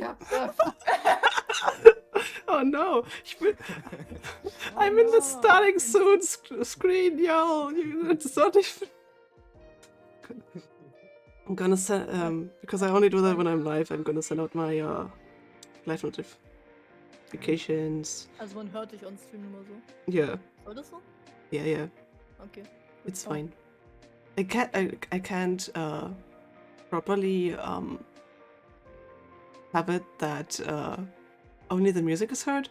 What the Oh no! I'm in the starting soon screen, yo! It's not even... I'm gonna send, because I only do that when I'm live, I'm gonna send out my live notifications. Also man hört dich on Stream immer so? Yeah. Soll das so? Yeah. Okay. It's fine. I can't properly have it that only the music is heard.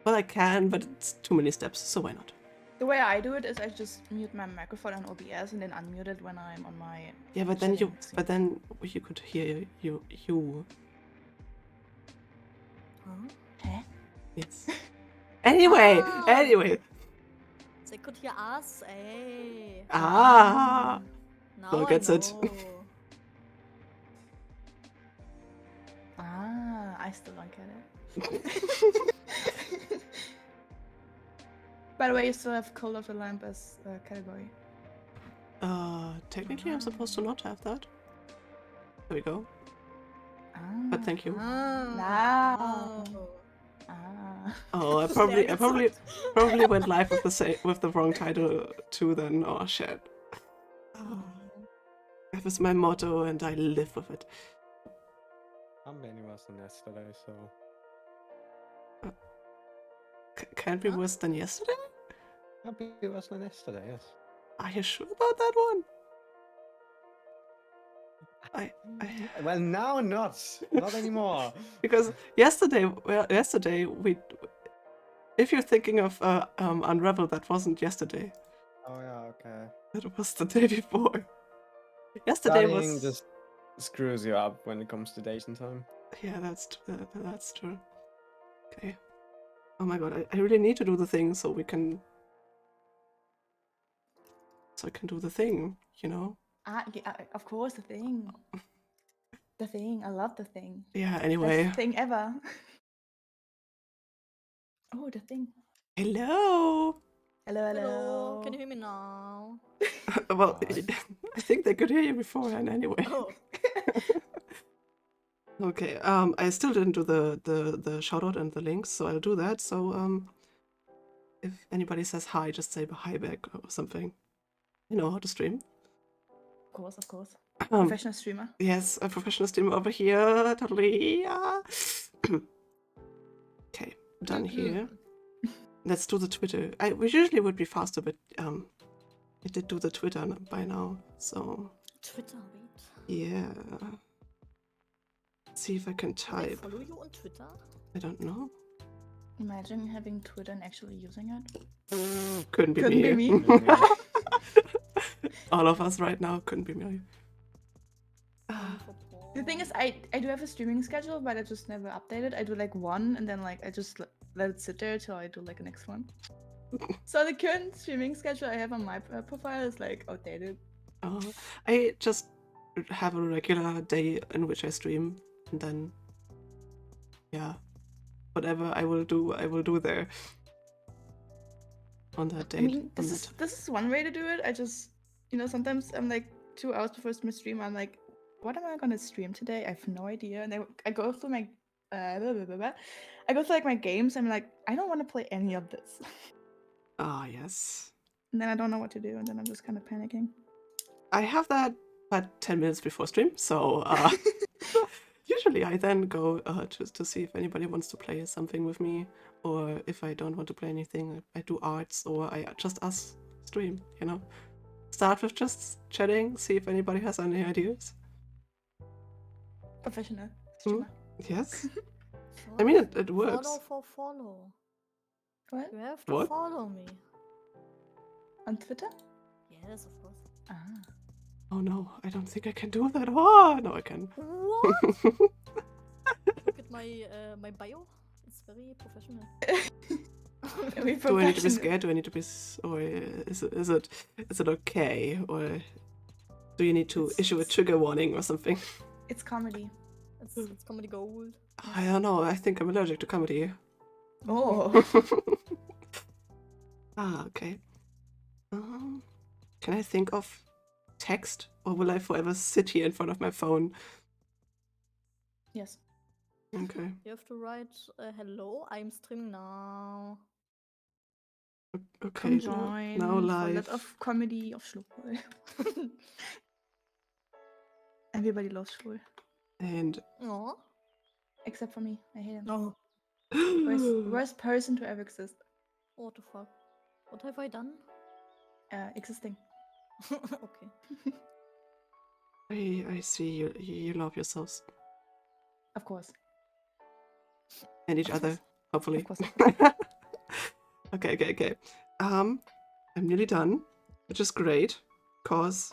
Well, I can, but it's too many steps, so why not? The way I do it is I just mute my microphone on OBS and then unmute it when I'm on my. Yeah, but then you could hear you. Huh? Hä? Yes. Anyway. They could hear us, ey. Ah. Now So I gets it. know. I still don't get it. By the way, you still have Cold of the Lamp as a category. Technically I'm supposed to not have that. There we go. But thank you. Now. Oh, I probably went live with the wrong title too. Then oh shit. That was my motto, and I live with it. I'm many worse than yesterday, so. Can't be worse than yesterday? Can't be worse than yesterday, yes. Are you sure about that one? Well, now not anymore. Because yesterday we. If you're thinking of Unravel, that wasn't yesterday. Oh yeah, okay. That was the day before. Yesterday Studying just screws you up when it comes to days and time. Yeah, that's true. Okay. Oh my god, I really need to do the thing so we can. So I can do the thing, you know? Of course, the thing. The thing. I love the thing. Yeah, anyway. Best thing ever. Oh, the thing. Hello! Hello. Can you hear me now? Well, I think they could hear you beforehand anyway. Oh. Okay, I still didn't do the shout out and the links, so I'll do that. So, if anybody says hi, just say hi back or something. You know how to stream. Of course. Professional streamer. Yes, a professional streamer over here. Totally. Yeah. Okay, done here. Let's do the Twitter. We usually would be faster, but I did do the Twitter by now, so. Twitter, wait. Yeah. Let's see if I can type. I follow you on Twitter? I don't know. Imagine having Twitter and actually using it. Couldn't be Couldn't me. be me. All of us right now couldn't be me. The thing is, I do have a streaming schedule, but I just never update it. I do like one, and then like I just let it sit there till I do like the next one. So the current streaming schedule I have on my profile is like outdated. I just have a regular day in which I stream, and then yeah, whatever I will do there on that date. I mean, this is one way to do it. I just, you know, sometimes I'm like 2 hours before my stream, I'm like, what am I gonna stream today? I have no idea. And I go through my I go through like my games. I'm like, I don't want to play any of this. Ah, yes. And then I don't know what to do, and then I'm just kind of panicking. I have that about 10 minutes before stream, so usually I then go just to see if anybody wants to play something with me, or if I don't want to play anything, I do arts, or I just stream, you know? Start with just chatting, see if anybody has any ideas. Professional streamer. Yes. I mean, it works. Follow for follow. What? You have to What? follow me. On Twitter? Yes, of course. Ah. Oh no, I don't think I can do that. Oh, no, I can. What? Look at my bio. It's very professional. Do I need to be scared? Do I need to be, or is it okay? Or do you need to issue a trigger warning or something? It's comedy. It's comedy gold. I don't know. I think I'm allergic to comedy. Oh. Okay. Can I think of text, or will I forever sit here in front of my phone? Yes. Okay. You have to write hello, I'm streaming now. Okay. Come join Now for a live. lot of comedy of Schluchel. Everybody loves Schluchel. And Oh. Except for me. I hate him. No. Worst person to ever exist. What the fuck? What have I done? Existing. Okay. I see you love yourselves Of course. and each other, hopefully. Of course. Okay. I'm nearly done, which is great, cause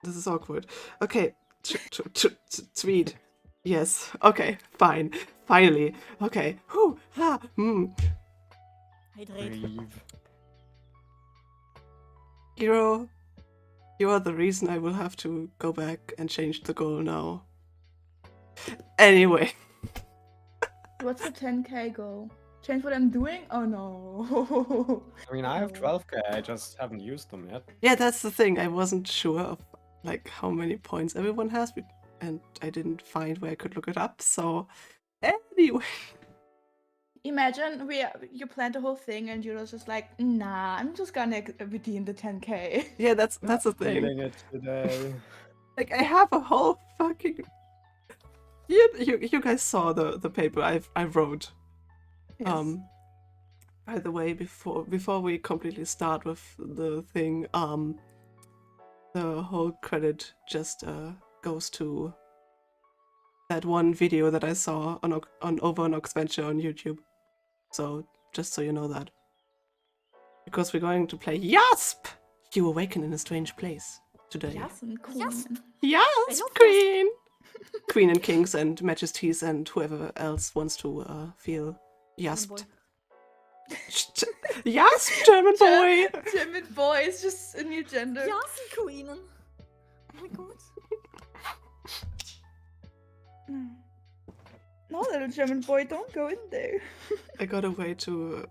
this is awkward. Okay, tweet. Yes. Okay. Fine. Finally. Okay. Whew. Ha. Hydrate. Breathe. Hero, you are the reason I will have to go back and change the goal now. Anyway. What's the 10k goal? Change what I'm doing? Oh no. I mean, I have No. 12k, I just haven't used them yet. Yeah, that's the thing. I wasn't sure of like how many points everyone has, and I didn't find where I could look it up. So anyway, Imagine you planned the whole thing and you're just like, nah, I'm just gonna redeem the 10k. yeah, that's the thing. Feeling it today. Like I have a whole fucking. You guys saw the paper I wrote. Yes. By the way, before we completely start with the thing, the whole credit just goes to that one video that I saw on over on Xventure on YouTube. So just so you know that, because we're going to play YASP. You awaken in a strange place today. Yes, and cool. Yes. YASP, love Queen, Queen and Kings and Majesties and whoever else wants to feel YASPed. YASP, German boy. German boy is just a new gender. Yes, Queenen. Oh my god. No, little German boy, don't go in there. I got away to a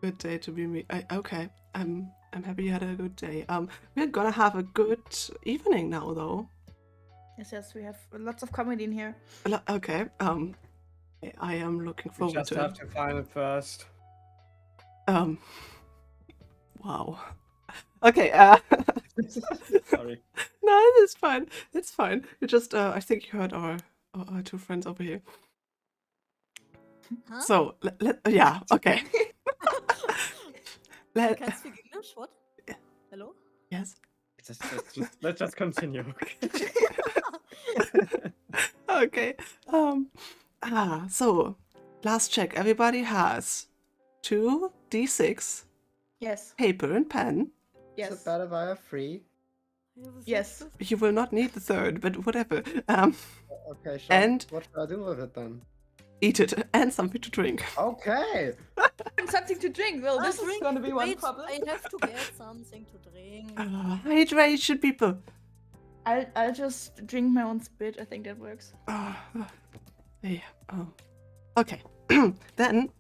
good day to be me. Okay, I'm happy you had a good day. We're gonna have a good evening now, though. Yes, we have lots of comedy in here. Okay. I am looking We forward just to have it. to find it first. Wow. Okay. Sorry. No, it's fine. It's fine. You just I think you heard our two friends over here. Huh? So yeah. Okay. I can't speak English? What? Yeah. Hello? Yes. Let's just continue. Okay. So last check. Everybody has 2d6 Yes. paper and pen. Is Yes. it better if I have 3? I have a Yes. fifth. You will not need the third, but whatever. Okay, sure. And- what should I do with it then? Eat it and something to drink. Okay. Something to drink. Well, this is Drink. gonna be one Wait, problem. I have to get something to drink. Hydration, people. I'll just drink my own spit. I think that works. Yeah. Okay. Then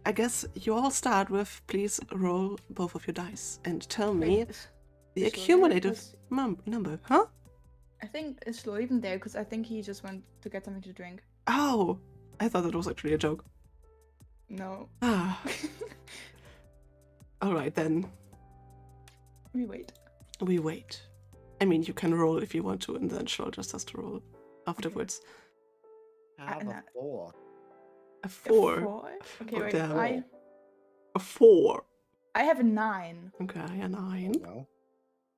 I guess you all start with please roll both of your dice and tell me the is Schlo accumulative there? number. Huh? I think is Schlo even there because I think he just went to get something to drink. Oh, I thought that was actually a joke. No. Ah. All right then. We wait. We wait. I mean, you can roll if you want to, and then Schlo just has to roll afterwards. I have a 4. A A 4. 4? Okay, Oh, wait. damn. A 4. I have a 9. Okay, a 9. Well,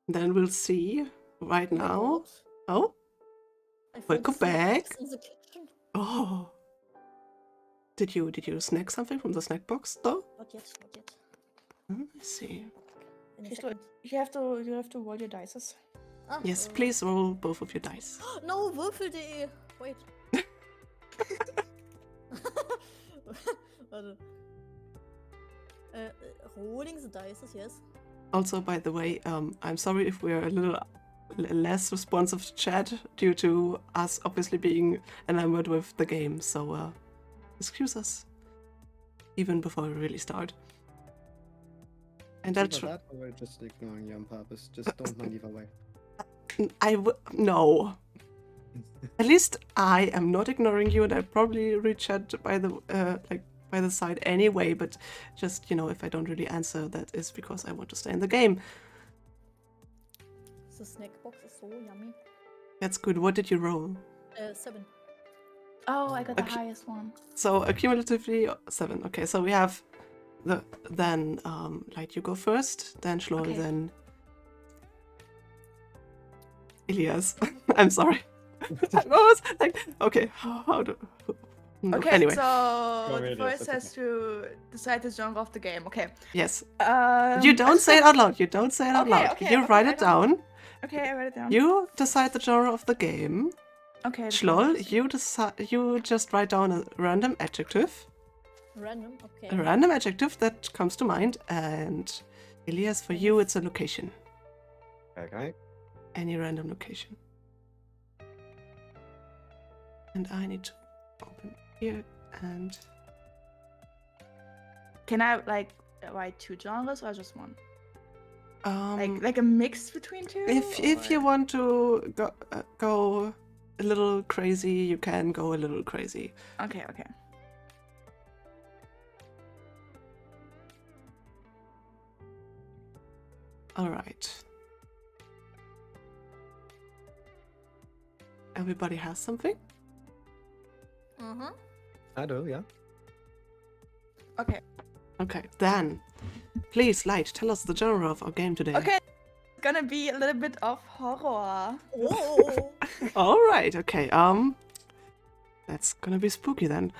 Then we'll see right Oh my now. god. Oh, I found welcome some back. box in the kitchen. Oh. Did you snack something from the snack box though? Not yet, not yet. I see. In a Okay, Schlo, second. you have to roll your dices. Ah, Yes, please roll both of your dice. No, Würfel.de. Wait. Warte. Rolling the dice, yes. Also, by the way, I'm sorry if we're a little less responsive to chat due to us obviously being enamored with the game. So, excuse us, even before we really start. And I'll either try. that or we're just ignoring you on purpose. Just don't mind either way. No. At least I am not ignoring you, and I probably reach out by the by the side anyway. But just if I don't really answer, that is because I want to stay in the game. The snack box is so yummy. That's good. What did you roll? 7. Oh, I got the Okay. highest one. So accumulatively 7. Okay, so we have then Light, you go first, then Xhlol, Okay. then Elias. I'm sorry. I was like, okay, how do? No, Okay, anyway, so the Elias, first that's has to decide the genre of the game. Okay. yes. I You don't just say it got- out loud. You don't say it out Okay, loud. okay, You okay, write I it don't- down. Okay, I write it down. You decide the genre of the game. Okay. the Xhlol, genres. you just write down a random adjective. Random, okay. A random adjective that comes to mind. And Elias, for you, it's a location. Okay. Any random location. And I need to open here and Can I write 2 genres or just one? um Like a mix between 2? if you want to go a little crazy, you can go a little crazy. Okay. All right. Everybody has something? Uh-huh. I do, yeah. Okay. Okay, then please, Light, tell us the genre of our game today. Okay. It's gonna be a little bit of horror. Oh! All right. Okay. That's gonna be spooky then.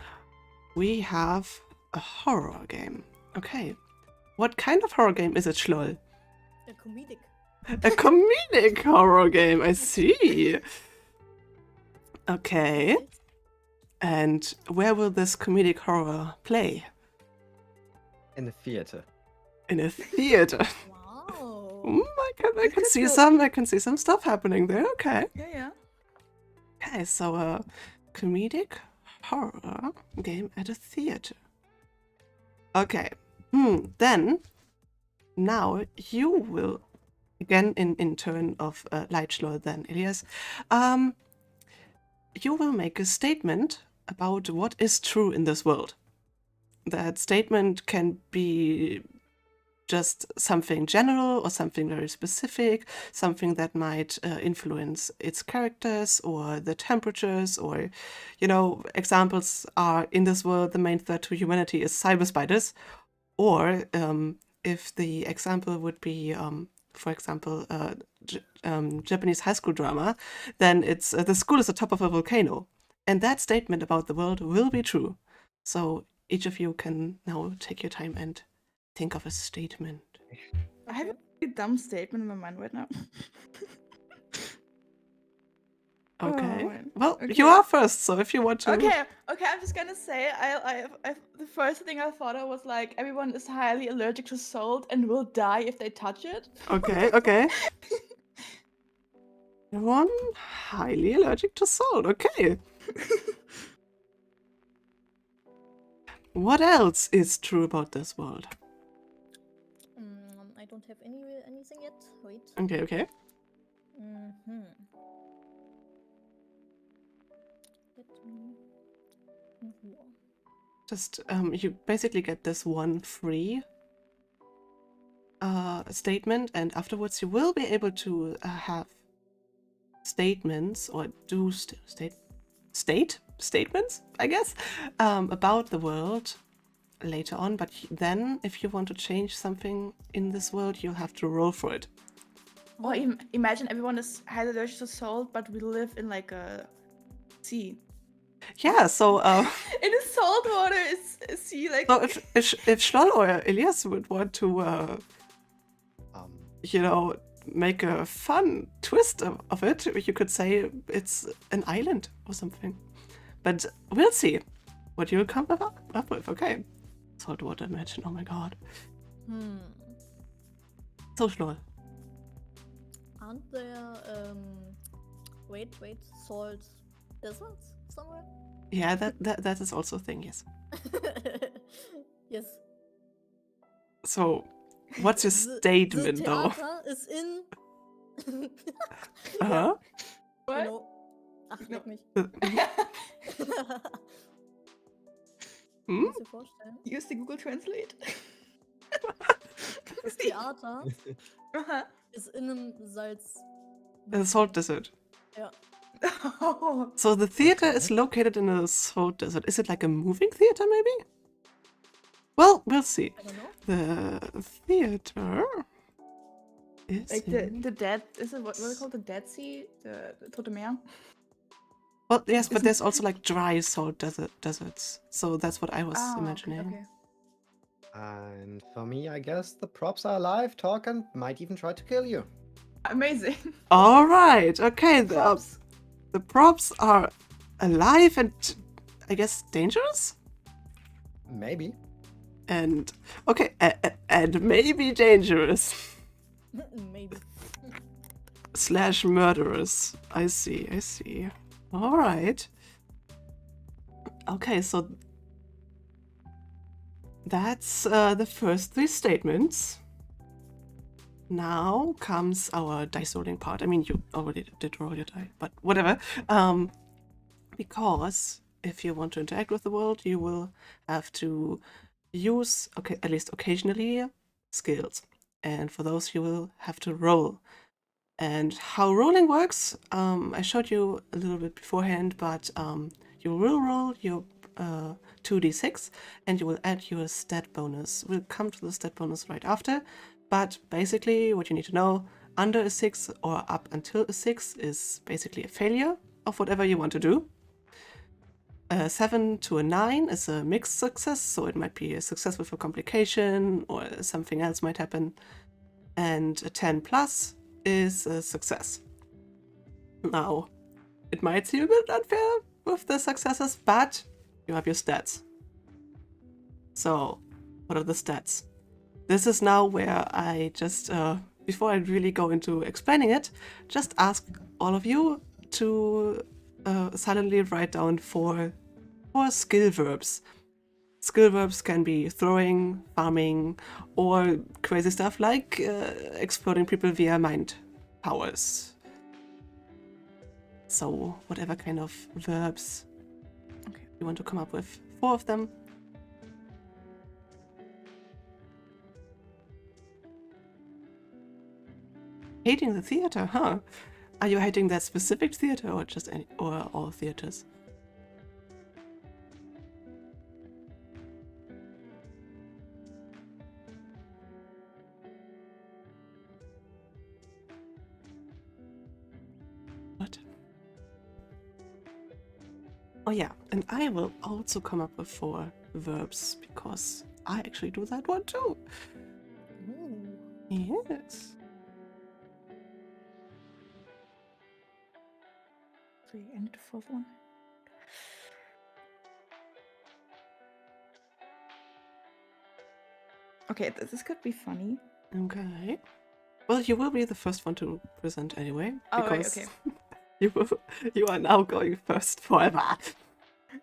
We have a horror game. Okay. What kind of horror game is it, Xhlol? A comedic. A comedic horror game. I see. Okay. And where will this comedic horror play? In the theater. In a theater. Wow. I can see some stuff happening there. Okay. Yeah. Okay, so a comedic horror game at a theater. Okay. Then now you will again in turn of Light, Xhlol, then Elias. You will make a statement about what is true in this world. That statement can be just something general or something very specific, something that might influence its characters or the temperatures, or, examples are in this world the main threat to humanity is cyber spiders. Or if the example would be, for example, Japanese high school drama, then it's the school is atop of a volcano. And that statement about the world will be true. So each of you can now take your time and think of a statement. I have a really dumb statement in my mind right now. Okay. Oh, Well, okay. you are first, so if you want to. Okay, I'm just gonna say I the first thing I thought of was like everyone is highly allergic to salt and will die if they touch it. Okay. Everyone highly allergic to salt. Okay. What else is true about this world? I don't have anything yet. Wait. Okay. Mm-hmm. Let me. Just you basically get this one free statement, and afterwards you will be able to have statements or do statements, I guess, about the world later on. But then, if you want to change something in this world, you'll have to roll for it. Or imagine everyone is highly allergic to salt, but we live in like a sea. Yeah. So, In a salt water is a sea like. so if Xhlol or Elias would want to, make a fun twist of it, you could say it's an island or something. But we'll see what you'll come up with. Okay. Saltwater imagine. Oh my god. So, Xhlol. Aren't there wait, salt deserts somewhere? Yeah, that is also a thing, yes. Yes. So, what's your statement the though? theater is in Uh-huh. What? Ach, leck mich. Hm? Kannst du dir vorstellen? Use the Google Translate. Das Theater Aha. ist in einem Salz. A salt desert. Ja. Oh. So the theater Okay. is located in a salt desert. Is it like a moving theater, maybe? Well, we'll see. I don't know. The theater is Like in... the dead, is it what we call the Dead Sea? The Tote Meer? Well, yes, but Isn't- there's also like dry salt deserts. So that's what I was Ah, imagining. okay. And for me, I guess the props are alive, talk, and might even try to kill you. Amazing. All right. Okay. Props. The props are alive and I guess dangerous. Maybe. And okay, and maybe dangerous Maybe. / murderous. I see. I see. All right. Okay, so that's the first 3 statements. Now comes our dice rolling part. I mean, you already did roll your die, but whatever. Because if you want to interact with the world, you will have to use, okay, at least occasionally, skills. And for those, you will have to roll. And how rolling works, I showed you a little bit beforehand, but you will roll your 2d6 and you will add your stat bonus. We'll come to the stat bonus right after, but basically what you need to know, under a 6 or up until a 6 is basically a failure of whatever you want to do. A 7 to a 9 is a mixed success, so it might be a success with a complication or something else might happen. And a 10 plus is a success. Now, it might seem a bit unfair with the successes, but you have your stats. So, what are the stats? This is now where I just, before I really go into explaining it, just ask all of you to silently write down 4 skill verbs. Skill verbs can be throwing, farming, or crazy stuff like exploding people via mind powers. So, whatever kind of verbs you want to come up with. 4 of them. Hating the theater, huh? Are you hating that specific theater or just any, or all theaters? What? Oh yeah, and I will also come up with 4 verbs because I actually do that one too. Ooh. Yes. Wait, I need the 4th one. Okay, this could be funny. Okay. Well, you will be the first one to present anyway. Oh, right, Because okay. you are now going first forever.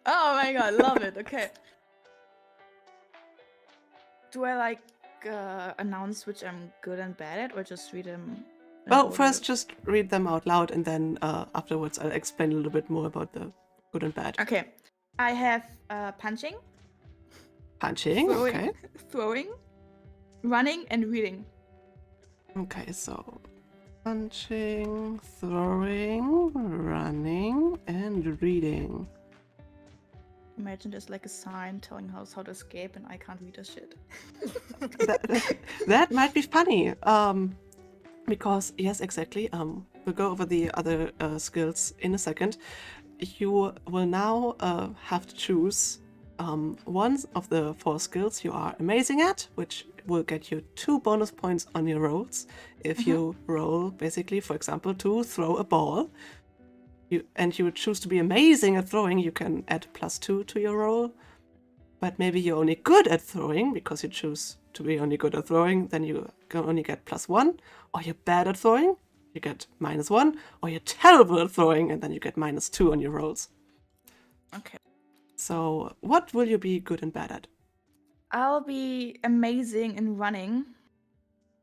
Oh my god, love it. Okay. Do I like announce which I'm good and bad at, or just read them? in Well, order? first just read them out loud, and then afterwards I'll explain a little bit more about the good and bad. Okay. I have punching, Punching, throwing, okay. throwing, running, and reading. Okay, so punching, throwing, running, and reading. Imagine there's like a sign telling us how to escape, and I can't read this shit. That might be funny. Because yes, exactly. We'll go over the other skills in a second. You will now have to choose one of the 4 skills you are amazing at, which will get you 2 bonus points on your rolls. If you roll, basically, for example, to throw a ball, and you choose to be amazing at throwing, you can add +2 to your roll. But maybe you're only good at throwing because you choose to be only good at throwing, then you can only get +1. Or you're bad at throwing, you get -1. Or you're terrible at throwing, and then you get -2 on your rolls. Okay. So, what will you be good and bad at? I'll be amazing in running.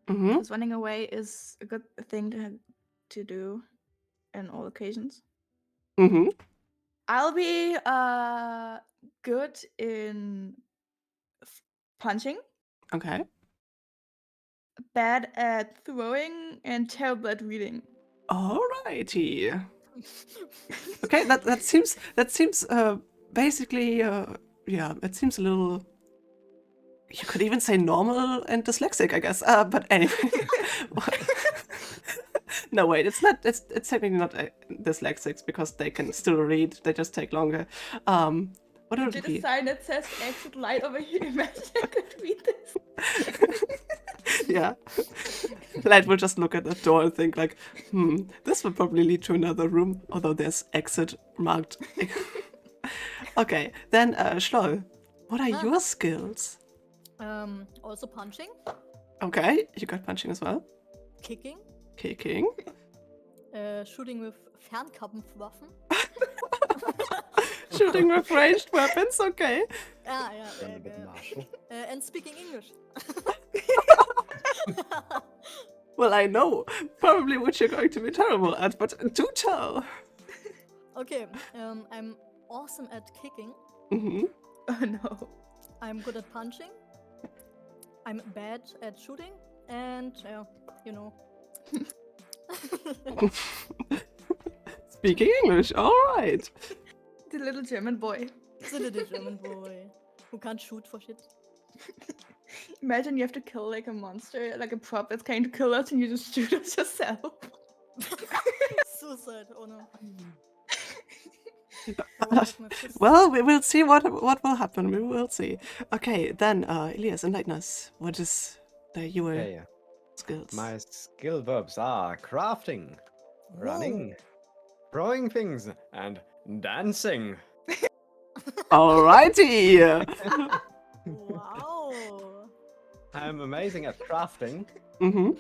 Mm-hmm. Because running away is a good thing to do in all occasions. Mm-hmm. I'll be good in punching, Okay. bad at throwing, and terrible at reading. Alrighty. Okay, that seems basically yeah, it seems a little. You could even say normal and dyslexic, I guess. But anyway. No, wait, it's not. It's technically not dyslexics because they can still read. They just take longer. What would it Did a be? sign that says exit light over here. Imagine I could read this. Yeah. Light will just look at the door and think like, this will probably lead to another room, although there's exit marked. Okay, then Schloll, what are your skills? Also punching, Okay, you got punching as well. kicking, Kicking. shooting with Fernkampfwaffen. Shooting with ranged weapons, okay. Ah, yeah, Sound a bit martial. and speaking English. Well, I know probably what you're going to be terrible at, but do tell. Okay, I'm awesome at kicking. Mm-hmm. Oh no. I'm good at punching. I'm bad at shooting, and you know. Speaking English, all right. The little German boy. The little German boy who can't shoot for shit. Imagine you have to kill like a monster, like a prop that's trying to kill us, and you just shoot us yourself. Suicide, oh no. Well, we will see what will happen. We will see. Okay, then Elias, enlighten us. What is your Okay. skills? My skill verbs are crafting, running, throwing things, and dancing. Alrighty. Wow. I'm amazing at crafting. Mm-hmm.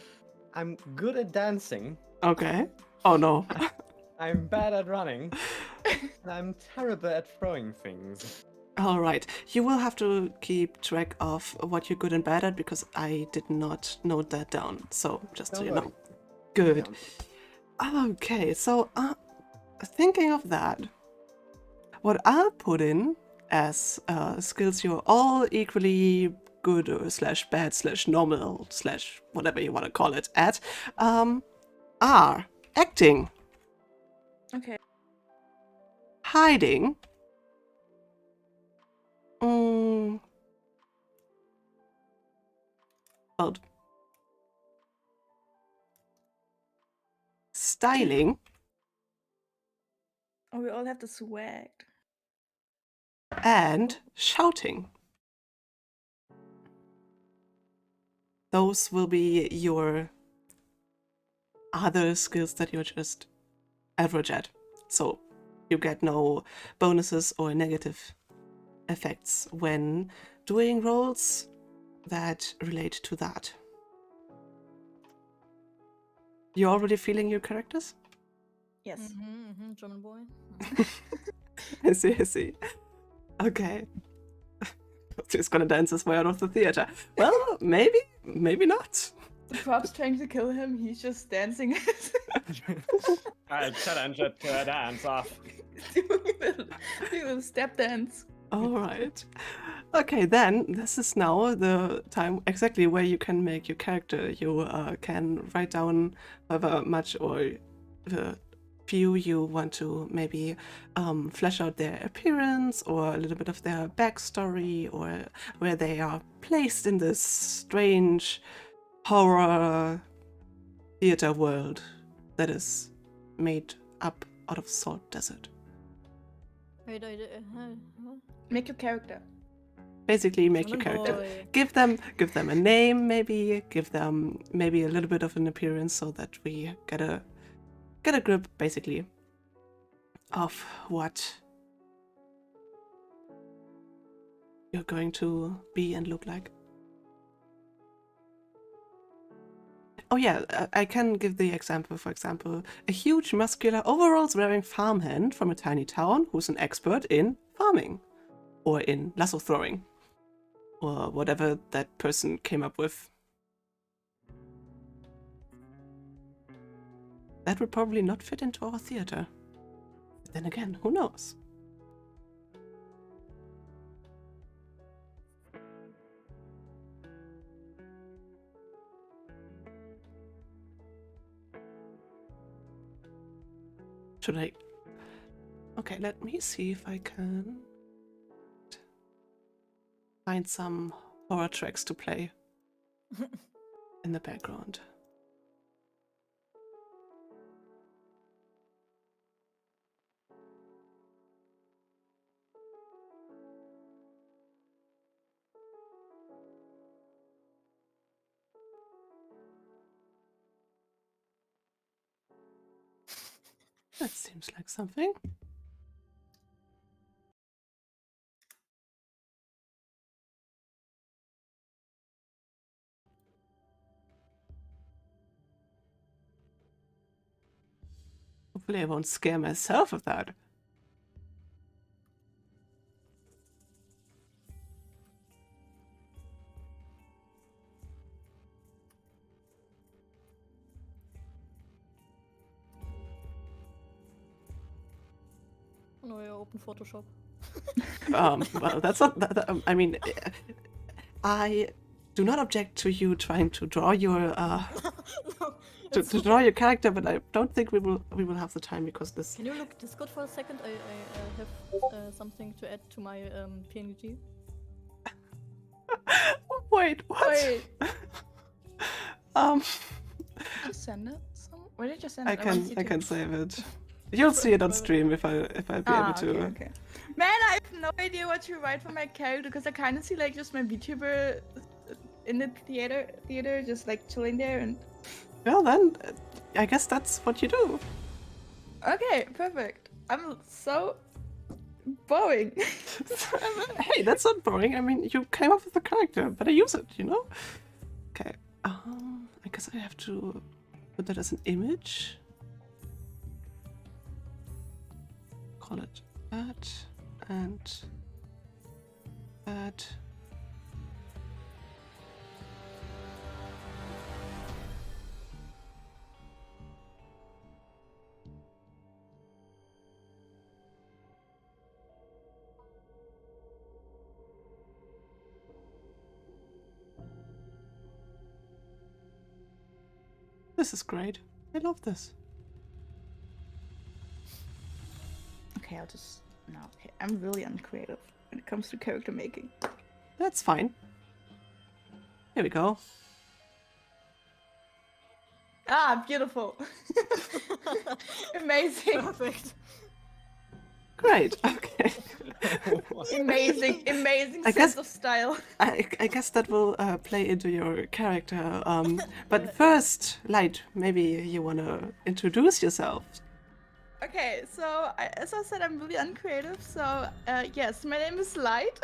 I'm good at dancing. Okay. Oh no. I'm bad at running. And I'm terrible at throwing things. All right. You will have to keep track of what you're good and bad at because I did not note that down. So just so Don't you worry. know. Good. Yeah. Okay. So thinking of that, what I'll put in as skills you're all equally good or slash bad slash normal slash whatever you want to call it at are acting, Okay. hiding, well, styling, Oh, we all have the swag. and shouting. Those will be your other skills that you're just average at. So you get no bonuses or negative effects when doing roles that relate to that. You're already feeling your characters? Yes. German boy. I see. Okay. He's gonna dance his way out of the theater. Well, maybe not. The prop's trying to kill him. He's just dancing. I challenge it to a dance off. doing a little step dance. All right. Okay, then this is now the time exactly where you can make your character. You can write down however much or few you want to maybe flesh out their appearance or a little bit of their backstory or where they are placed in this strange horror theater world that is made up out of salt desert. Wait, Make your character. Basically, make your German character. boy. Give them a name, maybe. Give them maybe a little bit of an appearance so that we get a grip, basically, of what you're going to be and look like. Oh yeah, I can give the example. For example, a huge, muscular, overalls-wearing farmhand from a tiny town who's an expert in farming or in lasso throwing. Or whatever that person came up with. That would probably not fit into our theater. Then again, who knows? Should I? Okay, let me see if I can find some horror tracks to play in the background. That seems like something. Hopefully I won't scare myself with that. No, I open Photoshop. Well, that's not. I mean, I do not object to you trying to draw your No, to it's draw your character, but I don't think we will have the time because this. Can you look Discord for a second? I have something to add to my PNG. Wait, what? Wait, Um, just send it. Where did you send I it? want to can see I too. can save it. You'll see it on stream if I'll be able to. Okay, okay. Man, I have no idea what to write for my character because I kind of see like just my VTuber in the theater, just like chilling there and. Well then, I guess that's what you do. Okay, perfect. I'm so boring. Hey, that's not boring. I mean, you came up with a character, but I use it, you know? Okay. I guess I have to put that as an image. Call it that and that. This is great. I love this. Okay, I'll just no. Okay, I'm really uncreative when it comes to character making. That's fine. Here we go. Ah, beautiful. Amazing. Perfect. Great. Okay. Amazing I sense guess- of style. I guess that will play into your character. But first, Light, maybe you wanna introduce yourself. Okay, so as I said, I'm really uncreative. So yes, my name is Light.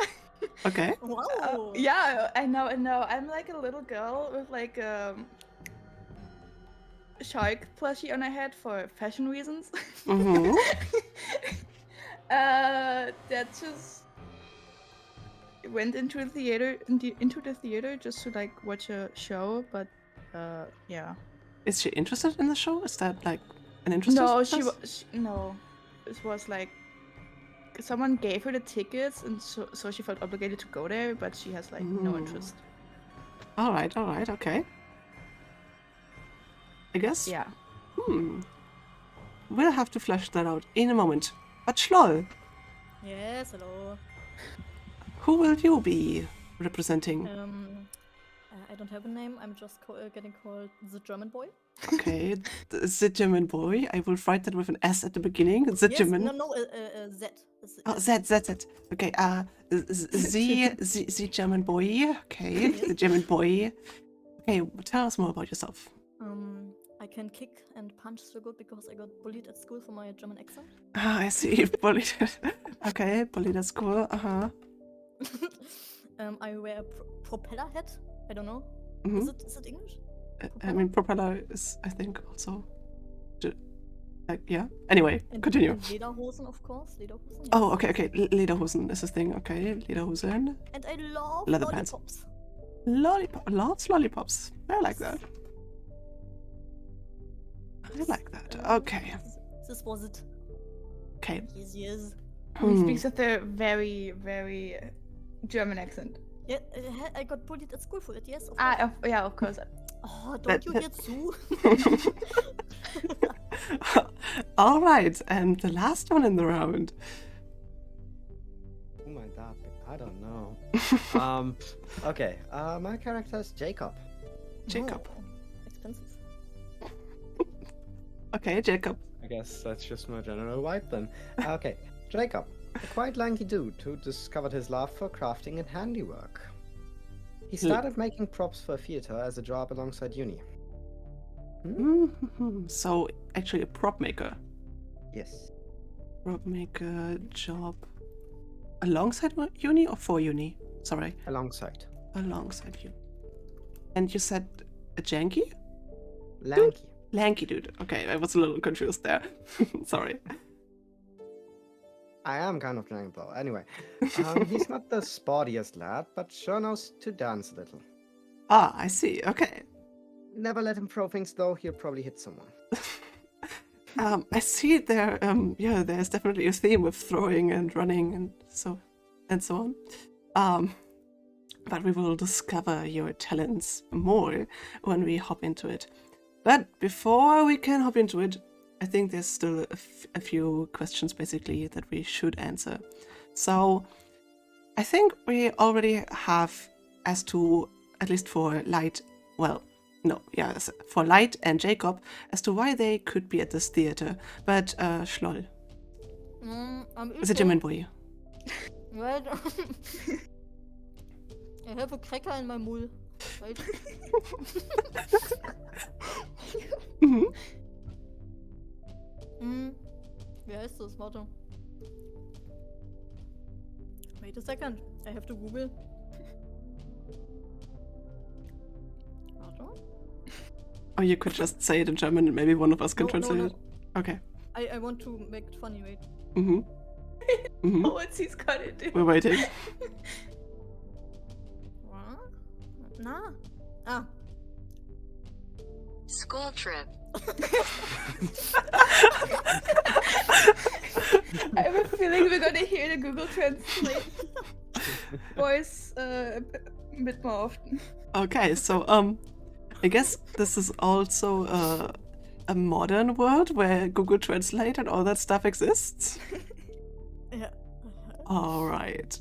Okay. Wow. Yeah, I know. I'm like a little girl with like shark plushie on her head for fashion reasons. Mm-hmm. That just went into the theater just to like watch a show, but yeah. Is she interested in the show? Is that like an interest? No, no. It was like someone gave her the tickets, and so she felt obligated to go there, but she has like no interest. All right. Okay. I guess. Yeah. We'll have to flesh that out in a moment. But Schloll, Yes, hello. who will you be representing? I don't have a name. I'm just getting called the German boy. Okay, the German boy. I will write that with an S at the beginning. The Yes, German. no, Z. Oh, Z. Okay, the German boy. Okay, the German boy. Okay, tell us more about yourself. I can kick and punch so good because I got bullied at school for my German accent. Ah, I see. Bullied. Okay, bullied at school. I wear a propeller hat. I don't know. Mhm. Is it English? I mean, propeller is, I think, also. Like, yeah. Anyway, And continue. Lederhosen, of course. Lederhosen. Oh, okay. Lederhosen is a thing. Okay, Lederhosen. And I love Leather pants. lollipops. Loves lollipops. I like that. I like that. Okay. This was it. Okay. Yes, yes. He speaks with a very, very German accent. Yeah, I got bullied at school for it, yes, of course. Yeah, of course. Oh, don't you get so? All right, and the last one in the round. Who might that be? I don't know. Okay. My character is Jacob. Jacob. Oh, expensive. Okay, Jacob. I guess that's just my general vibe then. Okay, Jacob, a quite lanky dude who discovered his love for crafting and handiwork. He started making props for theater as a job alongside uni. So, actually a prop maker. Yes. Prop maker job alongside uni or for uni? Sorry. Alongside. Alongside you. And you said a janky? Lanky. Lanky dude. Okay, I was a little confused there. Sorry. I am kind of lanky though. Anyway, he's not the sportiest lad, but sure knows to dance a little. Ah, I see. Okay. Never let him throw things though, he'll probably hit someone. I see there. Yeah, there's definitely a theme with throwing and running and so on. But we will discover your talents more when we hop into it. But before we can hop into it, I think there's still a few questions basically that we should answer. So I think we already have as to, at least for Light, for Light and Jacob, as to why they could be at this theater. But Schloll, is a German boy. Right. I have a cracker in my mouth. Right? Wie heißt das? Warte. Wait a second. I have to Google. Warte. Or you could just say it in German and maybe one of us can translate it. Okay. I want to make it funny, wait. Oh, what's he's gonna do? We're waiting. What? Nah. Ah. School trip. I have a feeling we're gonna hear the Google Translate voice a bit more often. Okay, so I guess this is also a modern world where Google Translate and all that stuff exists. Yeah. All right.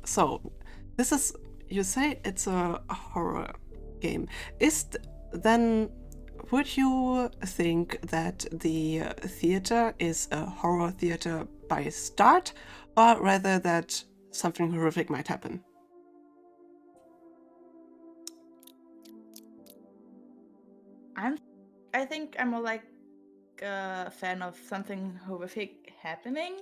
So this is, you say it's a horror game. Then would you think that the theater is a horror theater by start, or rather that something horrific might happen? I think I'm more like a fan of something horrific happening.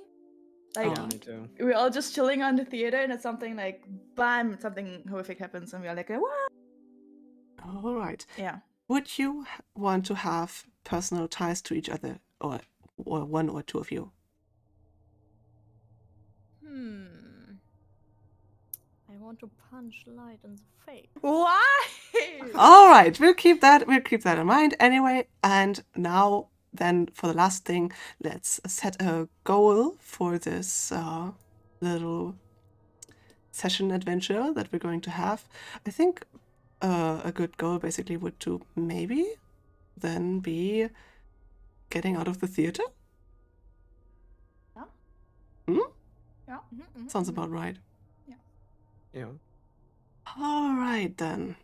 Like Oh. Me too. we're all just chilling on the theater, and it's something like bam, something horrific happens, and we're like, what? All right. Yeah. Would you want to have personal ties to each other, or one or two of you? I want to punch Light in the face. Why? All right, we'll keep that in mind anyway. And now, then, for the last thing, let's set a goal for this little session adventure that we're going to have. I think a good goal basically would to maybe then be getting out of the theater. Yeah. Yeah. Sounds about right. Yeah. All right then.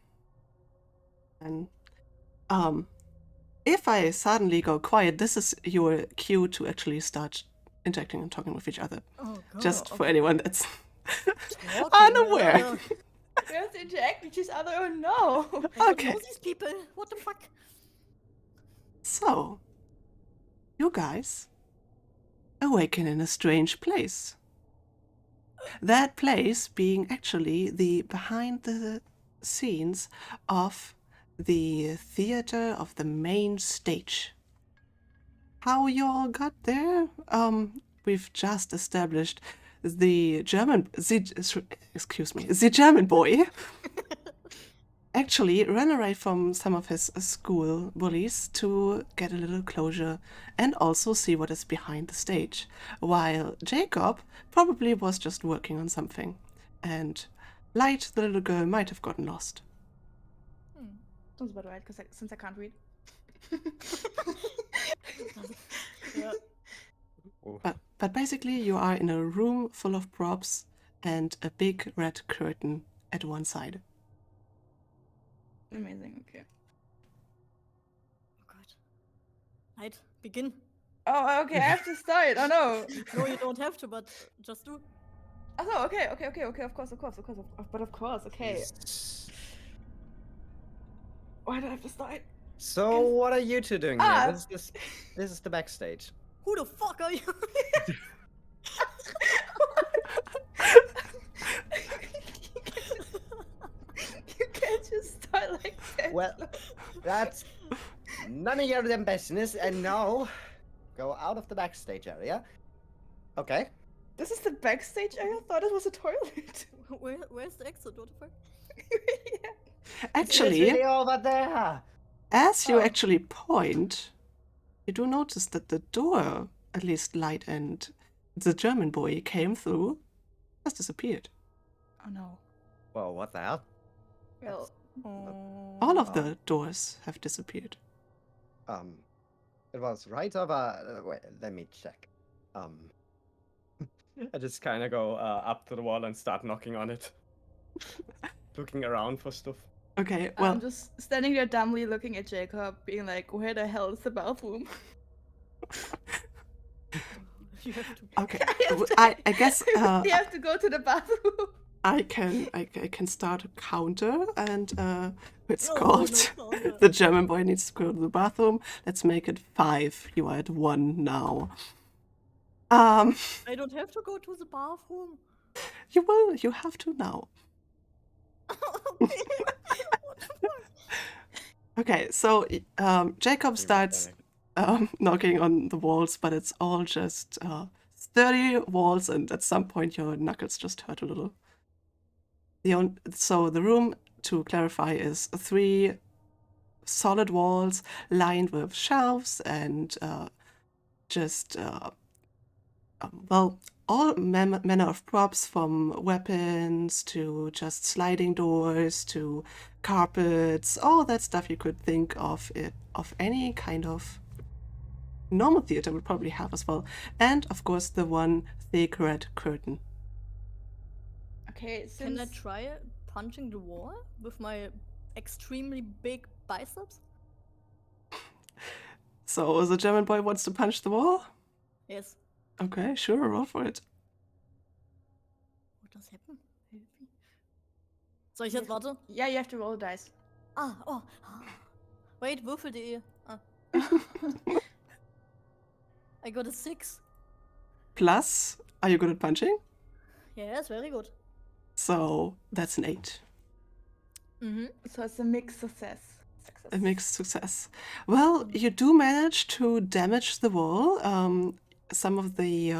And if I suddenly go quiet, this is your cue to actually start interacting and talking with each other. Oh god. Just for anyone that's Talking, unaware. We have to interact with each other. Oh no. I don't Okay. know these people. What the fuck? So, you guys awaken in a strange place. That place being actually the behind the scenes of the theater of the main stage. How you all got there? We've just established the German boy actually run away from some of his school bullies to get a little closure and also see what is behind the stage, while Jacob probably was just working on something, and Light, the little girl, might have gotten lost. Sounds about right, because since I can't read. Yeah. But basically, you are in a room full of props and a big red curtain at one side. Amazing, okay. Oh god. Right, begin. Oh, okay, I have to start. Oh no. No, you don't have to, but just do. Oh, okay, of course, but of course, okay. Why do I have to start? So what are you two doing here? This is the backstage. Who the fuck are you? You can't just start like that. Well, that's none of your damn business, and now go out of the backstage area. Okay. This is the backstage area? I thought it was a toilet. Where's the exit? What the fuck? Yeah. Actually, It's really over there. as you Oh. actually point, you do notice that the door, at least Light and the German boy came through, has disappeared. Oh no. Whoa, what the hell? Well, All of the doors have disappeared. It was right over. Wait, let me check. I just kind of go up to the wall and start knocking on it, looking around for stuff. Okay, well, I'm just standing there dumbly looking at Jacob, being like, where the hell is the bathroom? You have to. okay. I guess You have to go to the bathroom. I can start a counter, and it's No, called no counter. the German boy needs to go to the bathroom. Let's make it 5. You are at 1 now. I don't have to go to the bathroom. You will. You have to now. What the fuck? Okay, so Jacob starts knocking on the walls, but it's all just sturdy walls, and at some point your knuckles just hurt a little. So the room, to clarify, is 3 solid walls lined with shelves and well, all manner of props, from weapons to just sliding doors to carpets, all that stuff you could think of any kind of normal theater would probably have as well. And of course the one thick red curtain. Okay, Can I since try punching the wall with my extremely big biceps? So the German boy wants to punch the wall? Yes. Okay, sure, roll for it. What does happen? Soll ich jetzt warte? yeah, you have to roll the dice. Oh. Wait, würfel.de. I got a 6. Plus, are you good at punching? Yes, very good. So that's an 8. So it's a mixed success. A mixed success. Well, you do manage to damage the wall. Some of the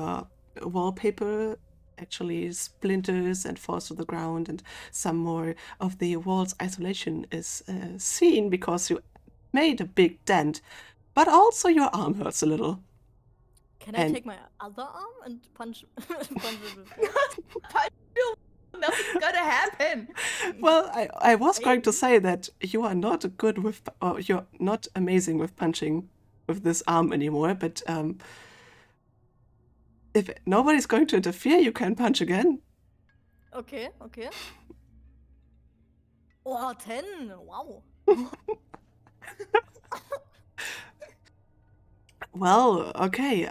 wallpaper actually splinters and falls to the ground, and some more of the wall's isolation is seen because you made a big dent. But also your arm hurts a little. Can I take my other arm and punch it with Nothing's gonna happen. Well, I was going to say that you are not good with, or you're not amazing with punching with this arm anymore, but if nobody's going to interfere, you can punch again. Okay. Oh, 10. Wow. Well, okay.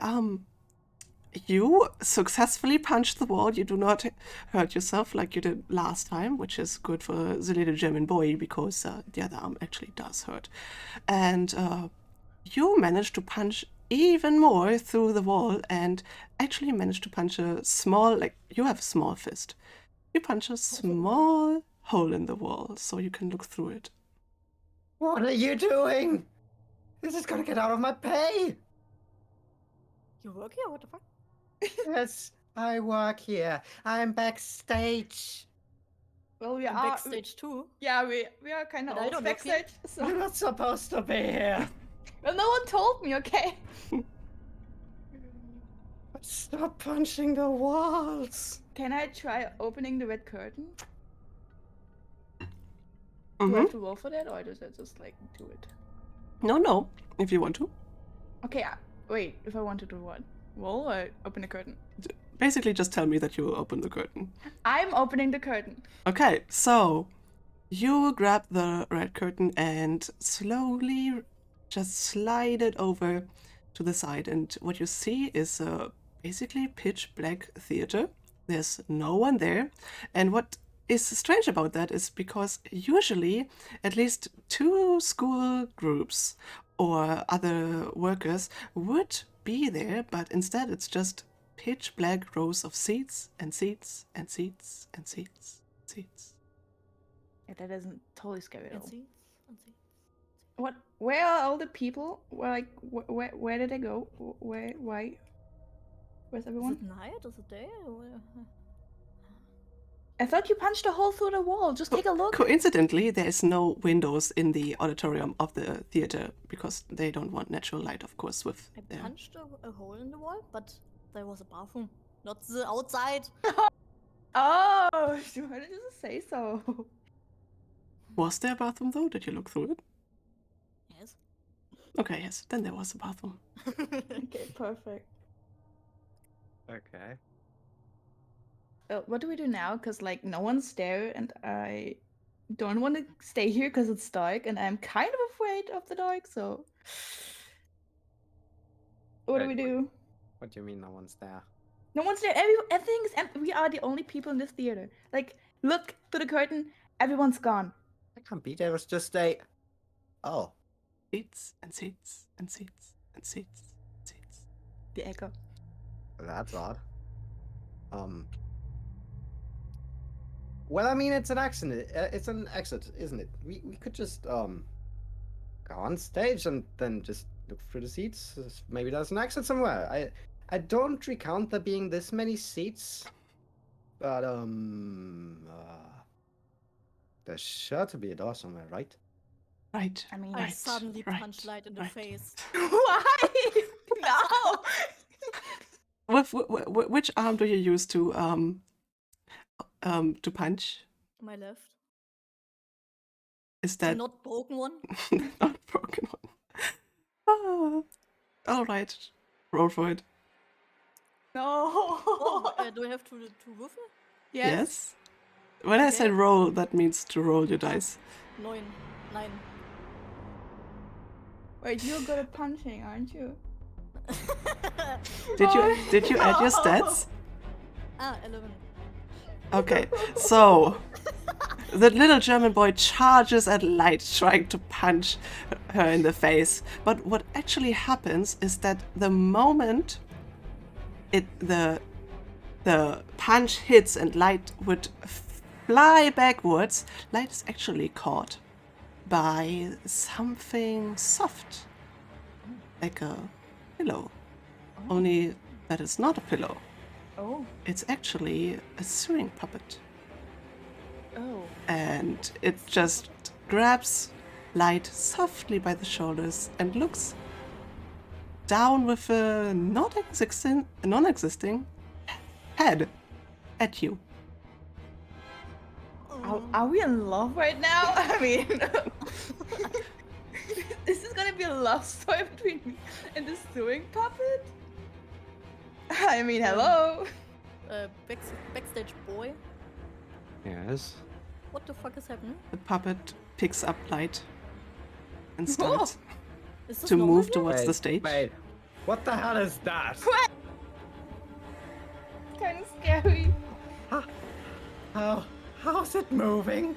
You successfully punched the wall. You do not hurt yourself like you did last time, which is good for the little German boy, because the other arm actually does hurt. And you managed to punch even more through the wall, and actually managed to punch a small, like, you have a small fist. You punch a small hole in the wall so you can look through it. What are you doing? This is gonna get out of my pay. You work here? What the fuck? Yes, I work here. I'm backstage. Well, we I'm are backstage too. Yeah, we are kind of But I all don't know, backstage. So You're not supposed to be here. well, no one told me. Okay. Stop punching the walls. Can I try opening the red curtain? Do I Mm-hmm. have to roll for that, or does I just like do it? No, if you want to. Okay. Wait. If I want to do what? Roll or open the curtain? Basically, just tell me that you will open the curtain. I'm opening the curtain. Okay, so you grab the red curtain and slowly just slide it over to the side. And what you see is a basically pitch black theater. There's no one there. And what is strange about that is because usually at least 2 school groups or other workers would be there, but instead it's just pitch black rows of seats and seats and seats and seats, seats. Yeah, that isn't totally scary at And all. see. What? Where are all the people? Like, where did they go? Where? Why? Where's Is everyone? it night? Is it day? I thought you punched a hole through the wall. Just take a look. Coincidentally, there is no windows in the auditorium of the theater because they don't want natural light, of course, with I their... punched a hole in the wall, but there was a bathroom, not the outside. Oh, why did you just say so? Was there a bathroom though? Did you look through it? Yes. Okay, yes, then there was a bathroom. Okay, perfect. Okay. What do we do now? Because like no one's there, and I don't want to stay here because it's dark, and I'm kind of afraid of the dark. So, what do we Wait, do? What do you mean no one's there? No one's there. Everything's empty. We are the only people in this theater. Like, look through the curtain. Everyone's gone. I can't be. There was just a. Oh. Seats and seats and seats and seats, seats. The echo. That's odd. Well, I mean, it's an accident. It's an exit, isn't it? We could just go on stage and then just look through the seats. Maybe there's an exit somewhere. I don't recount there being this many seats, but there's sure to be a door somewhere, right? Right. I mean, I Right, suddenly right, punched Light in the right. face. why? No. With which arm do you use to punch? My left. Is The that not broken one. not broken one? Ah, all right, roll for it. No. Oh, do I have to würfel? Yes. When I say Okay. roll, that means to roll your dice. 9. Wait, you're good at punching, aren't you? Did you add your stats? 11. Okay, so the little German boy charges at Light, trying to punch her in the face. But what actually happens is that the moment the punch hits and Light would fly backwards, Light is actually caught by something soft, like a pillow. Only that is not a pillow. Oh. It's actually a sewing puppet. Oh. And it just grabs Light softly by the shoulders and looks down with a non-existing head at you. Are we in love right now? I mean, this is gonna be a love story between me and the sewing puppet? I mean, hello. Backstage boy. Yes. What the fuck is happening? The puppet picks up Light and starts Is this to normal move here? towards the stage. Wait. What the hell is that? Kind of scary. How's it moving?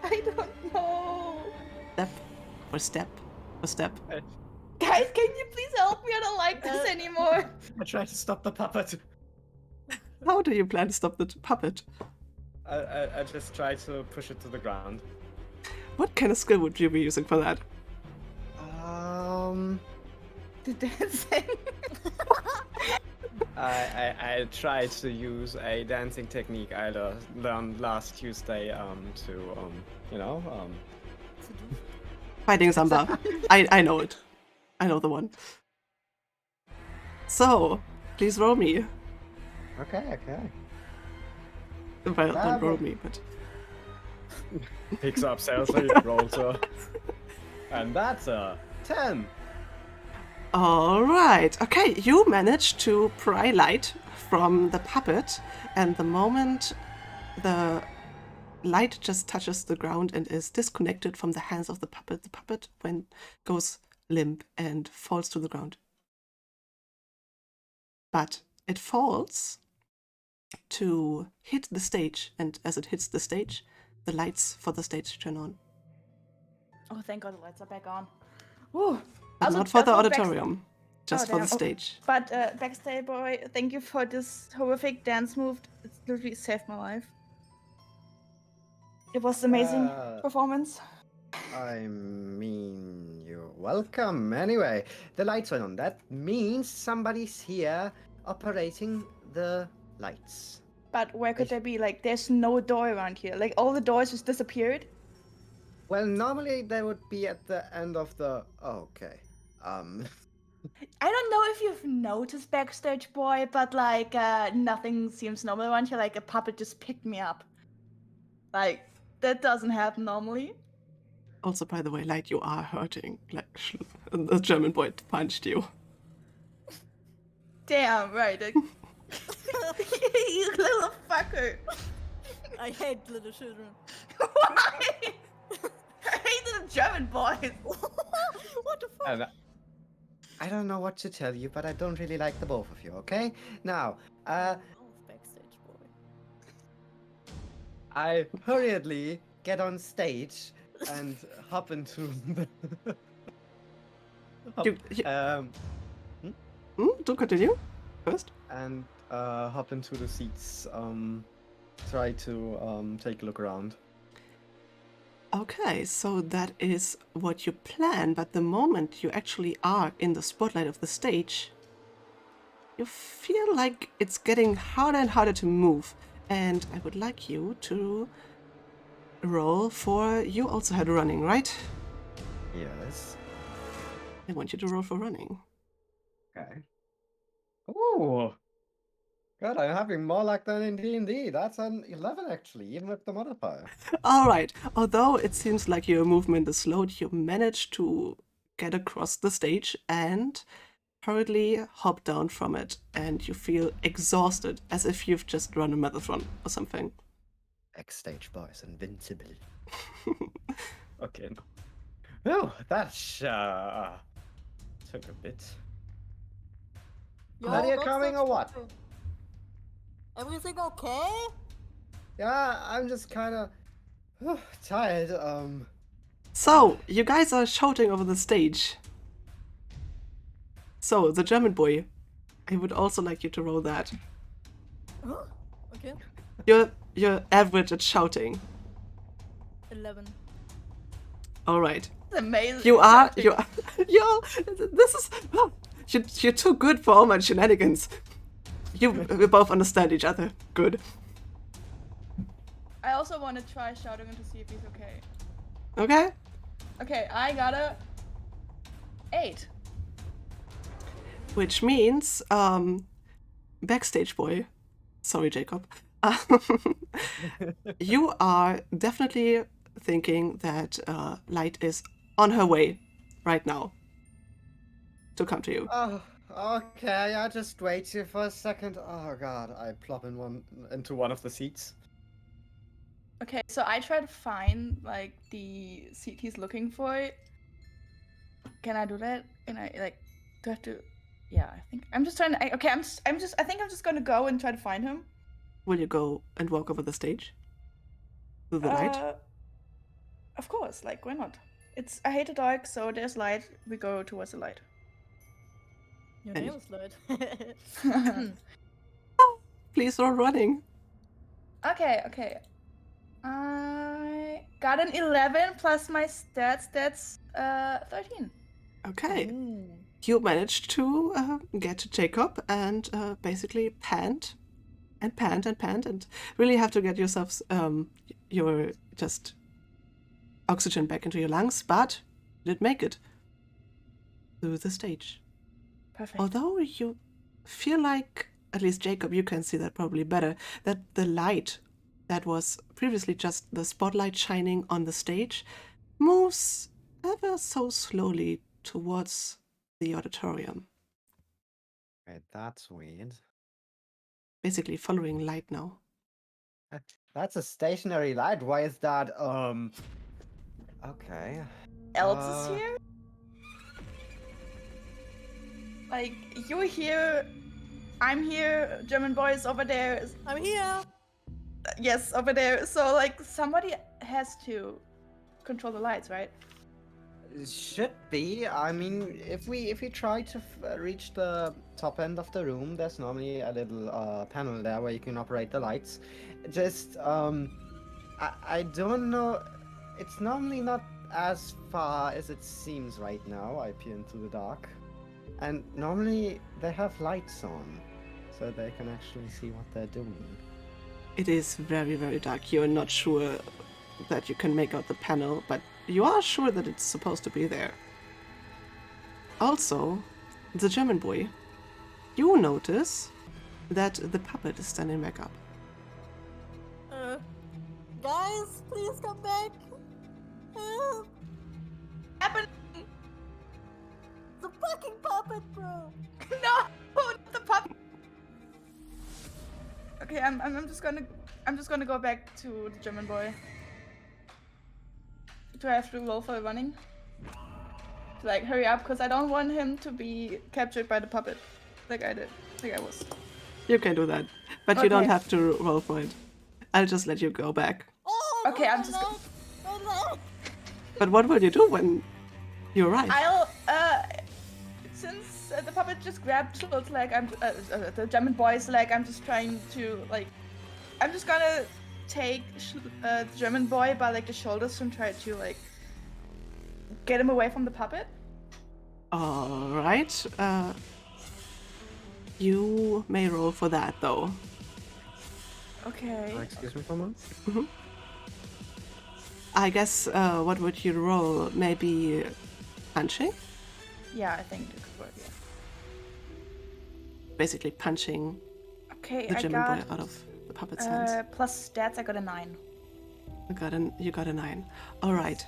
I don't know. Step for step for step. Guys, can you please help me? I don't like this anymore. I tried to stop the puppet. How do you plan to stop the puppet? I just tried to push it to the ground. What kind of skill would you be using for that? The dancing. I tried to use a dancing technique I learned last Tuesday to you know Fighting Samba. I know it. I know the one. So, please roll me. Okay. Well, don't roll well- me, but... Picks up Celsius, rolls her, and that's a 10. Alright, okay, you manage to pry light from the puppet, and the moment the light just touches the ground and is disconnected from the hands of the puppet goes limp and falls to the ground. But it falls to hit the stage, and as it hits the stage, the lights for the stage turn on. Oh, thank God the lights are back on. Woo. But Also- not for the also back- auditorium, just Oh, for the damn. Oh. stage. But Backstage Boy, thank you for this horrific dance move. It literally saved my life. It was amazing performance. I mean, you're welcome. Anyway, the lights went on. That means somebody's here operating the lights. But where could they be? Like, there's no door around here. Like, all the doors just disappeared. Well, normally they would be at the end of the. Oh, okay. I don't know if you've noticed, Backstage Boy, but like, nothing seems normal around here. Like, a puppet just picked me up. Like, that doesn't happen normally. Also, by the way, Light, you are hurting. Like, the German boy punched you. Damn, right. Like, you little fucker. I hate little children. Why? I hate the German boys. What the fuck? And I don't know what to tell you, but I don't really like the both of you. Okay? Now, Backstage Boy. I hurriedly get on stage and hop into the. Do continue first. And hop into the seats. Try to take a look around. Okay, so that is what you plan, but the moment you actually are in the spotlight of the stage, you feel like it's getting harder and harder to move. And I would like you to roll for... You also had running, right? Yes. I want you to roll for running. Okay. Ooh. God, I'm having more luck than in D&D. That's an 11 actually, even with the modifier. Alright, although it seems like your movement is slowed, you manage to get across the stage and hurriedly hop down from it, and you feel exhausted, as if you've just run a marathon or something. X-Stage Boys, invincible. Okay. No, that took a bit. Yo, Nadia that's coming not or what? stupid. Everything okay? Yeah, I'm just kind of tired. So, you guys are shouting over the stage. So, the German boy, I would also like you to roll that. Huh? Okay. You're average at shouting. 11. Alright. It's amazing. This is... You're too good for all my shenanigans. We both understand each other. Good. I also want to try shouting him to see if he's okay. Okay? Okay, I got a 8. Which means, Backstage Boy, sorry Jacob, you are definitely thinking that Light is on her way right now to come to you. Oh, okay. I'll just wait here for a second. Oh god, I plop into one of the seats. Okay, so I try to find like the seat he's looking for. Can I do that? Can I like do I have to? Yeah, I think I'm just trying to. I think I'm just gonna go and try to find him. Will you go and walk over the stage? To the light? Of course, like why not? I hate the dark, so there's light. We go towards the light. Your And- name was Lloyd. Please roll running. Okay. I got an 11 plus my stats. That's 13. Okay. Ooh. you managed to get to Jacob and basically pant and really have to get yourself your just oxygen back into your lungs, but you did make it through the stage. Perfect. Although you feel like, at least Jacob, you can see that probably better, that the light that was previously just the spotlight shining on the stage moves ever so slowly towards the auditorium. Okay, that's weird. Basically following light now. That's a stationary light. Why is that? Okay. Else is here? Like, you're here, I'm here, German boy is over there. I'm here. Yes, over there. So, like, somebody has to control the lights, right? Should be. I mean, if we try to reach the top end of the room, there's normally a little panel there where you can operate the lights. Just I don't know. It's normally not as far as it seems right now. I peer into the dark, and normally they have lights on, so they can actually see what they're doing. It is very, very dark. You're not sure that you can make out the panel, but you are sure that it's supposed to be there. Also, the German boy, you notice that the puppet is standing back up. Guys, please come back. Happen. The fucking puppet, bro. No, not the puppet. Okay, I'm just gonna go back to the German boy. Do I have to roll for running? To, like, hurry up, because I don't want him to be captured by the puppet, like I did, like I was. You can do that, but you don't Okay. have to roll for it. I'll just let you go back. Oh, Okay, I'm my just. leg, my leg. But what will you do when you arrive? I'll since the puppet just grabbed Schultz, like the German boy's leg, I'm just trying to, like, I'm just gonna take the German boy by, like, the shoulders and try to, like, get him away from the puppet. All right. You may roll for that, though. Okay. Excuse me for a moment. I guess, what would you roll? Maybe punching? Yeah, I think it could work. Yeah. Basically punching Okay, the I German boy got out of the puppet's hands. plus stats. I got a 9. You got a 9. All right.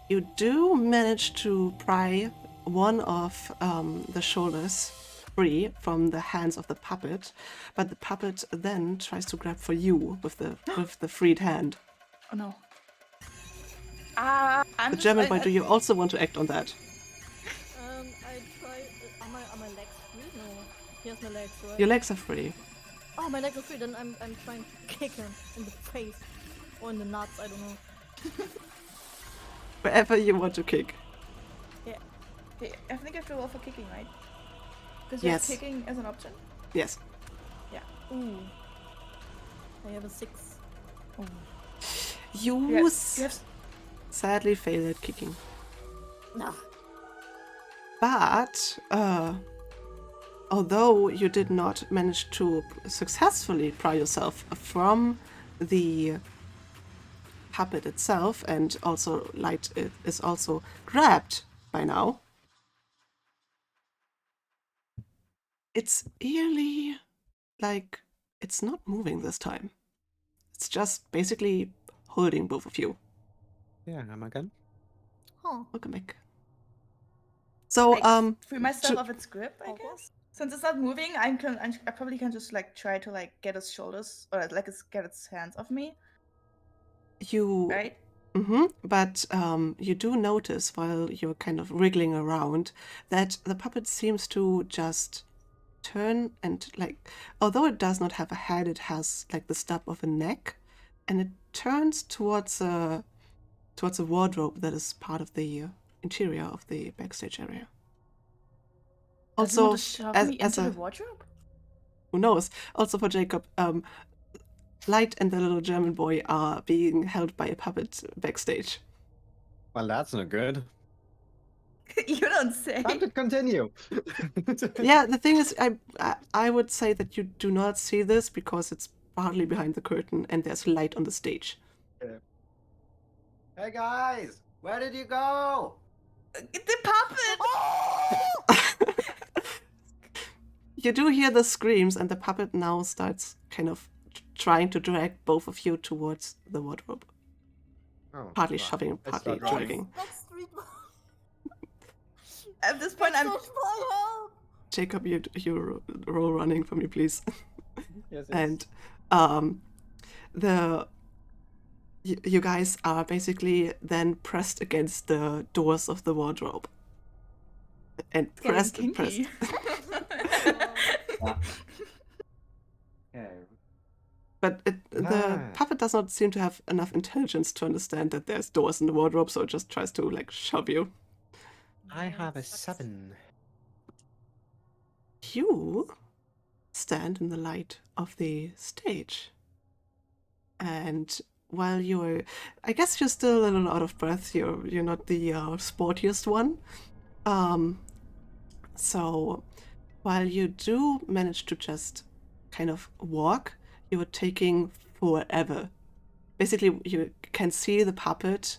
You do manage to pry one of the shoulders free from the hands of the puppet, but the puppet then tries to grab for you with the freed hand. Oh no. I'm The just, German boy, do you also want to act on that? I try. Are my legs free? No. He has my legs, right? Your legs are free. Oh, my legs are free. Then I'm trying to kick him in the face or in the nuts. I don't know. Wherever you want to kick. Yeah. Okay, I think I have to roll for kicking, right? Because Yes. kicking as an option. Yes. Yeah. Ooh. I have a 6. Oh. You You have sadly fail at kicking. No. But although you did not manage to successfully pry yourself from the puppet itself, and also light is also grabbed by now, it's eerily like it's not moving this time. It's just basically holding both of you. Yeah, am I again? Huh. Welcome back. So like, free myself to- of its grip, I Oh, guess. Since it's not moving, I probably can just, like, try to, like, get its shoulders or, like, get its hands off me, you right? But you do notice while you're kind of wriggling around that the puppet seems to just turn and, like, although it does not have a head, it has like the stub of a neck, and it turns towards a wardrobe that is part of the interior of the backstage area. Does it want Also, to shove me as into a the wardrobe? who knows? Also for Jacob, Light and the little German boy are being held by a puppet backstage. Well, that's not good. You don't say. Time to continue. Yeah, the thing is, I would say that you do not see this because it's partly behind the curtain and there's light on the stage. Hey guys, where did you go? The puppet! You do hear the screams, and the puppet now starts kind of trying to drag both of you towards the wardrobe. Oh, Partly wow. shoving, It's partly not right. dragging. That's street. At this point, I'm. Help! Jacob, you roll running for me, please. Yes, yes. And you guys are basically then pressed against the doors of the wardrobe. And pressed and pressed. Okay. But the puppet does not seem to have enough intelligence to understand that there's doors in the wardrobe, so it just tries to like shove you. I have a 7. You stand in the light of the stage. And while I guess you're still a little out of breath. You're not the sportiest one. So while you do manage to just kind of walk, you're taking forever. Basically, you can see the puppet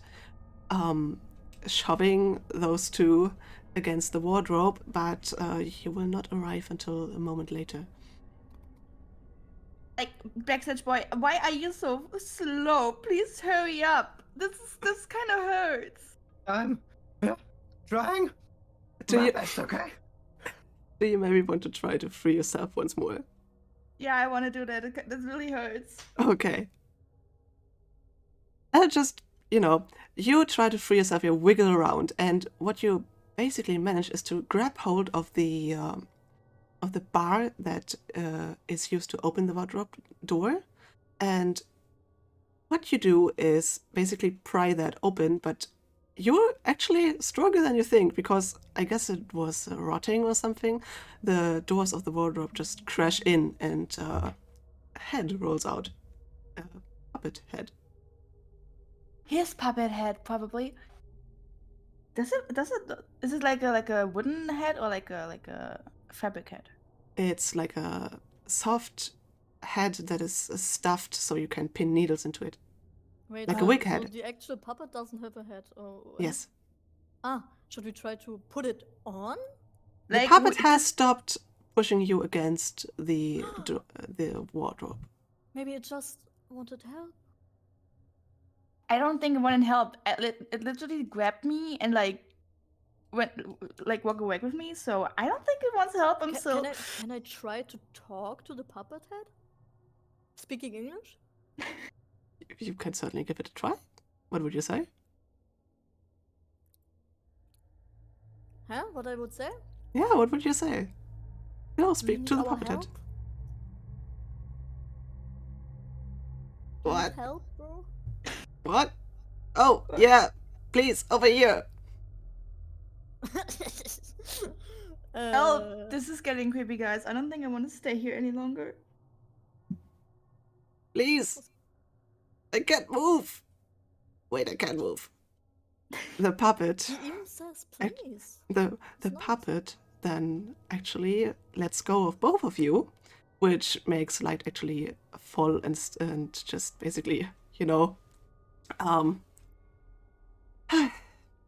shoving those two against the wardrobe, but he will not arrive until a moment later. Like, backstage boy, why are you so slow? Please hurry up. This kind of hurts. I'm trying. Do That's okay. you maybe want to try to free yourself once more? Yeah, I want to do that. This really hurts. Okay. And just, you try to free yourself, you wiggle around, and what you basically manage is to grab hold of the bar that is used to open the wardrobe door. And what you do is basically pry that open, but you're actually stronger than you think, because I guess it was rotting or something. The doors of the wardrobe just crash in, and a head rolls out. A puppet head. His puppet head, probably. Is it like a wooden head or like a fabric head? It's like a soft head that is stuffed so you can pin needles into it. Wait, Like a wig so head. the actual puppet doesn't have a head. Or Yes. Should we try to put it on? The puppet has stopped pushing you against the wardrobe. Maybe it just wanted help. I don't think it wanted help. It literally grabbed me and went walk away with me. So I don't think it wants help. Can I try to talk to the puppet head? Speaking English? You can certainly give it a try. What would you say? Huh? What I would say? Yeah, what would you say? Speak to the Our puppet head. help? What? Need help, bro? What? Oh, yeah. Please, over here. Oh, this is getting creepy, guys. I don't think I want to stay here any longer. Please. I can't move. Wait, I can't move. The puppet. He even says please. The nice. puppet then actually lets go of both of you, which makes Light actually fall and just basically,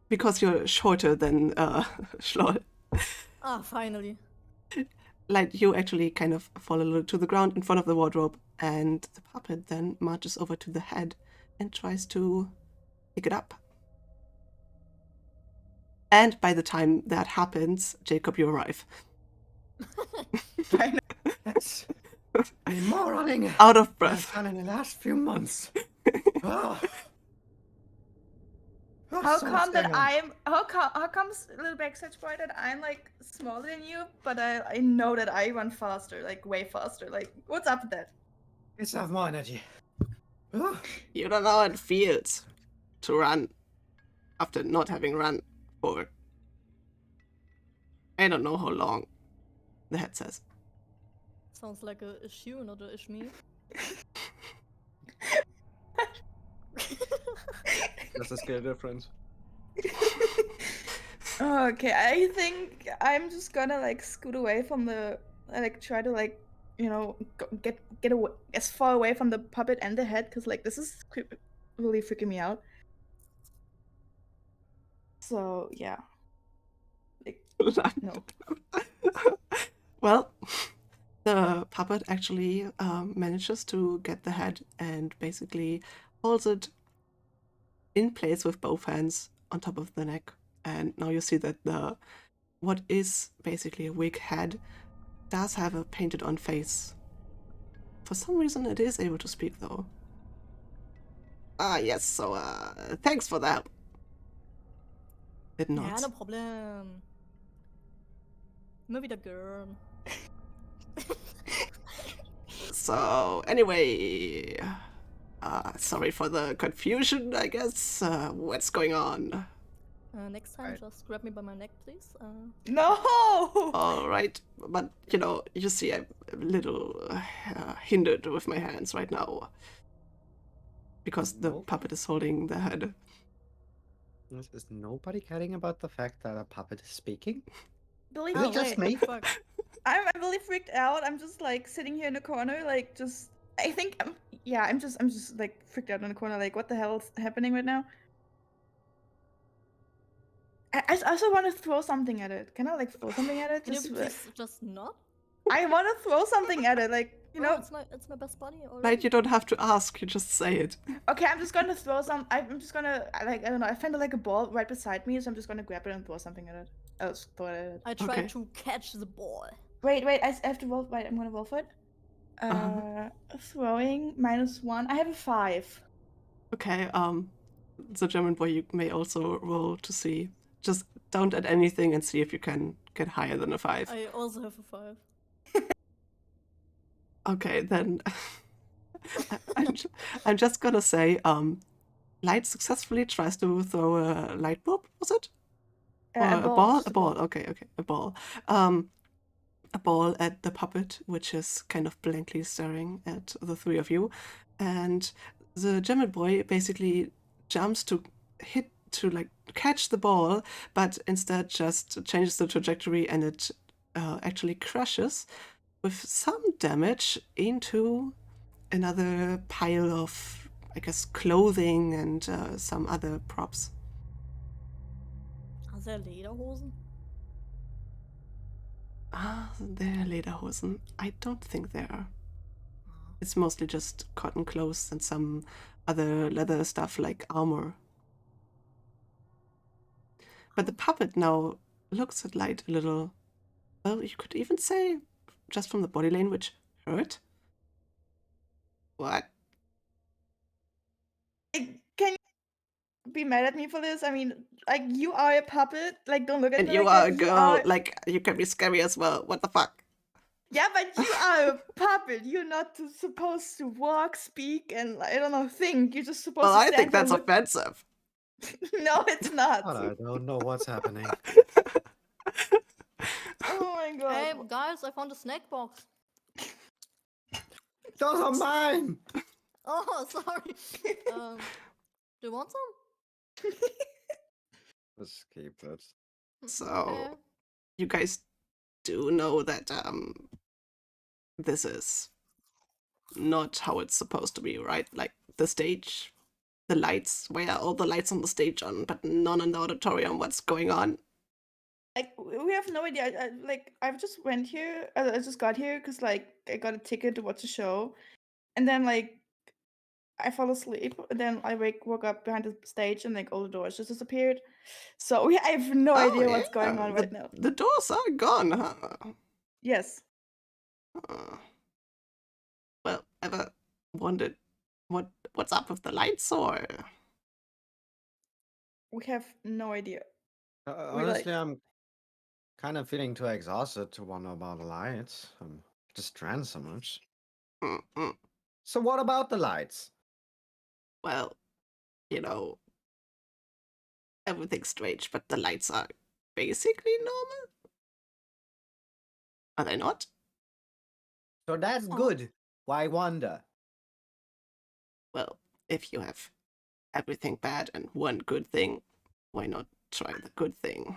because you're shorter than xSchlol. Finally. Light, you actually kind of fall a little to the ground in front of the wardrobe, and the puppet then marches over to the head and tries to pick it up. And by the time that happens, Jacob, you arrive. That's more running. Out of breath. I've done in the last few months. Oh. How comes little backstage boy that I'm smaller than you, but I know that I run faster, way faster. What's up with that? It's have more energy. Oh. You don't know how it feels to run after not having run for I don't know how long, the head says. Sounds like a issue, not a ishme. That's a scale difference. Oh Okay, I think I'm just gonna like scoot away from the like try to like get away as far away from the puppet and the head because like this is really freaking me out. So yeah, like no. Well, the puppet actually manages to get the head and basically holds it in place with both hands on top of the neck. And now you see that the what is basically a wig head does have a painted on face. For some reason it is able to speak though. Ah yes, so thanks for the help. It Ja, nods. no problem. Immer wieder girl. So anyway, sorry for the confusion, I guess. What's going on? Next time, just grab me by my neck, please. No. All right, but you see, I'm a little hindered with my hands right now because the puppet is holding the head. Is nobody caring about the fact that a puppet is speaking? Believe Is me, it just me? Fuck. I'm really freaked out. I'm just like sitting here in the corner, like just. I think I'm just like freaked out in the corner. Like, what the hell is happening right now? I also want to throw something at it. Can I like throw something at it? Can you Just please just not? I want to throw something at it. Like No, it's my best buddy already. Right, you don't have to ask, you just say it. Okay, I'm just gonna throw some. I'm just gonna like I don't know. I found like a ball right beside me, so I'm just gonna grab it and throw something at it. Oh, throw it at it. I tried Okay. to catch the ball. Wait. I have to roll. Wait, I'm gonna roll for it. Throwing -1. I have a 5. Okay, the German boy, you may also roll to see. Just don't add anything and see if you can get higher than a 5. I also have a 5. Okay, then I'm just gonna say, Light successfully tries to throw a light bulb, was it? Or a ball? just A ball, okay, a ball. A ball at the puppet, which is kind of blankly staring at the three of you. And the German boy basically jumps to like catch the ball, but instead just changes the trajectory and it actually crashes with some damage into another pile of, I guess, clothing and some other props. Has er Lederhosen? They're lederhosen. I don't think they are. It's mostly just cotton clothes and some other leather stuff like armor. But the puppet now looks at Light a little, well, you could even say, just from the body language, hurt? What? Can you be mad at me for this? I mean, like you are a puppet. Like, don't look at And me you like are that. a girl, like, you can be scary as well. What the fuck? Yeah, but you are a puppet. You're not supposed to walk, speak, and I don't know, think. You're just supposed Well, to I stand think there that's and look. offensive. No, it's not. God, I don't know what's happening. Oh my god. Hey, guys, I found a snack box. Those are mine! Oh, sorry. Do you want some? Let's keep it. So, Okay. you guys do know that this is not how it's supposed to be, right? Like the stage, the lights, why are all the lights on the stage on, but none in the auditorium? What's going on? Like we have no idea. I've just went here. I just got here because like I got a ticket to watch a show, and then like I fall asleep. And then I woke up behind the stage, and like all the doors just disappeared. So I have no idea what's going on right now. The doors are gone, huh? Yes. Well, ever wondered what's up with the lights, or? We have no idea. Honestly, I'm kind of feeling too exhausted to wonder about the lights. I'm just ran so much. Mm-mm. So what about the lights? Well, everything's strange, but the lights are basically normal. Are they not? So that's good. Why wonder? Well, if you have everything bad and one good thing, why not try the good thing?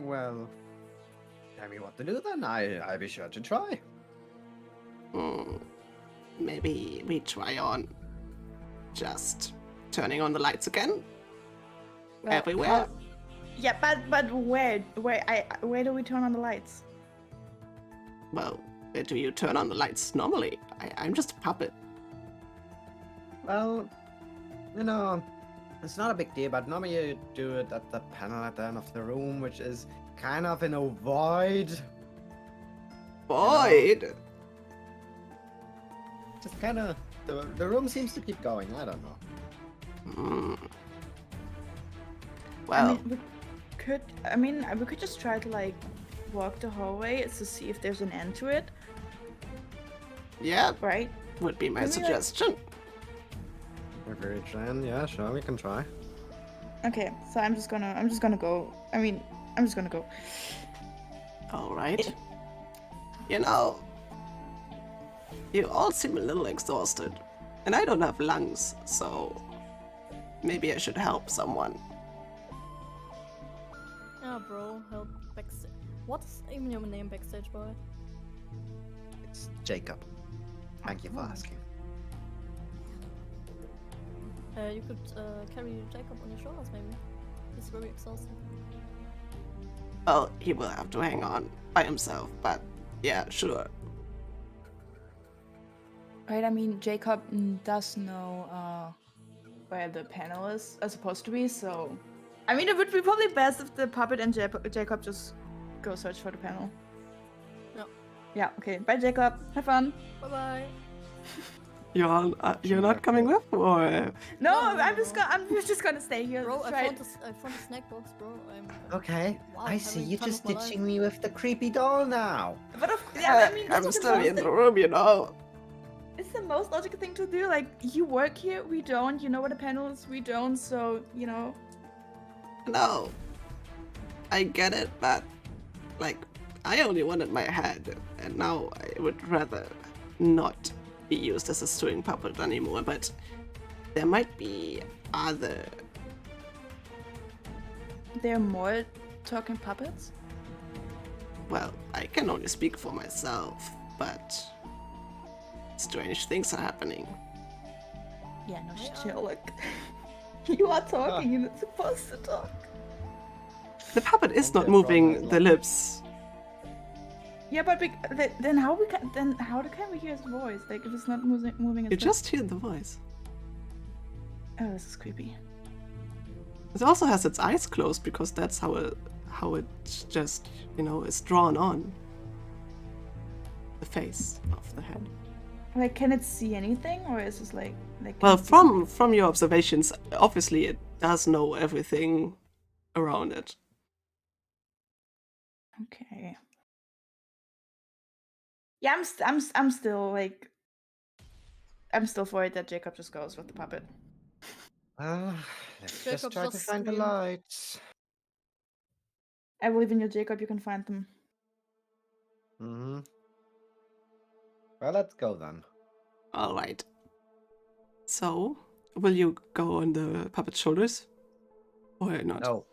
Well, tell me what to do then. I'll be sure to try. Maybe we try on just turning on the lights again Well, everywhere. Yeah, but where do we turn on the lights? Well, where do you turn on the lights normally? I'm just a puppet. Well, it's not a big deal, but normally you do it at the panel at the end of the room, which is kind of in a void. Void. Just kind of, the room seems to keep going. I don't know. Well, we could just try to like walk the hallway to see if there's an end to it, yeah, right? would be my Can we, like- suggestion. Agreed, Jen. Yeah, sure, we can try. Okay, so I'm just gonna go. I'm just gonna go. All right. You know, you all seem a little exhausted, and I don't have lungs, so maybe I should help someone. Yeah, bro, help backstage. What's even your name, backstage boy? It's Jacob. Thank you for asking. You could carry Jacob on your shoulders, maybe. He's very exhausted. Well, he will have to hang on by himself, but yeah, sure. Right, I mean, Jacob does know where the panel is supposed to be, so... I mean, it would be probably best if the puppet and Jacob just go search for the panel. Yeah. Yeah, okay. Bye, Jacob. Have fun. Bye-bye. You're not coming with, or No, No, I'm no, just gonna stay here. Bro, Try I found a snack box, bro. Okay, Wow, I see. having You're fun just with my life. ditching me with the creepy doll now. But yeah, I mean, I'm that's still in the the room, you know. It's the most logical thing to do. Like, you work here, we don't. You know what the panel is, we don't. So, you know. No, I get it, but like, I only wanted my head, and now I would rather not be used as a stewing puppet anymore. But there might be other. There are more talking puppets. Well, I can only speak for myself, but strange things are happening. Yeah, no, They chill. are. Like, you are talking. You're not supposed to talk. The puppet is not Okay, moving probably the not. lips. Yeah, but then how can we hear his voice? Like, if it's not moving his You lips? just hear the voice. Oh, this is creepy. It also has its eyes closed because that's how it just, is drawn on the face of the head. Like, can it see anything, or is this like? Can Well, it see- from your observations, obviously it does know everything around it. Okay. Yeah, I'm still like. I'm still worried that Jacob just goes with the puppet. Let's Jacob just try to just find the screamed. lights. I believe in you, Jacob. You can find them. Mm-hmm. Well, let's go then. All right. So, will you go on the puppet's shoulders, or not? No.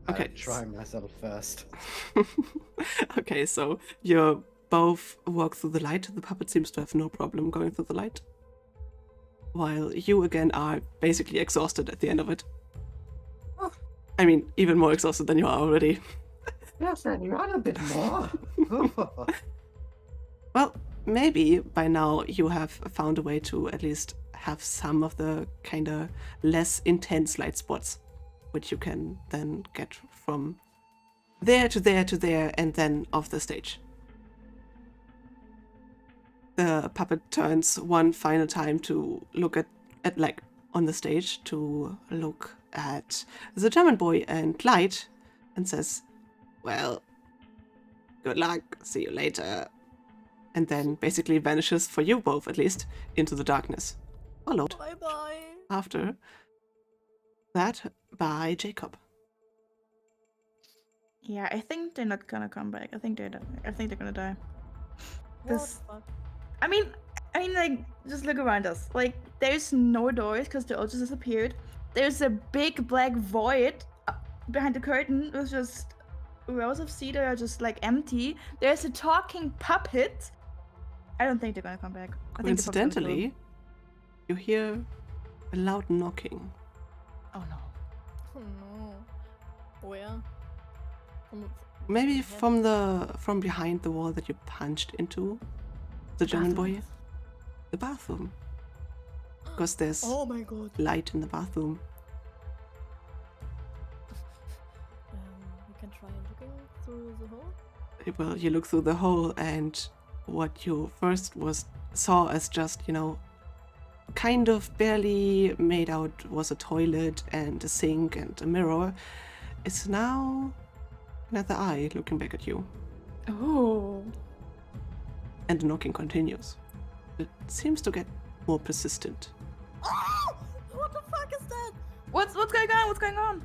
Okay. I'll try myself first. Okay, so you both walk through the light. The puppet seems to have no problem going through the light, while you again are basically exhausted at the end of it. Oh. I mean, even more exhausted than you are already. Yes, then run a bit more. Well, maybe by now you have found a way to at least have some of the kind of less intense light spots, which you can then get from there to there to there and then off the stage. The puppet turns one final time to look at like on the stage to look at the German boy and Clyde and says, "Well, good luck, see you later." And then basically vanishes, for you both at least, into the darkness. Followed Bye-bye. after that by Jacob. Yeah, I think they're not gonna come back. I think they're gonna die. What This- the fuck? I mean, like, just look around us. Like, there's no doors because they all just disappeared. There's a big black void behind the curtain with rows of cedar are just like empty. There's a talking puppet. I don't think they're gonna come back. I think they're probably gonna kill Coincidentally, him. you hear a loud knocking. Oh no. Oh no. Where? From- Maybe behind? from behind the wall that you punched into, the German boy, Bathroom. the bathroom. Because there's Oh my god. light in the bathroom. We can try looking through the hole. Well, you look through the hole, and what you first saw as just, kind of barely made out was a toilet and a sink and a mirror, is now another eye looking back at you. Oh. And the knocking continues. It seems to get more persistent. Oh! What the fuck is that? What's going on? What's going on?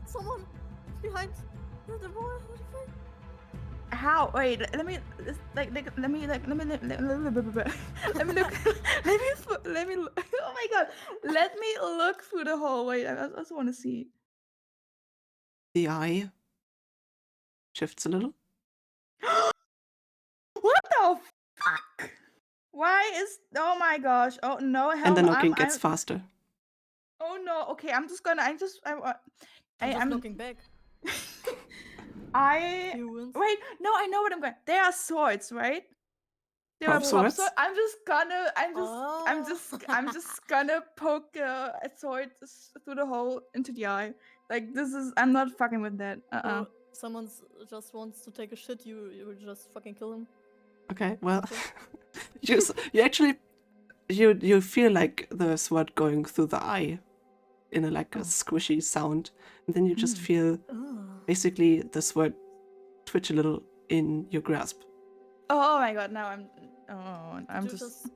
Someone behind the wall. What the fuck? How? Wait, let me look. Let me look. Oh my god. Let me look through the hole. Wait, I also want to see. The eye shifts a little. What the fuck? Why is? Oh my gosh. Oh no. Hell And the no, knocking gets faster. Oh no. Okay, I'm just I'm looking back. Humans. Wait, no, I know what I'm going. There are swords, right? There are Prop prop swords? swords. I'm just gonna poke a sword through the hole into the eye. Like I'm not fucking with that. Or someone just wants to take a shit, you will just fucking kill him. Okay, well, you actually you feel like the sword going through the eye in a squishy sound, and then you just feel basically the sword twitch a little in your grasp. Oh my god! Now I'm just.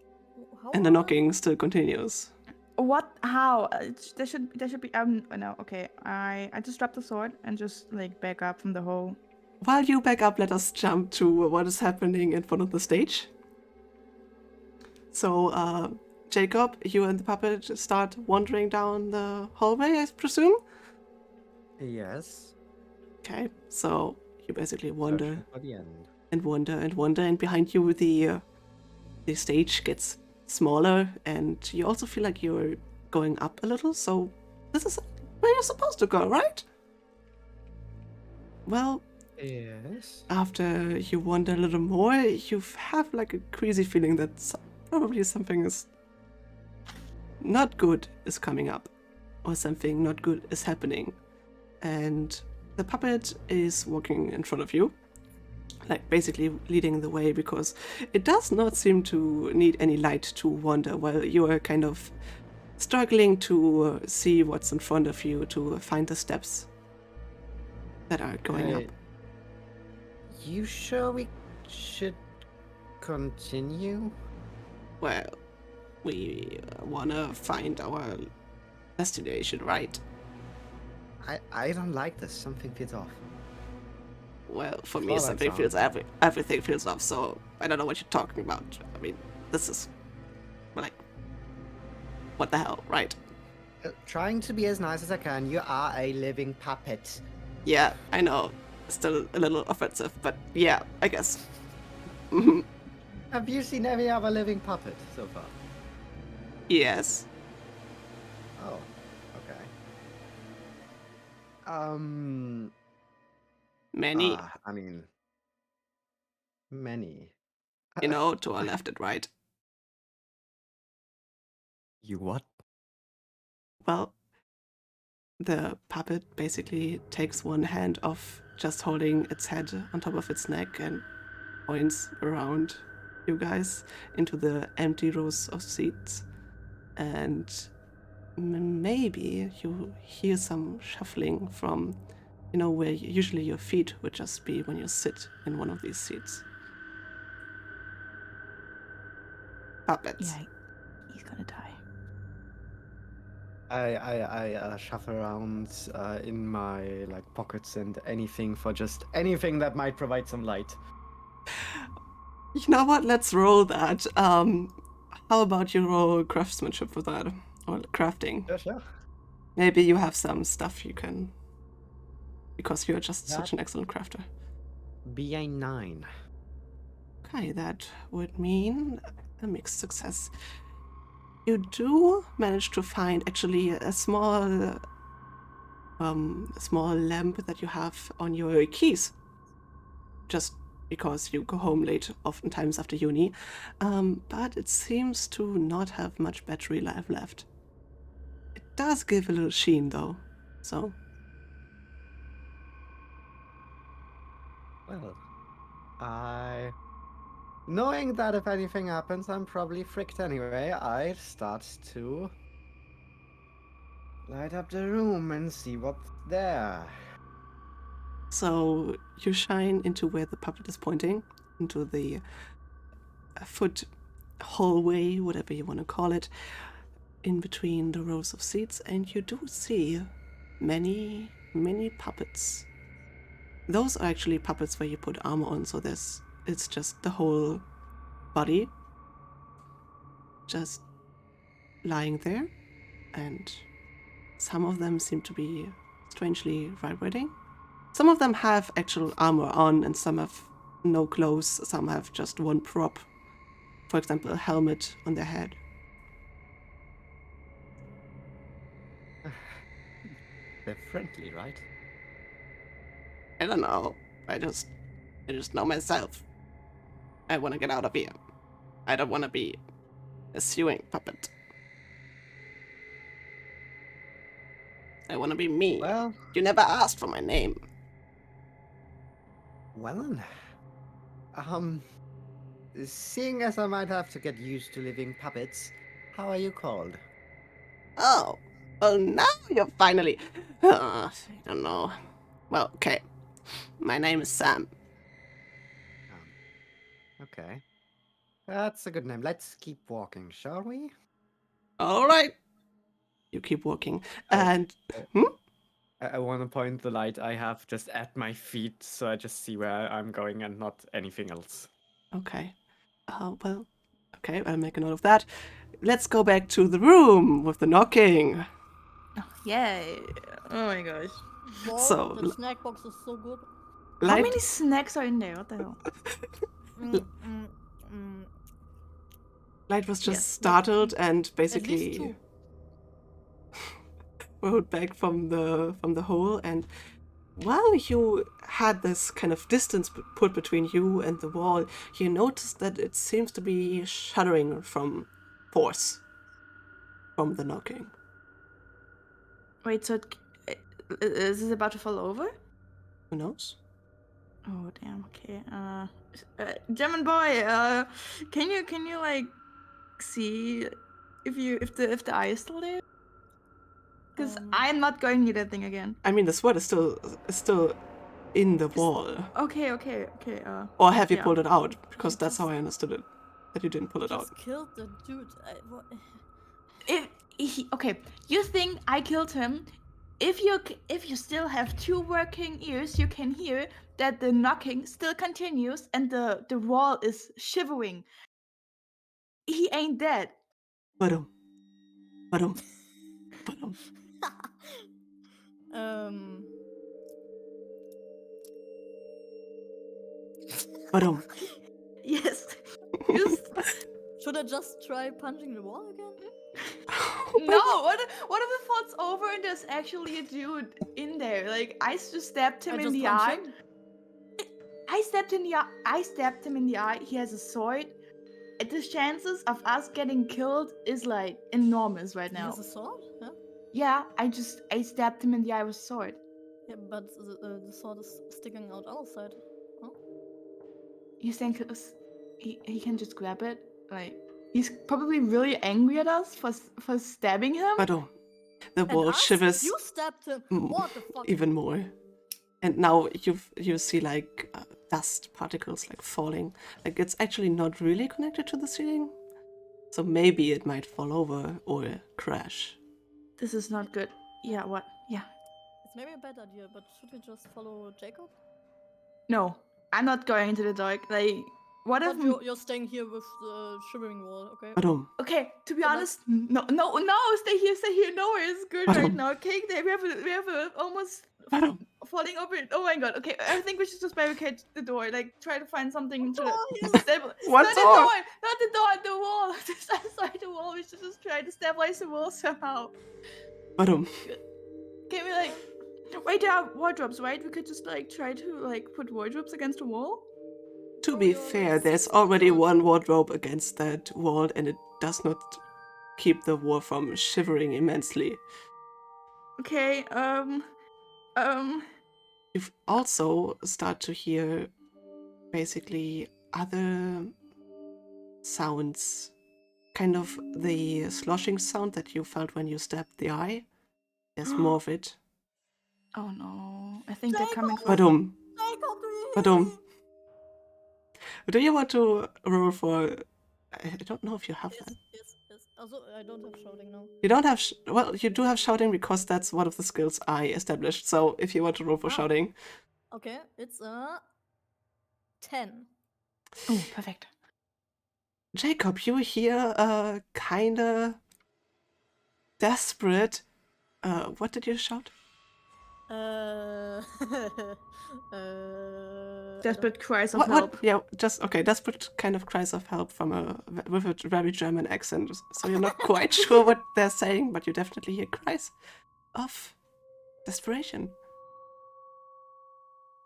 And the knocking still continues. What? How? There should be. No. Okay. I just dropped the sword and just like back up from the hole. While you back up, let us jump to what is happening in front of the stage. So, Jacob, you and the puppet start wandering down the hallway, I presume? Yes. Okay, so you basically wander Searching for the end. and wander and wander, and behind you the stage gets smaller, and you also feel like you're going up a little, so this is where you're supposed to go, right? Well, Yes. after you wander a little more, you have like a crazy feeling that probably something is not good is coming up, or something not good is happening. And the puppet is walking in front of you, like basically leading the way, because it does not seem to need any light to wander while you are kind of struggling to see what's in front of you, to find the steps that are going up. You sure we should continue? Well, we wanna find our destination, right? I don't like this. Something feels off. Well, for me, Well, something that feels everything feels off. So I don't know what you're talking about. I mean, this is like, what the hell, right? Trying to be as nice as I can. You are a living puppet. Yeah, I know. Still a little offensive, but yeah, I guess. Have you seen any other living puppet so far? Yes. Oh, okay. Many, I mean, many. to our left and right. You what? Well, the puppet basically takes one hand off, just holding its head on top of its neck, and points around you guys into the empty rows of seats. And maybe you hear some shuffling from, where usually your feet would just be when you sit in one of these seats. Puppets. Yeah, he's gonna die. I shuffle around in my pockets and anything that might provide some light. You know what? Let's roll that. How about you roll craftsmanship for that, or crafting? Sure. Maybe you have some stuff you can because you're just such an excellent crafter. BA 9. Okay, that would mean a mixed success. You do manage to find actually a small lamp that you have on your keys, just because you go home late oftentimes after uni, but it seems to not have much battery life left. It does give a little sheen though, so... Well, knowing that if anything happens, I'm probably fricked anyway, I start to light up the room and see what's there. So you shine into where the puppet is pointing, into the foot hallway, whatever you want to call it, in between the rows of seats, and you do see many, many puppets. Those are actually puppets where you put armor on, so it's just the whole body just lying there, and some of them seem to be strangely vibrating. Some of them have actual armor on, and some have no clothes, some have just one prop. For example, a helmet on their head. They're friendly, right? I don't know. I just know myself. I want to get out of here. I don't want to be a sewing puppet. I want to be me. Well, You never asked for my name. then, seeing as I might have to get used to living puppets, how are you called? Oh, well now you're finally... I don't know. Well, okay. My name is Sam. Okay. That's a good name. Let's keep walking, shall we? All right. You keep walking. And... I want to point the light I have just at my feet so I just see where I'm going and not anything else. Okay. Well, okay, I'll make a note of that. Let's go back to the room with the knocking. Oh, yay. Oh my gosh. Wow, So, the snack box is so good. How Light, many snacks are in there? What the hell? Light was just Yes. startled and At least basically 2. rolled back from the hole, and while you had this kind of distance put between you and the wall, you noticed that it seems to be shuddering from force from the knocking. Wait, so is this about to fall over? Who knows? Oh damn. Okay. German boy. Can you like see if the eye is still there? Because I'm not going near that thing again. I mean, the sword is still in the wall. Okay. Or have you yeah. pulled it out? Because that's how I understood it. That you didn't pull it out. Just killed the dude. Okay, you think I killed him? If you still have 2 working ears, you can hear that the knocking still continues and the wall is shivering. He ain't dead. Badum. Badum. Yes. Should I just try punching the wall again? No. What if it falls over and there's actually a dude in there? Like I just stabbed him in the eye. I stabbed him in the eye. He has a sword. The chances of us getting killed is like enormous right He now. has a sword? Yeah. Yeah, I stabbed him in the eye with a sword. Yeah, but the sword is sticking out outside. Huh? You think he can just grab it? Like he's probably really angry at us for stabbing him. Badum. The And wall us? shivers You stabbed him. What the fuck? even more. And now you see like dust particles like falling. Like it's actually not really connected to the ceiling. So maybe it might fall over or crash. This is not good. Yeah, what? Yeah. It's maybe a bad idea, but should we just follow Jacob? No, I'm not going into the dark. Like What if? But you're staying here with the shivering wall, okay? Badum. Okay, to be But, like- honest, no, stay here. No, it's good right Badum. now. Okay, we have a almost Badum. falling over. Oh my god. Okay, I think we should just barricade the door. Like, try to find something to Door, stabilize. What Not door? the door, the wall. Just outside the wall. We should just try to stabilize the wall somehow. Badum. Can we like? Wait, there are wardrobes, right? We could just like try to like put wardrobes against the wall. To be fair, there's already one wardrobe against that wall, and it does not keep the wall from shivering immensely. Okay. You've also start to hear basically other sounds, kind of the sloshing sound that you felt when you stabbed the eye. There's more of it. Oh no! I think they're coming from. Badum. Jacob, do you hear Badum. me? Do you want to roll for? I don't know if you have that. Yes. Also, I don't have shouting now. You don't have. Well, you do have shouting because that's one of the skills I established. So if you want to roll for shouting, Okay, it's a 10. Oh, perfect. Jacob, you hear a kinda desperate. What did you shout? Desperate cries of What? help. Yeah, just okay. Desperate kind of cries of help from with a very German accent. So you're not quite sure what they're saying, but you definitely hear cries of desperation.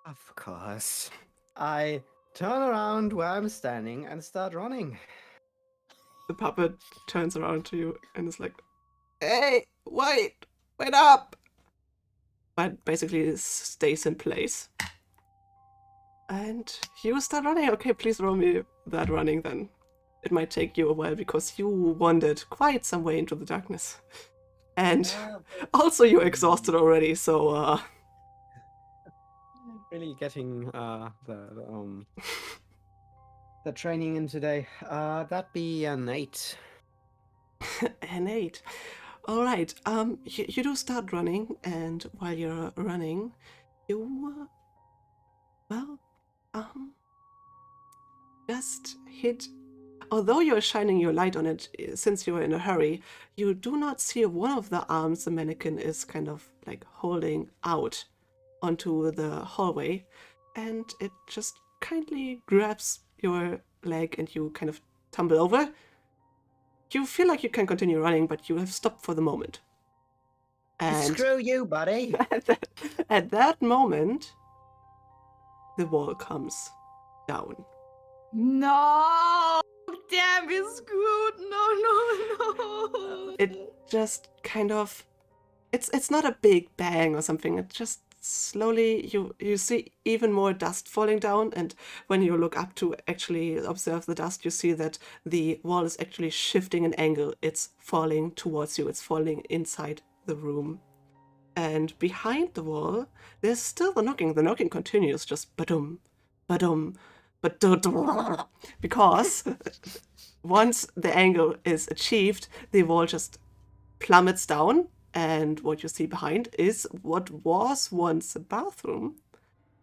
Of course. I turn around where I'm standing and start running. The puppet turns around to you and is like, "Hey, wait up!" But basically it stays in place. And you start running. Okay, please roll me that running then. It might take you a while because you wandered quite some way into the darkness. And also you're exhausted already, so Really getting the training in today. That'd be an 8. an 8. Alright, you do start running, and while you're running, you just hit. Although you're shining your light on it, since you're in a hurry, you do not see one of the arms the mannequin is kind of like holding out onto the hallway, and it just kindly grabs your leg and you kind of tumble over. You feel like you can continue running, but you have stopped for the moment. And Screw you, buddy! at that moment, the wall comes down. No! Damn, we're screwed! No! It just kind of, it's not a big bang or something. It just slowly you see even more dust falling down, and when you look up to actually observe the dust, you see that the wall is actually shifting an angle. It's falling towards you. It's falling inside the room. And behind the wall, there's still the knocking. The knocking continues, just badum, badum, badum, because once the angle is achieved, the wall just plummets down, and what you see behind is what was once a bathroom,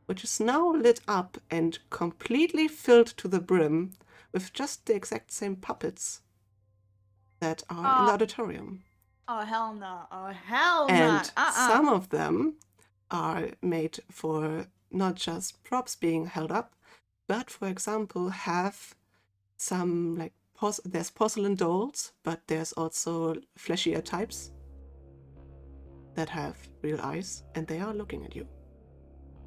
which is now lit up and completely filled to the brim with just the exact same puppets that are in the auditorium. Oh, hell no. Oh, hell no. And some of them are made for not just props being held up, but for example have some like there's porcelain dolls, but there's also fleshier types that have real eyes, and they are looking at you.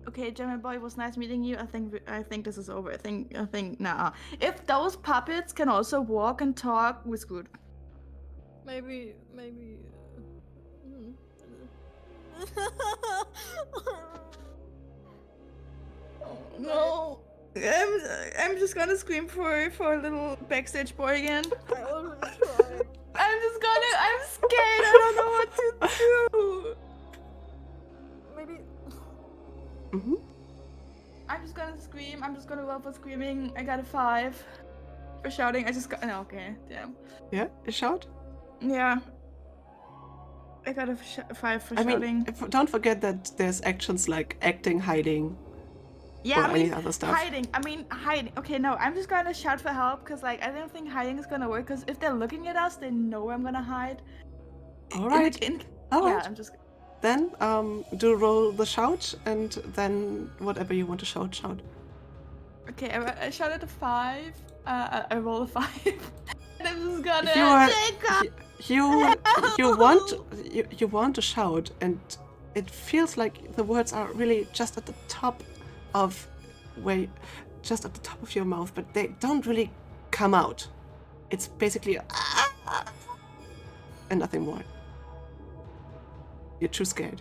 Okay, German boy, it was nice meeting you. I think this is over. I think nah. If those puppets can also walk and talk, we're screwed. Maybe. No. I'm just gonna scream for a little backstage boy again. I already tried. I'm scared. I don't know what to do. Maybe. Mm-hmm. I'm just gonna scream. I'm just gonna roll for screaming. I got a 5 for shouting. I just got. No, okay, damn. Yeah, a shout? Yeah. I got a 5 for I shouting. mean, don't forget that there's actions like acting, hiding, Yeah, or I mean, any other stuff. hiding. I mean, hiding. Okay, no, I'm just gonna shout for help because, like, I don't think hiding is gonna work. Because if they're looking at us, they know I'm gonna hide. All right. Yeah, Alright. I'm just. Then do roll the shout, and then whatever you want to shout, shout. Okay, I shouted a 5. I roll a 5. And I'm just gonna. You are- Jacob! You want to shout, and it feels like the words are really just at the top of just at the top of your mouth, but they don't really come out. It's basically and nothing more. You're too scared.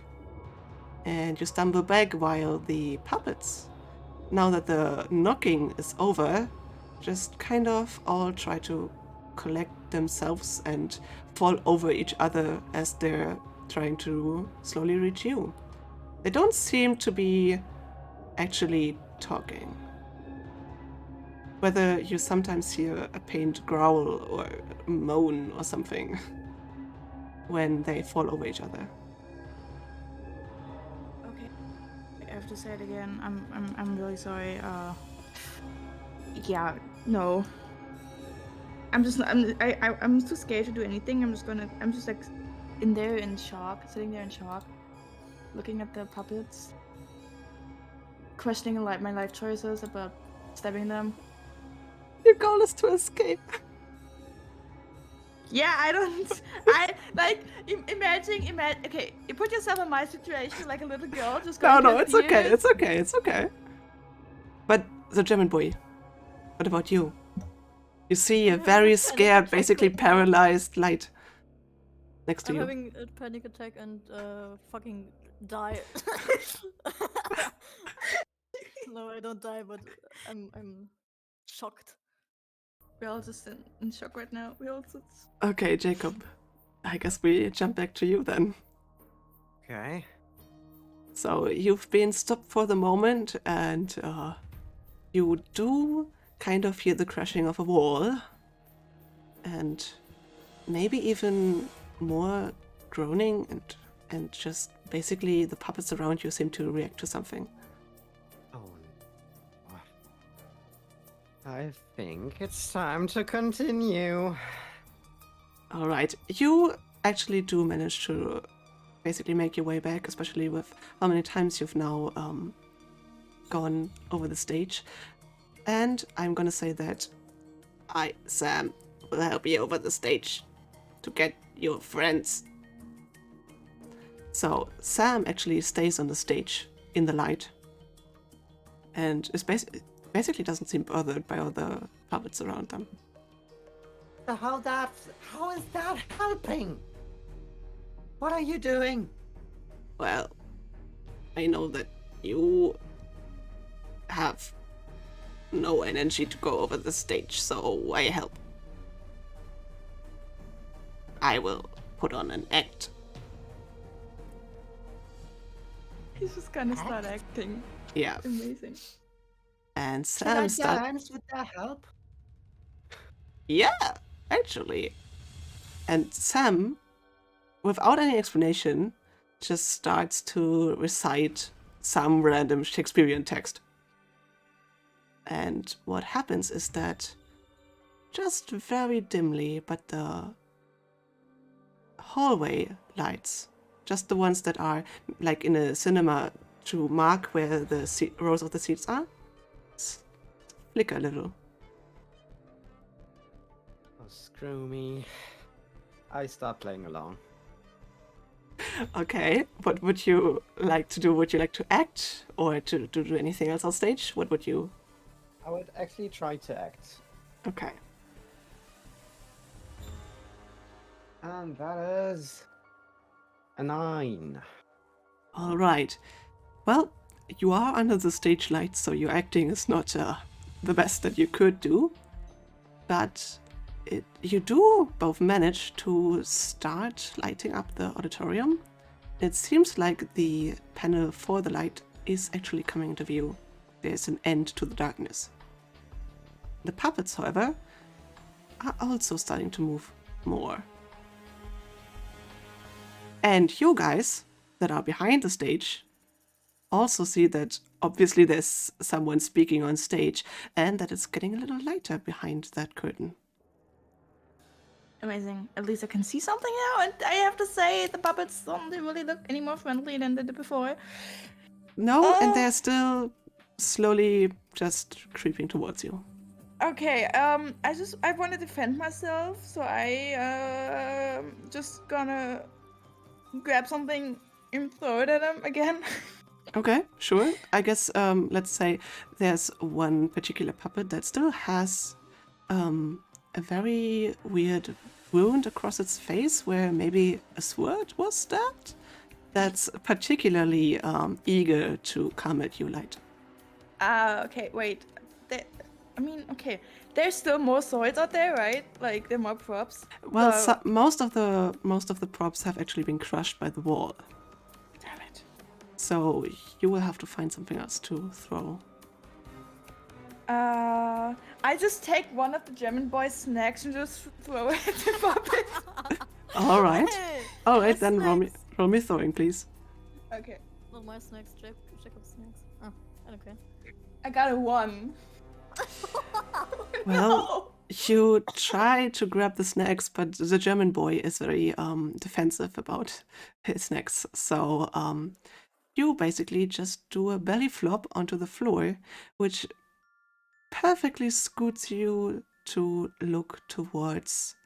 And you stumble back while the puppets, now that the knocking is over, just kind of all try to collect themselves and fall over each other as they're trying to slowly reach you. They don't seem to be actually talking. Whether you sometimes hear a pained growl or moan or something when they fall over each other. Okay, I have to say it again. I'm really sorry. Yeah, no. I'm too scared to do anything. I'm just like in there in shock, sitting there in shock, looking at the puppets, questioning my life choices about stabbing them. Your goal is to escape. Yeah, imagine. Okay, you put yourself in my situation, like a little girl just going. No, it's okay. It's okay. But the German boy, what about you? You see a very scared, basically paralyzed light next to I'm you. having a panic attack and fucking die. No, I don't die, but I'm shocked. We're all just in shock right now. We all just. Okay, Jacob. I guess we jump back to you then. Okay. So you've been stopped for the moment, and you do kind of hear the crashing of a wall, and maybe even more groaning, and just basically the puppets around you seem to react to something. Oh, I think it's time to continue. All right, you actually do manage to basically make your way back, especially with how many times you've now gone over the stage. And I'm gonna say that Sam, will help you over the stage to get your friends. So Sam actually stays on the stage in the light, and is basically doesn't seem bothered by all the puppets around them. How is that helping? What are you doing? Well, I know that you have no energy to go over the stage, so I help. I will put on an act. He's just gonna start acting. Yeah. Amazing. And Can I Sam starts. dance with that help? Yeah, actually. And Sam, without any explanation, just starts to recite some random Shakespearean text. And what happens is that, just very dimly, but the hallway lights, just the ones that are like in a cinema to mark where the rows of the seats are, flicker a little. Oh, screw me. I start playing along. Okay, what would you like to do? Would you like to act or to do anything else on stage? What would you? I would actually try to act. Okay. And that is a 9. All right. Well, you are under the stage lights, so your acting is not the best that you could do. But you do both manage to start lighting up the auditorium. It seems like the panel for the light is actually coming into view. There's an end to the darkness. The puppets, however, are also starting to move more. And you guys that are behind the stage also see that obviously there's someone speaking on stage and that it's getting a little lighter behind that curtain. Amazing. At least I can see something now, and I have to say the puppets don't really look any more friendly than they did before. No, and they're still slowly just creeping towards you. Okay, I want to defend myself, so I just gonna grab something and throw it at him again. Okay, sure. I guess let's say there's one particular puppet that still has a very weird wound across its face where maybe a sword was stabbed. That's particularly eager to come at you, Light. Okay, wait. Okay. There's still more swords out there, right? Like, there are more props. Well, So- most of the props have actually been crushed by the wall. Damn it. So you will have to find something else to throw. I just take one of the German boys' snacks and just throw it at the puppet. All right. Hey, All right, my then snacks. roll me throwing, please. Okay. Not my snacks, Jacob's snacks. Oh, okay. I got a 1. Well, you try to grab the snacks, but the German boy is very defensive about his snacks. So you basically just do a belly flop onto the floor, which perfectly scoots you to look towards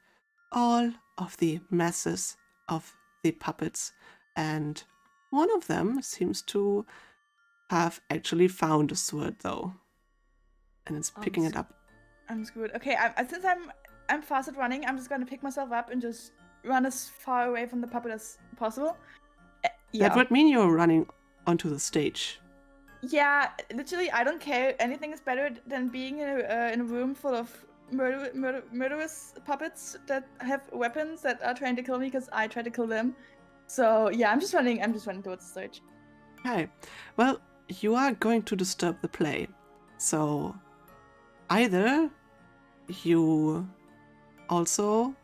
all of the masses of the puppets. And one of them seems to have actually found a sword, though. And it's picking it up. I'm screwed. Okay, since I'm fast at running, I'm just gonna pick myself up and just run as far away from the puppet as possible. Yeah. That would mean you're running onto the stage. Yeah, literally, I don't care. Anything is better than being in a room full of murderous puppets that have weapons that are trying to kill me because I try to kill them. So yeah, I'm just running towards the stage. Okay. Well, you are going to disturb the play. So either you also...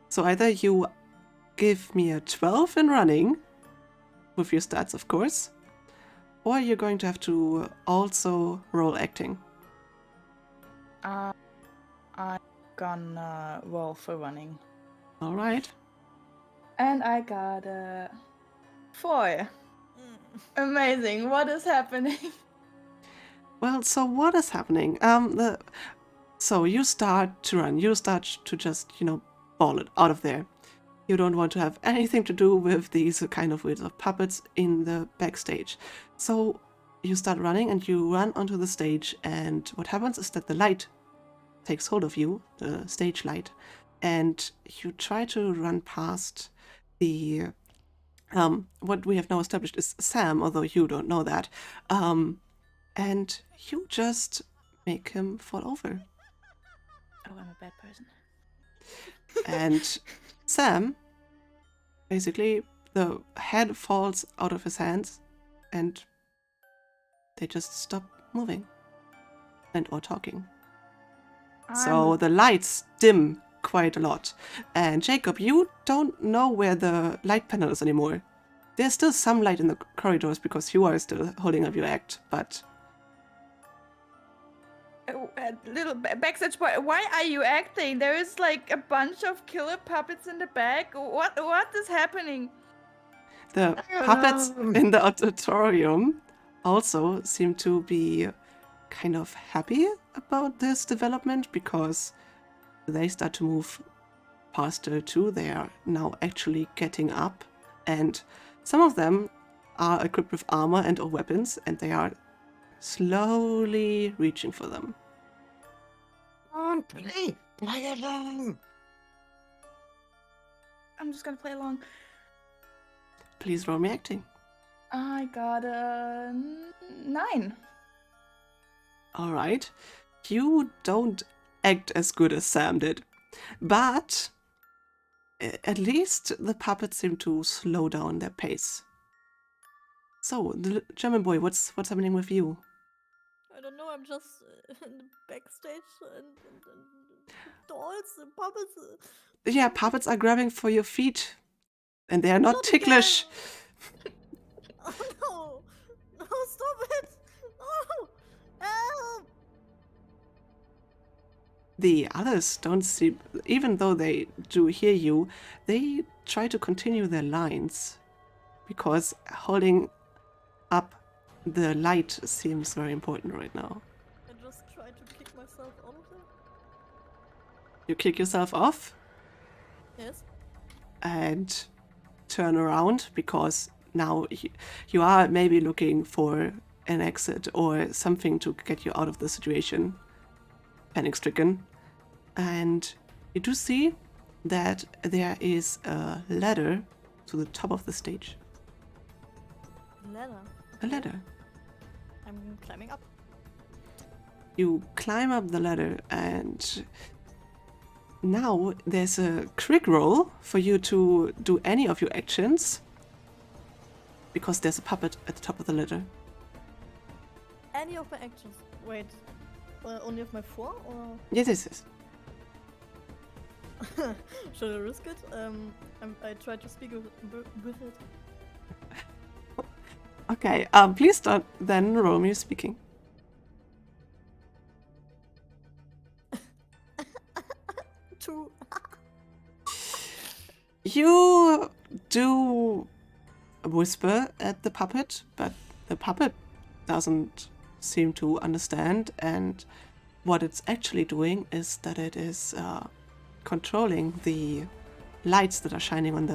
So either you give me a 12 in running, with your stats, of course, or you're going to have to also roll acting. I'm gonna roll for running. All right. And I got a 4. Mm. Amazing. What is happening? Well, so what is happening? So you start to run. You start to just, ball it out of there. You don't want to have anything to do with these kind of weird puppets in the backstage. So you start running and you run onto the stage, and what happens is that the light takes hold of you, the stage light, and you try to run past the what we have now established is Sam, although you don't know that, and you just make him fall over. Oh, I'm a bad person. And Sam, basically, the head falls out of his hands and they just stop moving and or talking. So the lights dim quite a lot. And Jacob, you don't know where the light panel is anymore. There's still some light in the corridors because you are still holding up your act, but... Little backstage boy, why are you acting? There is like a bunch of killer puppets in the back. What is happening? The puppets in the auditorium also seem to be kind of happy about this development because they start to move faster too. They are now actually getting up, and some of them are equipped with armor and or weapons, and they are slowly reaching for them. Come on, play along. I'm just gonna play along. Please roll me acting. I got a 9. All right. You don't act as good as Sam did, but at least the puppets seem to slow down their pace. So, the German boy, what's happening with you? I don't know, I'm just in the backstage and dolls and puppets. Yeah, puppets are grabbing for your feet, and they are not ticklish. Oh no! No, stop it! No! Help! The others don't seem, even though they do hear you, they try to continue their lines because holding up the light seems very important right now. I just tried to kick myself out of there. You kick yourself off Yes. and turn around because now you are maybe looking for an exit or something to get you out of the situation, panic stricken. And you do see that there is a ladder to the top of the stage. Ladder. A ladder. I'm climbing up. You climb up the ladder, and now there's a quick roll for you to do any of your actions because there's a puppet at the top of the ladder. Any of my actions. Wait. Only of my 4 or Yes, yes, yes. should I risk it? I tried to speak with it. Okay, please don't then roll me speaking. Two. You do whisper at the puppet, but the puppet doesn't seem to understand, and what it's actually doing is that it is controlling the lights that are shining on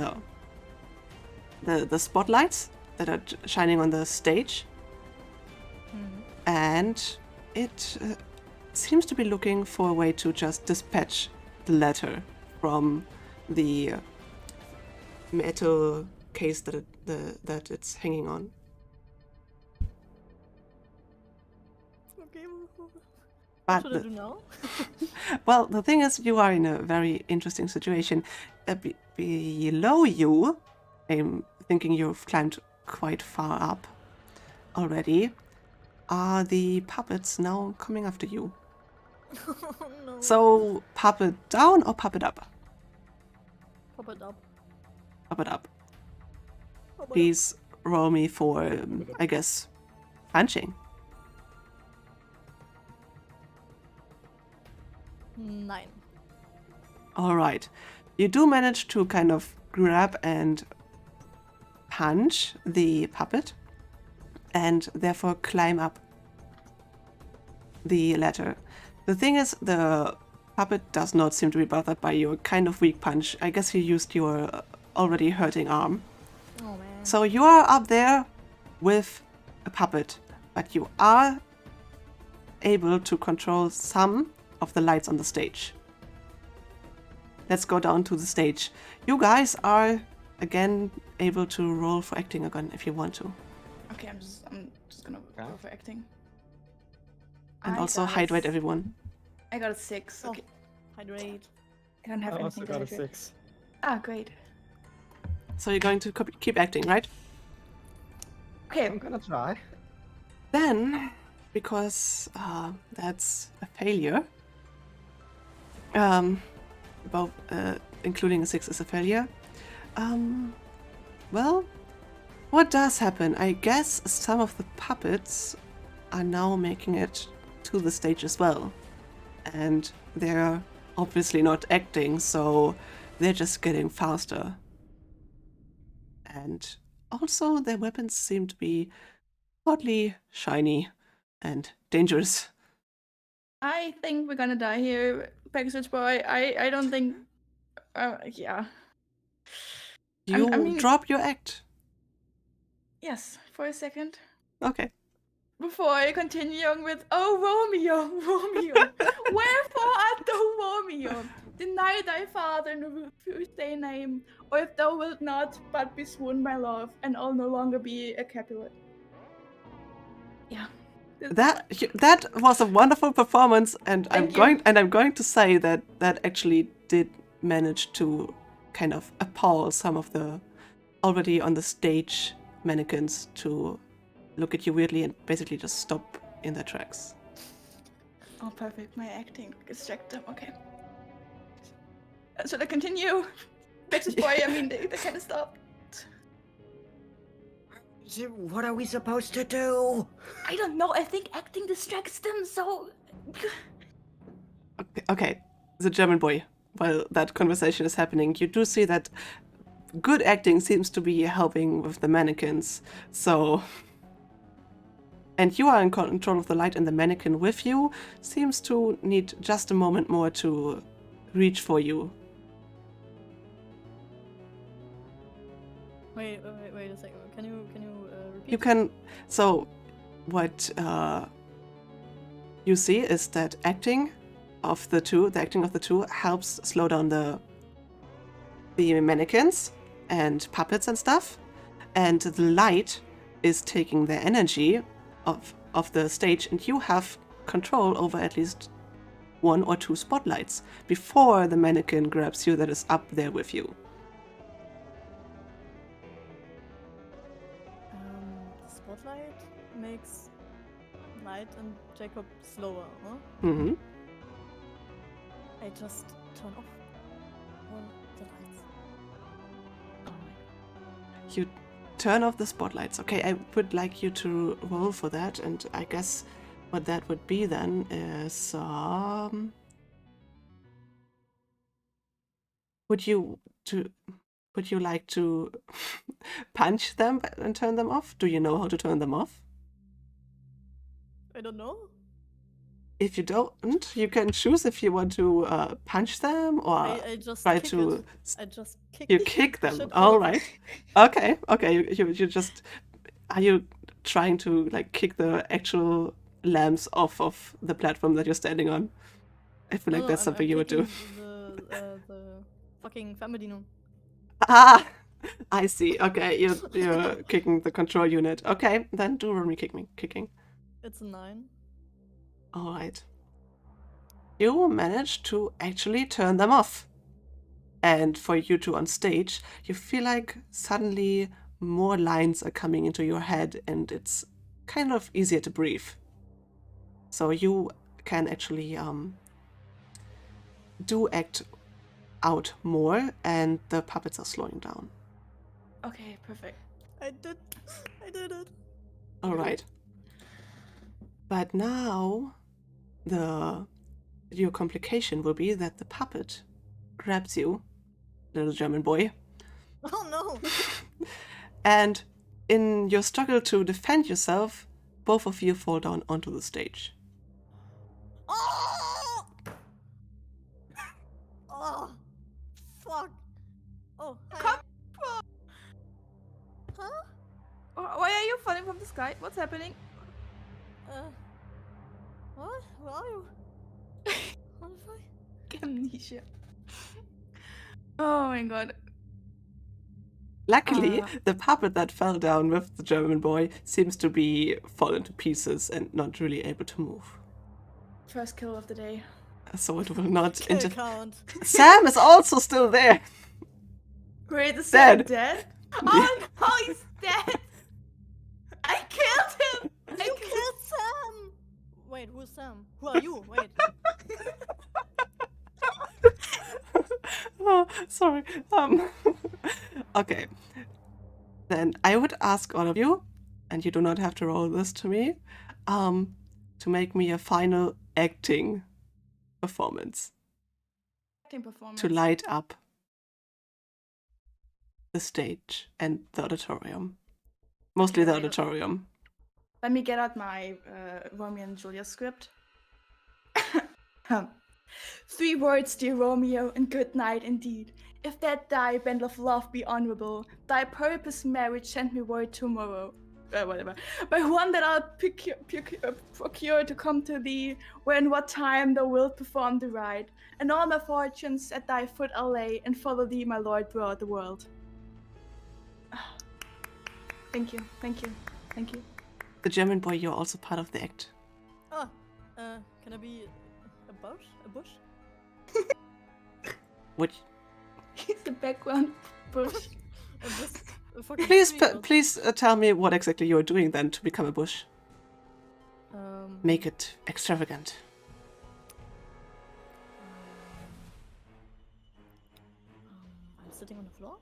the spotlights that are shining on the stage, and it seems to be looking for a way to just dispatch the ladder from the metal case that it's hanging on. Okay. What But should I do now? well, the thing is, you are in a very interesting situation. Below you, I'm thinking you've climbed quite far up already, are the puppets now coming after you. Oh no. So, puppet down or puppet up? Pop it up. Puppet up. Pop it up. Please roll me for, I guess, punching. 9. All right. You do manage to kind of grab and punch the puppet and therefore climb up the ladder. The thing is, the puppet does not seem to be bothered by your kind of weak punch. I guess you used your already hurting arm. Oh man. So you are up there with a puppet, but you are able to control some of the lights on the stage. Let's go down to the stage. You guys are again able to roll for acting again if you want to, Okay, I'm just gonna Okay. go for acting. and I also got a hydrate s- everyone. I got a 6. Oh. Okay, Hydrate. I don't have I also anything to got a hydrate. 6. Ah, great. So you're going to keep acting, right? Okay, I'm gonna try. Then, because that's a failure, both including a 6 is a failure. Well, what does happen? I guess some of the puppets are now making it to the stage as well, and they're obviously not acting, so they're just getting faster. And also, their weapons seem to be oddly shiny and dangerous. I think we're gonna die here, Backstage Boy. I don't think. Yeah. You I mean- drop your act. Yes, for a second. Okay. Before I continue with, oh, Romeo, Romeo, wherefore art thou Romeo? Deny thy father and refuse thy name, or if thou wilt not, but be sworn by love, and I'll no longer be a Capulet. Yeah. That was a wonderful performance, and Thank you. I'm going to say that actually did manage to kind of appall some of the already on the stage mannequins to look at you weirdly and basically just stop in their tracks. Oh, perfect. My acting distracted them. Okay. Should I continue? Backstage Boy, I mean, they kind of stopped. What are we supposed to do? I don't know. I think acting distracts them, so. Okay, the German boy. While that conversation is happening, you do see that good acting seems to be helping with the mannequins. So, and you are in control of the light, and the mannequin with you seems to need just a moment more to reach for you. Wait a second. Can you repeat? You can. So, what you see is that the acting of the two helps slow down the mannequins and puppets and stuff, and the light is taking the energy of the stage, and you have control over at least 1 or 2 spotlights before the mannequin grabs you that is up there with you. The spotlight makes Light and Jacob slower, huh? Mm-hmm. I just turn off all the lights. You turn off the spotlights. Okay, I would like you to roll for that, and I guess what that would be then is would you like to punch them and turn them off? Do you know how to turn them off? I don't know. If you don't, you can choose if you want to punch them or I just try kick to. it. I just kick You the kick them. shit out All of right. it. Okay. You just are you trying to like kick the actual lamps off of the platform that you're standing on? I feel like that's something I'm you would do. kicking the fucking Fernbedienung. Ah, I see. Okay, you're kicking the control unit. Okay, then do roll me kicking. It's a 9. All right. You managed to actually turn them off. And for you two on stage, you feel like suddenly more lines are coming into your head and it's kind of easier to breathe. So you can actually do act out more and the puppets are slowing down. Okay, perfect. I did it. All right. But now your complication will be that the puppet grabs you, little German boy, Oh no! and in your struggle to defend yourself, both of you fall down onto the stage. Oh! Oh! Fuck! Oh, hi. Come. Huh? Why are you falling from the sky? What's happening? What? Where are you? What the fuck? Amnesia. Oh my god. Luckily, the puppet that fell down with the German boy seems to be fallen to pieces and not really able to move. First kill of the day. So it will not Kill count. Sam is also still there. Wait, is Sam Dead. dead? Oh no, he's dead! I killed him! You killed Sam! Wait, who's Sam? Who are you? Wait. Oh, sorry. Okay. Then I would ask all of you, and you do not have to roll this to me, to make me a final acting performance Acting performance. to light up the stage and the auditorium. Mostly the Okay. auditorium. Let me get out my Romeo and Juliet script. 3 words, dear Romeo, and good night indeed. If that thy band of love be honorable, thy purpose marriage send me word tomorrow. Whatever. By one that I'll procure to come to thee, where and what time thou wilt perform the rite, and all my fortunes at thy foot I'll lay, and follow thee, my lord, throughout the world. Thank you. The German boy, you're also part of the act. Oh, can I be a bush? A bush? Which He's the background bush. I'm just a fucking please tree, or- please tell me what exactly you're doing then to become a bush. Make it extravagant. I'm sitting on the floor.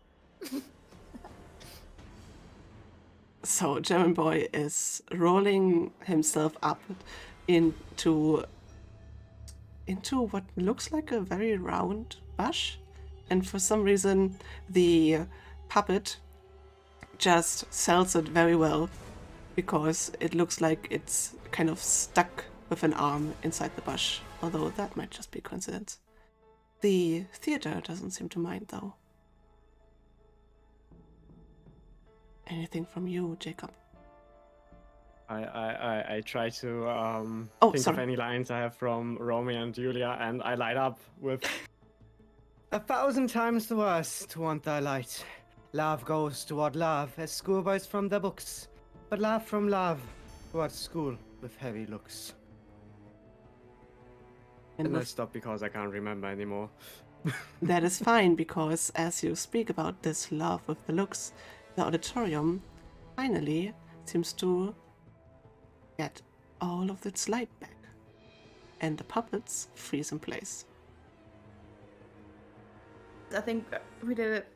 So German boy is rolling himself up into what looks like a very round bush, and for some reason the puppet just sells it very well because it looks like it's kind of stuck with an arm inside the bush, although that might just be coincidence. The theater doesn't seem to mind though. Anything from you, Jacob? I try to Oh, think of sorry. any lines I have from Romeo and Julia, and I light up with 1,000 times the worse to want thy light. Love goes toward love, as schoolboys from their books. But love from love, toward school with heavy looks. And and I with stop because I can't remember anymore. that is fine, because as you speak about this love with the looks, the auditorium finally seems to get all of its light back, and the puppets freeze in place. I think we did it.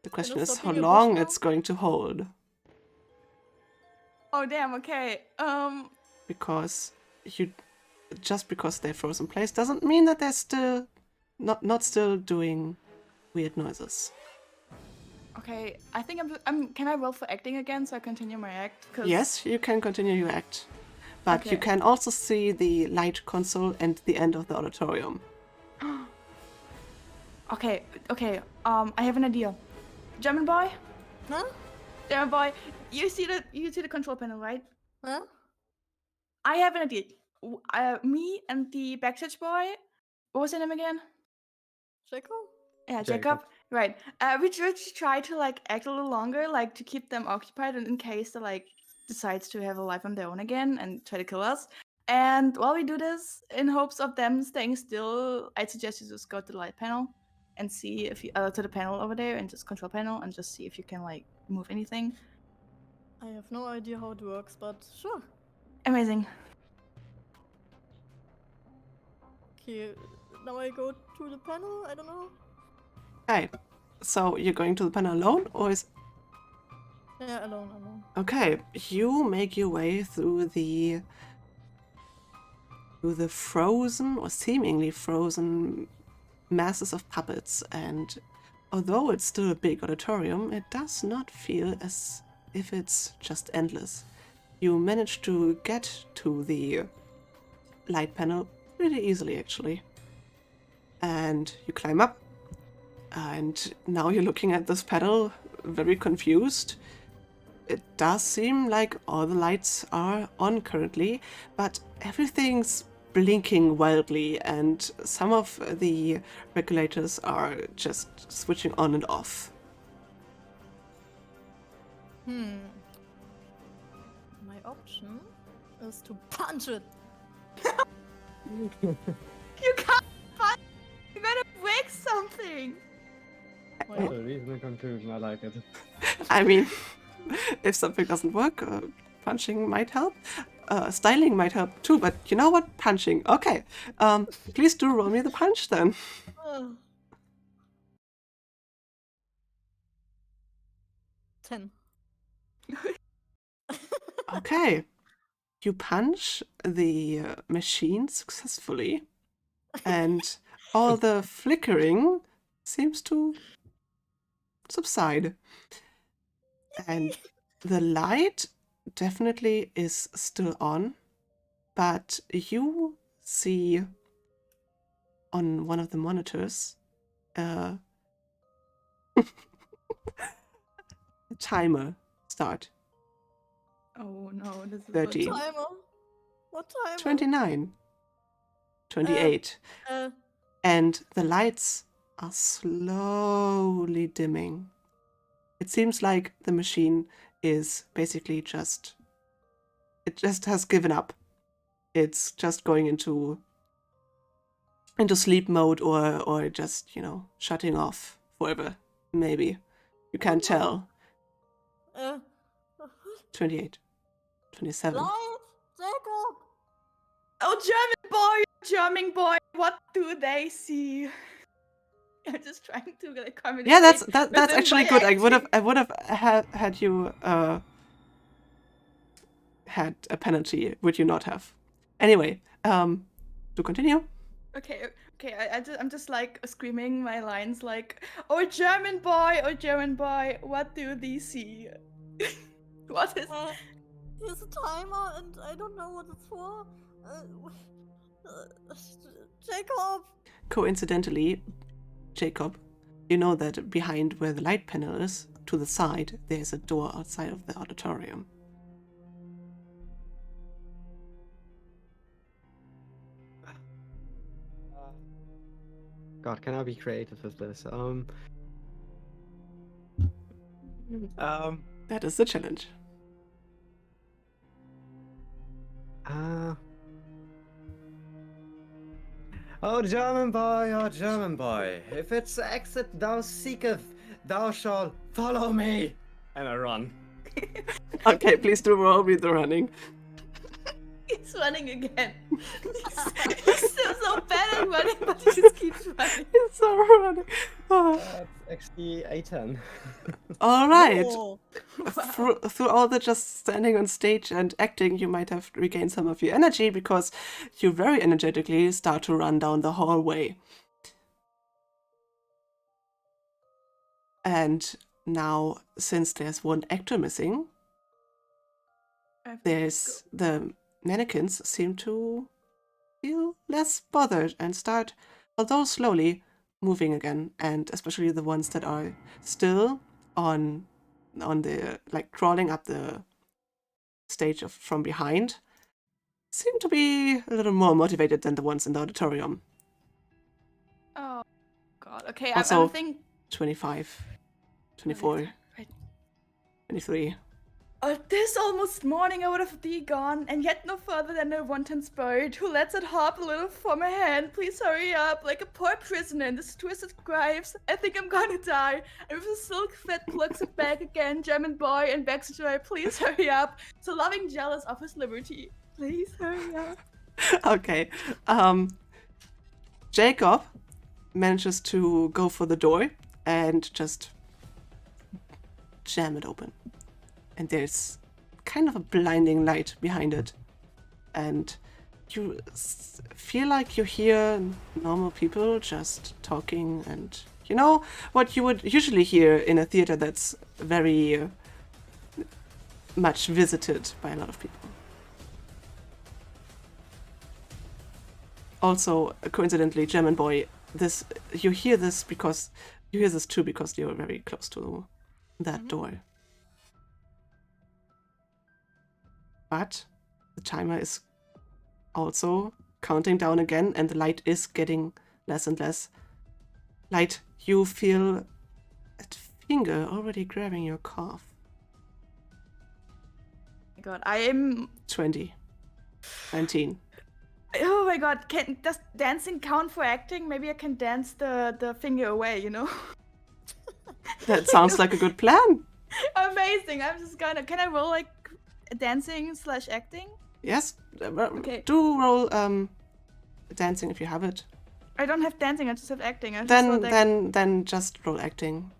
The question it is stop how being a bush long now? it's going to hold, Oh damn. Okay. because just because they froze in place doesn't mean that they're still not still doing weird noises. Okay. I think I'm. Can I roll for acting again so I continue my act? 'Cause- Yes, you can continue your act, but you Okay. can also see the light console and the end of the auditorium. Okay. Okay. I have an idea. German boy. Huh? German boy. You see the control panel, right? Huh? I have an idea. Me and the backstage boy. What was his name again? Jacob? Yeah, Jacob. Jacob. Right. We just try to like act a little longer, like to keep them occupied, and in case they like decides to have a life on their own again and try to kill us. And while we do this, in hopes of them staying still, I'd suggest you just go to the light panel and see if you to the panel over there and just control panel and just see if you can like move anything. I have no idea how it works, but sure. Amazing. Okay, now I go to the panel. I don't know. Okay, so you're going to the panel alone, or is Yeah, alone. okay? You make your way through the frozen or seemingly frozen masses of puppets, and although it's still a big auditorium, it does not feel as if it's just endless. You manage to get to the light panel pretty easily, actually. And you climb up, and now you're looking at this panel very confused. It does seem like all the lights are on currently, but everything's blinking wildly, and some of the regulators are just switching on and off. My option is to punch it. You can't find. You're gonna break something. Why That's a reasonable conclusion. I like it. I mean, if something doesn't work, punching might help. Styling might help too, but you know what? Punching. Okay. Please do roll me the punch then. not? 10. Okay. You punch the machine successfully, and all the flickering seems to subside. And the light definitely is still on, but you see on one of the monitors a timer start. Oh no, this is 13. Timer? What timer? 29, 28, and the lights are slowly dimming. It seems like the machine is basically it just has given up. It's just going into sleep mode, or just, shutting off forever, maybe. You can't tell. 28, 27. Light! Jacob! Oh, German boy, what do they see? I'm just trying to like communicate. Yeah, that's with him actually by good. acting. I would have had you had a penalty. Would you not have? Anyway, to continue. Okay, I'm just like screaming my lines like, oh German boy, what do thee see? What is? Here's a timer, and I don't know what it's for. Jacob! Coincidentally, Jacob, you know that behind where the light panel is, to the side, there's a door outside of the auditorium. God, can I be creative with this? That is the challenge. Oh German boy, if it's exit thou seeketh, thou shalt follow me. And I run. Okay, please do roll me the running. He's running again. He's still so bad at running, but he just keeps running. It's so running. Oh. That's XP A10. All right. Oh, Through all the just standing on stage and acting, you might have regained some of your energy because you very energetically start to run down the hallway. And now, since there's one actor missing, there's the mannequins seem to feel less bothered and start, although slowly, moving again, and especially the ones that are still on the, like, crawling up the stage from behind, seem to be a little more motivated than the ones in the auditorium. Oh God. Okay, Also, I think 25, 24, 23. This almost morning I would have thee gone, and yet no further than a wanton spirit who lets it hop a little from my hand. Please hurry up, like a poor prisoner in this twisted gripes. I think I'm gonna die. And with a silk fit plucks it back again, German boy, and begs to try. Please hurry up. So loving, jealous of his liberty. Please hurry up. Okay. Jacob manages to go for the door and just jam it open. And there's kind of a blinding light behind it. And you feel like you hear normal people just talking, and you know what you would usually hear in a theater that's very much visited by a lot of people. Also, coincidentally, German boy, you hear this too because you're very close to that door. But the timer is also counting down again, and the light is getting less and less. Light, you feel a finger already grabbing your calf. Oh my God, I am. 20. 19. Oh my God, does dancing count for acting? Maybe I can dance the finger away, you know? That sounds like a good plan. Amazing. I'm just gonna. Can I roll like dancing / acting? Yes. Okay. Do roll dancing if you have it. I don't have dancing. I just have acting. I just Then rolled then just roll acting.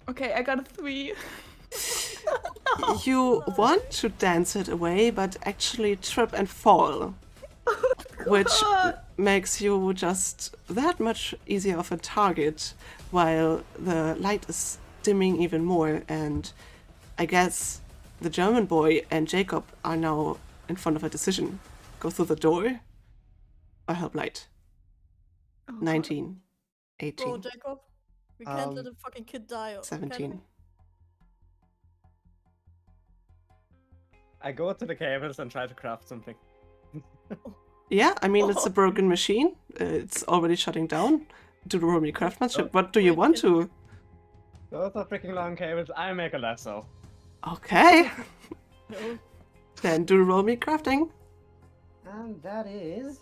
Okay, I got a 3. You want to dance it away, but actually trip and fall, which makes you just that much easier of a target, while the light is dimming even more. And I guess the German boy and Jacob are now in front of a decision. Go through the door or help light. 19, 18, bro, Jacob. We can't let a fucking kid die. 17. I go to the cables and try to craft something. Yeah, I mean, it's a broken machine. It's already shutting down. Do roll me craftsmanship. What do you want to? Those are freaking long cables. I make a lasso. Okay. Then do roll me crafting. And that is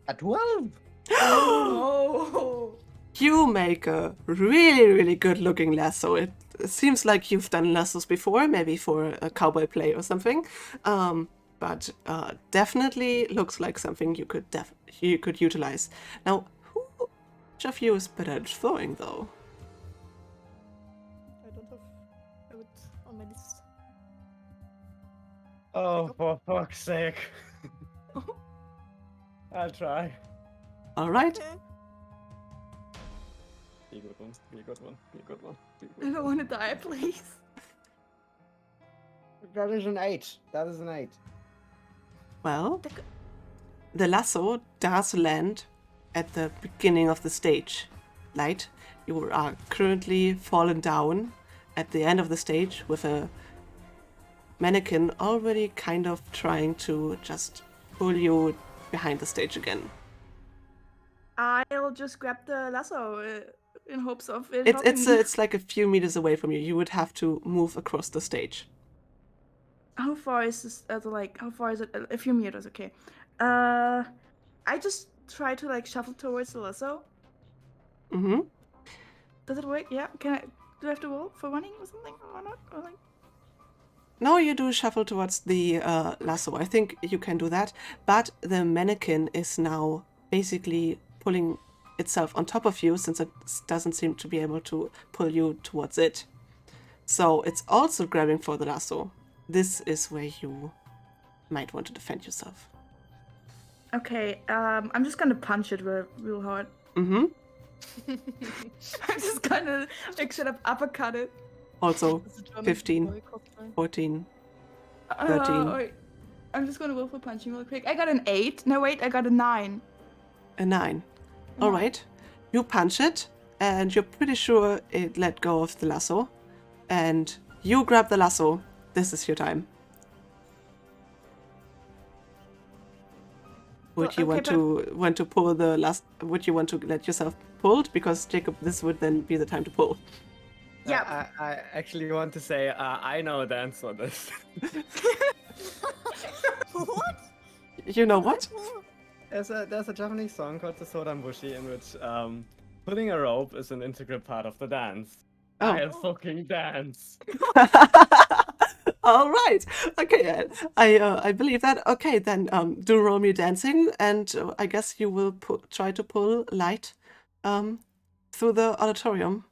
a 12. Oh. You make a really, really good looking lasso. It seems like you've done lassos before, maybe for a cowboy play or something. But definitely looks like something you could utilize. Now, who Which of you is better at throwing, though? I don't have it on my list. Oh, for fuck's sake. I'll try. All right. Okay. Be a good one. Be a good one. Be a good one. Be a I good don't want to die, please. That is an 8. That is an 8. Well, the lasso does land at the beginning of the stage. Light, you are currently fallen down at the end of the stage with a mannequin already kind of trying to just pull you behind the stage again. I'll just grab the lasso in hopes of it helping me. It's like a few meters away from you. You would have to move across the stage. How far is this? How far is it? A few meters, okay. I just try to like shuffle towards the lasso. Mm-hmm. Does it work? Yeah. Can I? Do I have to roll for running or something or not? Or like? No, you do shuffle towards the lasso. I think you can do that. But the mannequin is now basically pulling itself on top of you since it doesn't seem to be able to pull you towards it. So it's also grabbing for the lasso. This is where you might want to defend yourself. Okay. I'm just gonna punch it real hard. Mm-hmm. I'm just gonna like straight up uppercut it. Also, It's a German 15, boycott thing. 14. 13. Wait. I'm just gonna roll for punching real quick. I got an 8. No, wait. I got a 9. A 9. All right. You punch it, and you're pretty sure it let go of the lasso. And you grab the lasso. This is your time. Would you want to pull the last? Would you want to let yourself pulled? Because Jacob, this would then be the time to pull. Yeah. I actually want to say I know a dance for this. What? You know what? There's a Japanese song called the Sodanbushi in which pulling a rope is an integral part of the dance. Oh. I'll fucking dance. All right. Okay. I believe that. Okay, then do roll me dancing, and I guess you will try to pull Light through the auditorium.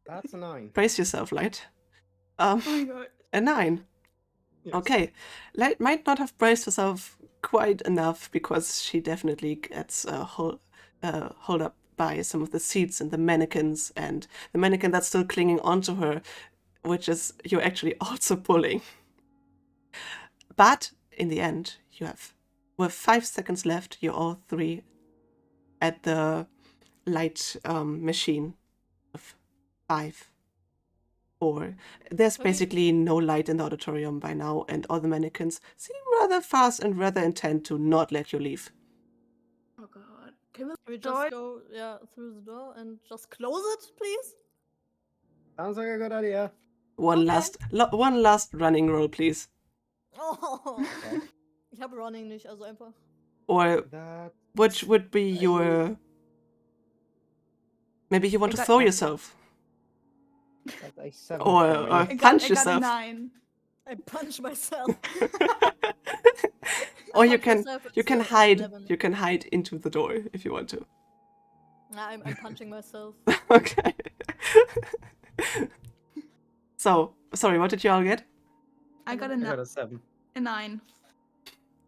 That's a 9. Brace yourself, Light. Oh my god. A 9. Yes. Okay. Light might not have braced herself quite enough because she definitely gets hold up by some of the seats and the mannequins, and the mannequin that's still clinging onto her, which is you're actually also pulling. But in the end, you have, with 5 seconds left, you're all three at the light machine of 5, 4. There's basically no light in the auditorium by now, and all the mannequins seem rather fast and rather intent to not let you leave. Oh god. Can Can we Door- just go through the door and just close it, please? Sounds like a good idea. One last running roll, please. Oh. Ich habe Running nicht, also einfach. Or That which would be your... Maybe you want to throw yourself. that's a 7. Or for me. I got punch a yourself. 9. I punch myself. Or you punch can myself, you it's, can hide 11. you can hide into the door if you want to. Nah, I'm punching myself. Okay. So, sorry, what did you all get? I got I got a 7. a 9.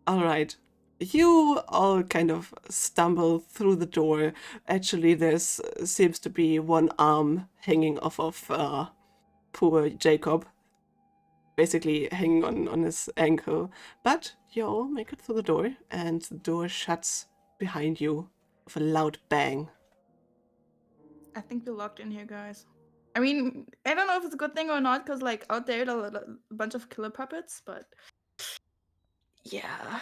All right. You all kind of stumble through the door. Actually, there's seems to be one arm hanging off of poor Jacob, basically hanging on his ankle. But you all make it through the door, and the door shuts behind you with a loud bang. I think we're locked in here, guys. I mean, I don't know if it's a good thing or not, because like out there are a bunch of killer puppets, but yeah.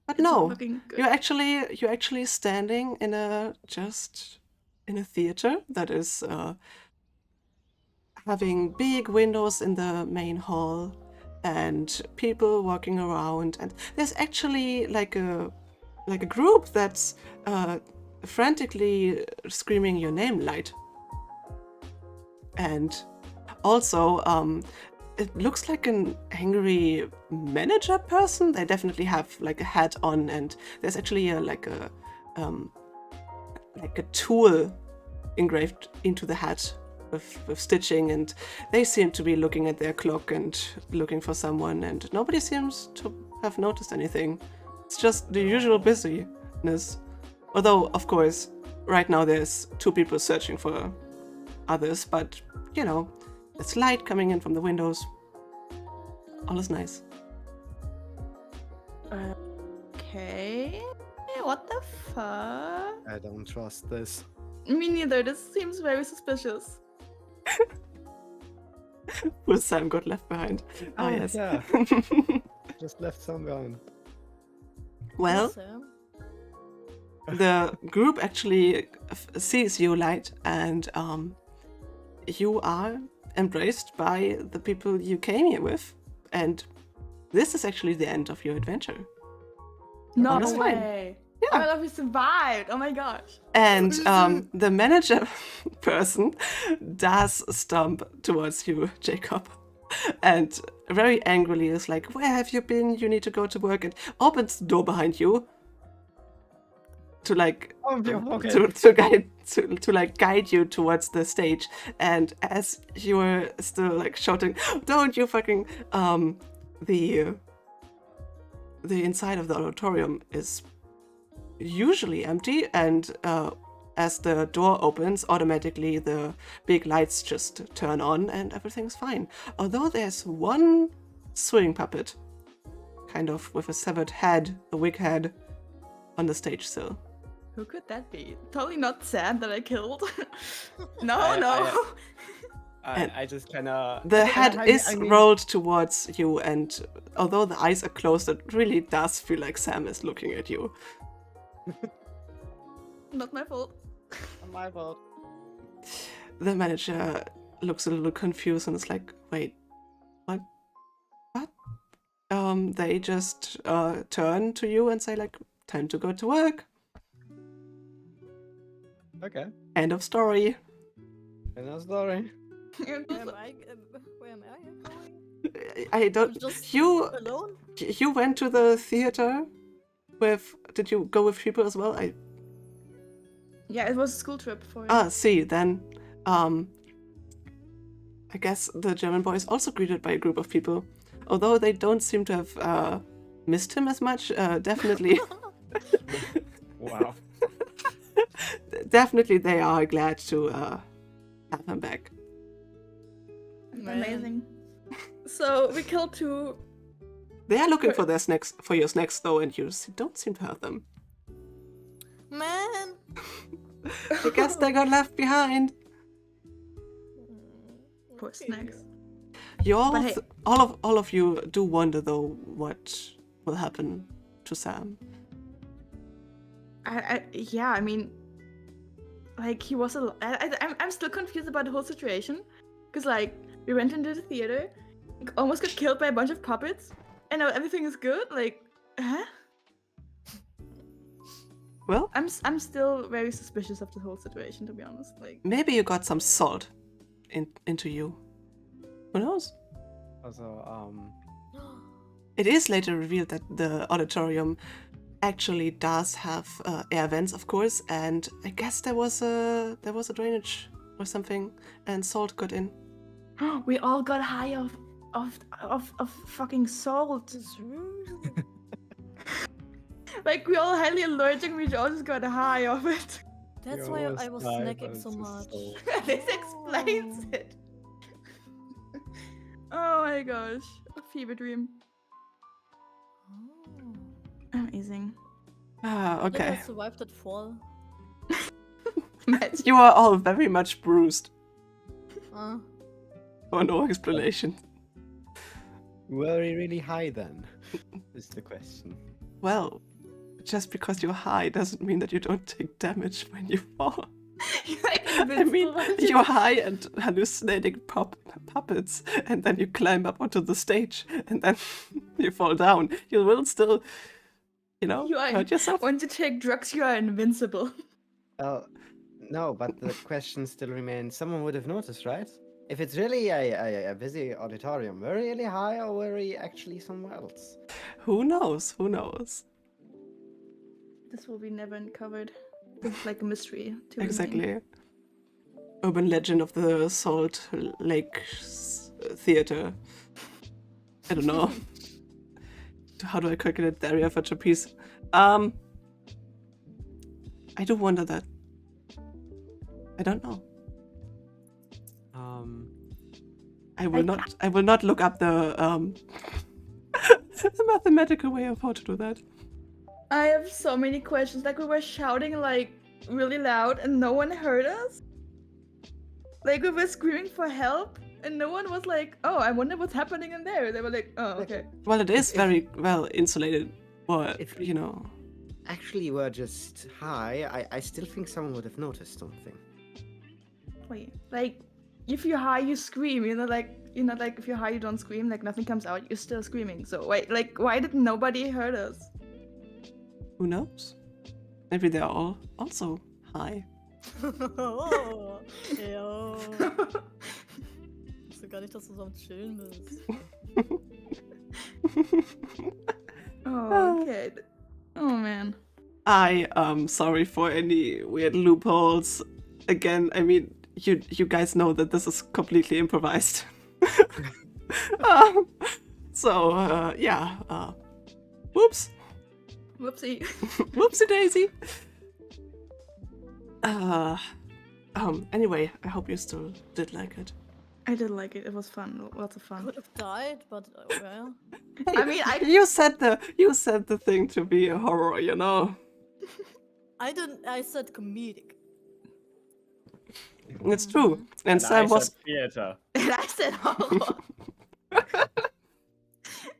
But It's not no, looking good. you're actually standing in a theater that is having big windows in the main hall and people walking around, and there's actually like a group that's frantically screaming your name, Light. And also it looks like an angry manager person. They definitely have like a hat on, and there's actually a like a tool engraved into the hat with stitching, and they seem to be looking at their clock and looking for someone, and nobody seems to have noticed anything. It's just the usual busyness. Although, of course, right now there's 2 people searching for others, but, you know, there's light coming in from the windows. All is nice. Okay. What the fuck? I don't trust this. Me neither. This seems very suspicious. Poor Sam got left behind. Oh, yes. Yeah. Just left some behind. Well, Sam. the group actually sees you, Light, and you are embraced by the people you came here with, and this is actually the end of your adventure. No That's fine. way. Yeah. I love we survived. Oh my gosh. And the manager person does stomp towards you, Jacob, and very angrily is like, "Where have you been? You need to go to work," and opens the door behind you to like Okay. to like guide you towards the stage. And as you were still like shouting, "Don't you fucking the inside of the auditorium is usually empty, and as the door opens, automatically the big lights just turn on and everything's fine. Although there's one swing puppet, kind of with a severed head, a wig head, on the stage still. Who could that be? Totally not Sam that I killed. No, I- no. I just kind of. The head I is mean- rolled towards you, and although the eyes are closed, it really does feel like Sam is looking at you. Not my fault. My fault. The manager looks a little confused and is like, "Wait, what? What?" They just turn to you and say like, "Time to go to work." Okay. End of story. Another story. Where am I going? I don't. I'm just You alone? went to the theater with. Did you go with people as well? Yeah, it was a school trip for you. See then. I guess the German boy is also greeted by a group of people, although they don't seem to have missed him as much. Definitely. Wow. Definitely, they are glad to have him back. Amazing. So we killed 2. They are looking for their snacks, for your snacks though, and you don't seem to have them. Man! I guess they got left behind. Poor snacks. You all, But hey- all of you do wonder though what will happen to Sam. Yeah, I mean, like he was I'm still confused about the whole situation, because like we went into the theater, almost got killed by a bunch of puppets, and now everything is good. Like, huh? Well, I'm still very suspicious of the whole situation, to be honest. Like, maybe you got some salt into you. Who knows? Also, It is later revealed that the auditorium actually does have air vents, of course, and I guess there was a drainage or something, and salt got in. we all got high of fucking salt. Like we all highly allergic. We all just got high of it. That's You why almost I was died, snacking but so it's much. so- This explains Oh. it. Oh my gosh, a fever dream. Oh. Amazing. Ah, Did I okay. survive that fall? Imagine. You are all very much bruised. Uh, For no explanation. Were we really high then? Is the question. Well, just because you're high doesn't mean that you don't take damage when you fall. You're like I mean, invincible. you're high and hallucinating puppets, and then you climb up onto the stage, and then you fall down. You will still, You are- hurt yourself. Once you take drugs, you are invincible. Well, no, but the question still remains. Someone would have noticed, right? If it's really a busy auditorium, were we really high or were we actually somewhere else? Who knows? Who knows? This will be never uncovered. It's like a mystery to Exactly. Urban legend of the Salt Lake Theater. I don't know. How do I calculate the area for trapeze? I do wonder that. I don't know. I will not look up the the mathematical way of how to do that. I have so many questions. Like we were shouting like really loud and no one heard us. Like we were screaming for help and no one was like, "Oh, I wonder what's happening in there." They were like, "Oh, okay." Well, it is very well insulated, or If- you know. Actually, you were just high. I still think someone would have noticed something. Wait, like if you're high, you scream. Like if you're high, you don't scream. Like nothing comes out. You're still screaming. So wait, like why did nobody heard us? Who knows? Maybe they're all also high. Oh, ja. Ich wusste gar nicht, dass du so am Chillen bist. Oh, okay. Oh man. I am sorry for any weird loopholes. Again, I mean, you guys know that this is completely improvised. Yeah. Whoops. Whoopsie. Whoopsie daisy. Anyway, I hope you still did like it. I did like it. It was fun. Lots of fun. Could have died, but well. I mean, You said the thing to be a horror, you know. I didn't. I said comedic. It's true. And Sam was theater. And I said horror.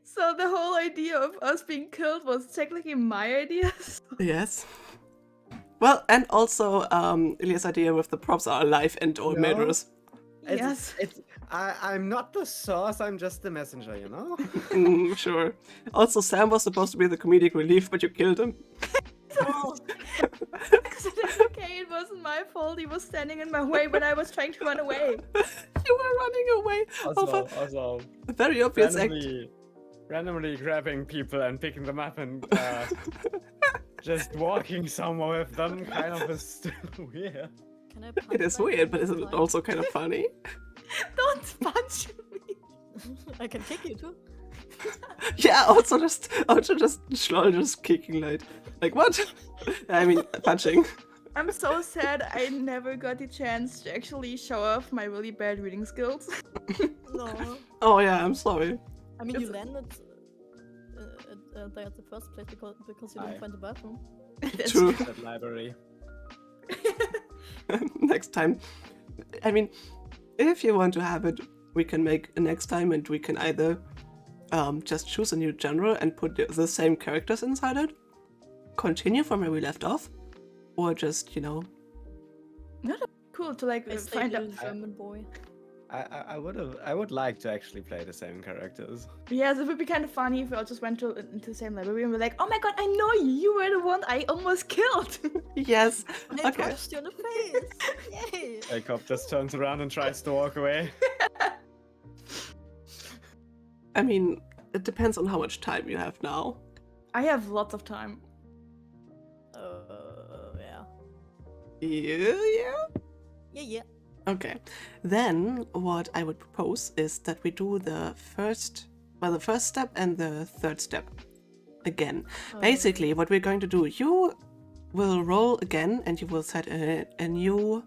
So the whole idea of us being killed was technically my idea. yes. Well, and also Ilia's idea with the props are alive and or No. murderers. Yes. I'm not the source. I'm just the messenger. You know. Sure. Also, Sam was supposed to be the comedic relief, but you killed him. Oh, Because it's okay, it wasn't my fault. He was standing in my way when I was trying to run away. You were running away over Also, a very obvious act. randomly grabbing people and picking them up and just walking somewhere with them kind of is still weird. can I punch It is that weird, but guy? isn't it also kind of funny? Don't punch me. I can kick you too. Yeah, also just Schloll just kicking like what? I mean punching. I'm so sad I never got the chance to actually show off my really bad reading skills. No. Oh yeah, I'm sorry. I mean, you It's- landed there at the first place because you didn't Aye. find the bathroom. That's True. That library. Next time. I mean, if you want to have it, we can make a next time and we can either just choose a new genre and put the same characters inside it, continue from where we left off, or just, you know, cool to like I stayed find out. little German boy. I would like to actually play the same characters. Yes, it would be kind of funny if we all just went into the same library and we're like, "Oh my god, I know you! You were the one I almost killed." yes, I okay. punched you in the face! Yay! Jacob just turns around and tries to walk away. I mean, it depends on how much time you have now. I have lots of time. Yeah. Yeah? Yeah. Okay. Then what I would propose is that we do the first step and the third step again. Basically, what we're going to do, you will roll again and you will set a new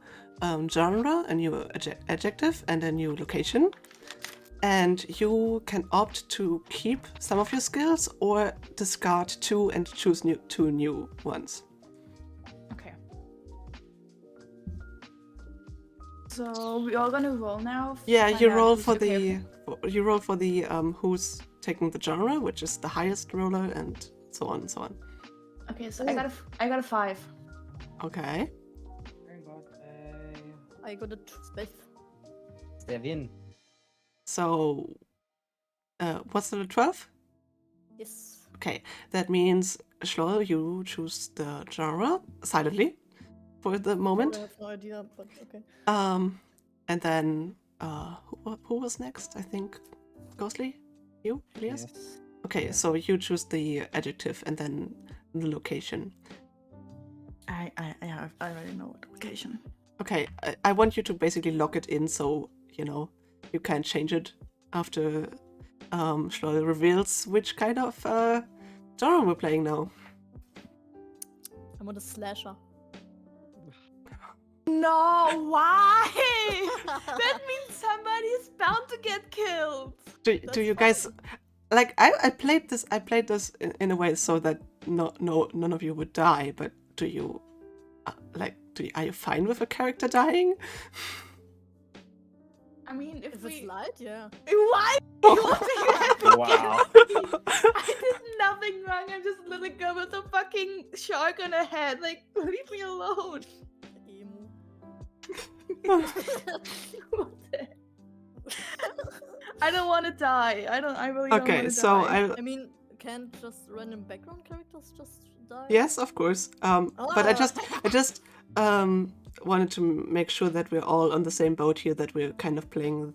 genre, a new adjective, and a new location. And you can opt to keep some of your skills or discard two and choose two new ones. Okay. So we all gonna roll now? Yeah, Find you out roll who's for okay. the who's taking the genre, which is the highest roller, and so on and so on. Okay, so I got a 5. Okay. I got a space. Sehr bien. So, what's the 12? Yes. Okay, that means Schloll, you choose the genre silently for the moment. I have no idea, but okay. And then who was next? I think Ghostly, you, Elias. Yes. Okay, so you choose the adjective and then the location. I already know what location. Okay, I want you to basically lock it in so, you know, you can't change it after xSchlol reveals which kind of genre we're playing now. I want a slasher. No, why? That means somebody is bound to get killed. Do you guys like? I played this in a way so that none of you would die. But do you are you fine with a character dying? I mean, if If we it's light, yeah. why? You Wow. I did nothing wrong. I'm just a little girl with a fucking shark on her head. Like, leave me alone. Emu. What the heck? I don't want to die. I really don't Okay, want to so die. I mean, can't just random background characters just die? yes, of course. But I just wanted to make sure that we're all on the same boat here. That we're kind of playing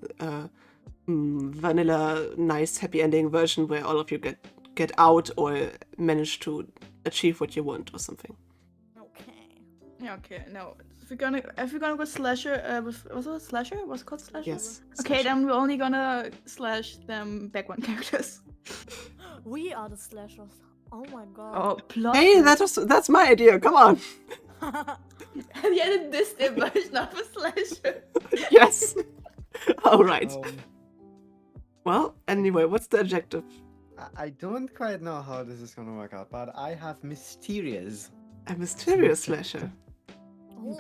vanilla, nice, happy ending version where all of you get out or manage to achieve what you want or something. Okay. Yeah, okay, no. If we're gonna go slasher, was it slasher? Was it called slasher? Yes. Okay, slasher. then we're only gonna slash them background characters. We are the slashers. Oh my god. Oh, plot. Hey, that's my idea. Come on. Yeah, this version of a slasher. Yes. All right. Um, Well, anyway, what's the objective? I don't quite know how this is gonna work out, but I have mysterious. A mysterious slasher. Oh,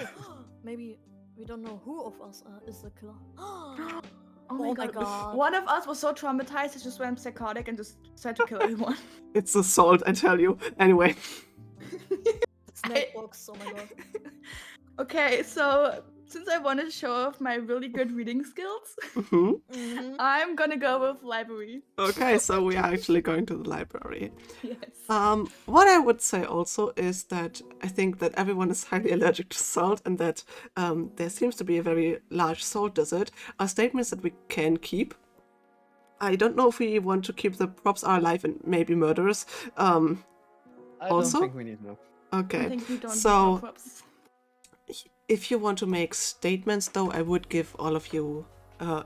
maybe we don't know who of us is the killer. Oh Oh my god. One of us was so traumatized it just went psychotic and just tried to kill everyone. It's assault, I tell you. Anyway. Snake box, oh my god. Okay, so since I want to show off my really good reading skills, Mhm. Mhm. I'm gonna go with library. Okay, so we are actually going to the library. Yes. What I would say also is that I think that everyone is highly allergic to salt and that there seems to be a very large salt desert are statements that we can keep. I don't know if we want to keep the props are alive and maybe murderers. I Also? don't think we need more. I Okay, think we don't so need more props. if you want to make statements though, I would give all of you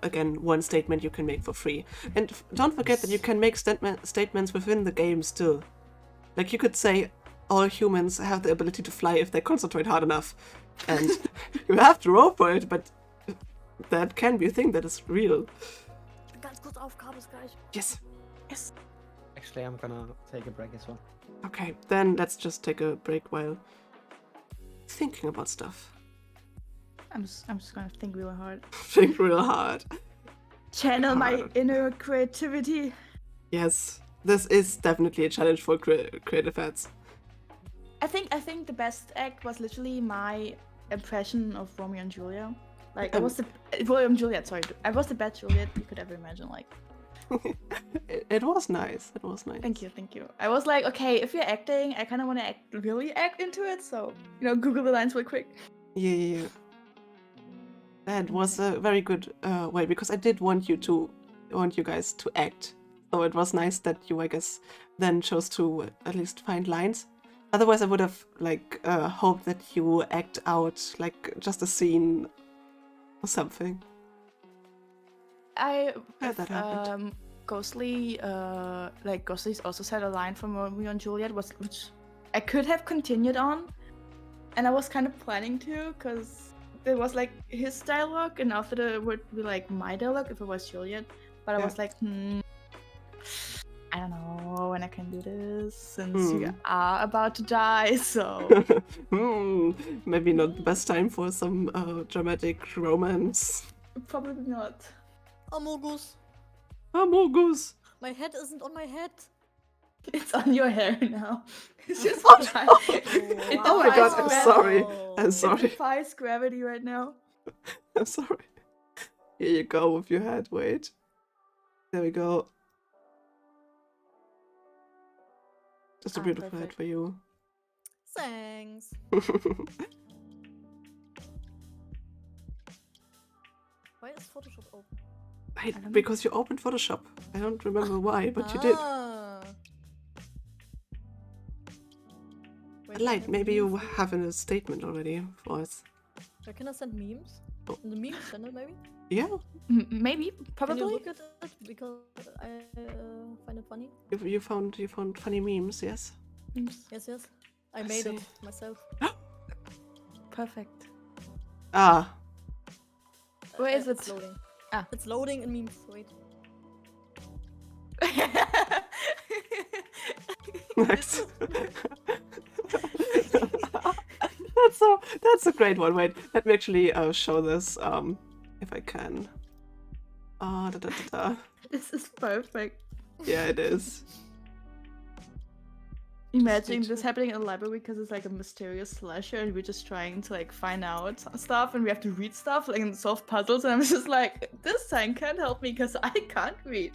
again one statement you can make for free. And don't forget that you can make statements within the game still. Like you could say all humans have the ability to fly if they concentrate hard enough. And you have to roll for it, but that can be a thing that is real. Ganz kurz Aufgabesgleich. Yes. Actually, I'm gonna take a break as well. Okay, then let's just take a break while thinking about stuff. I'm just gonna think really hard. Think real hard. Channel my Hard. inner creativity. Yes, this is definitely a challenge for creative heads. I think the best act was literally my impression of Romeo and Juliet. Like I was the Romeo and Juliet. Sorry, I was the best Juliet you could ever imagine. Like, It was nice. It was nice. thank you. I was like, okay, if you're acting, I kind of want to really act into it. So Google the lines real quick. Yeah. That was a very good way because I did want you guys to act. So it was nice that you, I guess, then chose to at least find lines. Otherwise, I would have hoped that you act out like just a scene or something. I Yeah, that happened. Ghostly's also said a line from Romeo and Juliet which I could have continued on, and I was kind of planning to because there was like his dialogue and after it would be like my dialogue if it was Juliet, but I Yeah. was like, I don't know when I can do this since you are about to die, so Maybe not the best time for some dramatic romance. probably not. Amogus. Amogus. My head isn't on my head. It's on your hair now. It's just it Oh my god, I'm defies sorry. Wow. I'm It sorry. defies gravity right now. I'm sorry. Here you go with your head. Wait. There we go. Just a Ah, beautiful head perfect. for you. Thanks. Why is Photoshop open? Because you opened Photoshop. I don't remember why, but you did. Ah. Wait, Light, can I maybe you memes? have a statement already for us. Can I send memes? Oh. In the meme channel, maybe? Yeah, Maybe, Can you probably. look at it? Because I find it funny. you found funny memes, yes? Yes, yes. I I made see. it myself. Perfect. Ah, Where is It's it? loading. Ah. It's loading in memes. Wait. nice. That's a great one. Wait, let me actually show this if I can. Da, da, da, da. This is perfect. Yeah, it is. Imagine need this to- happening in a library because it's like a mysterious slasher and we're just trying to like find out stuff and we have to read stuff like and solve puzzles and I'm just like, this sign can't help me because I can't read.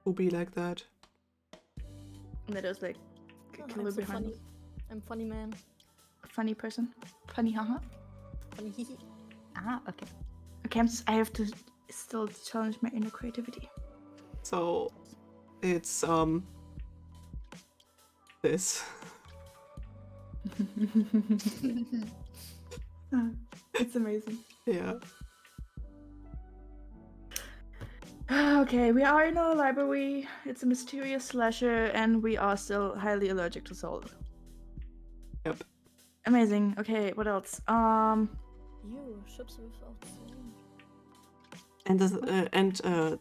Who be like that? And then there's like a Oh, killer I'm so behind funny. I'm funny man. us. Funny person. Funny haha. Funny hee hee. Ah, okay. Okay, I have to still challenge my inner creativity. So, it's this. It's amazing. Yeah. Okay, we are in a library. It's a mysterious slasher, and we are still highly allergic to salt. Yep. Amazing. Okay, what else? You ships without sound. And this,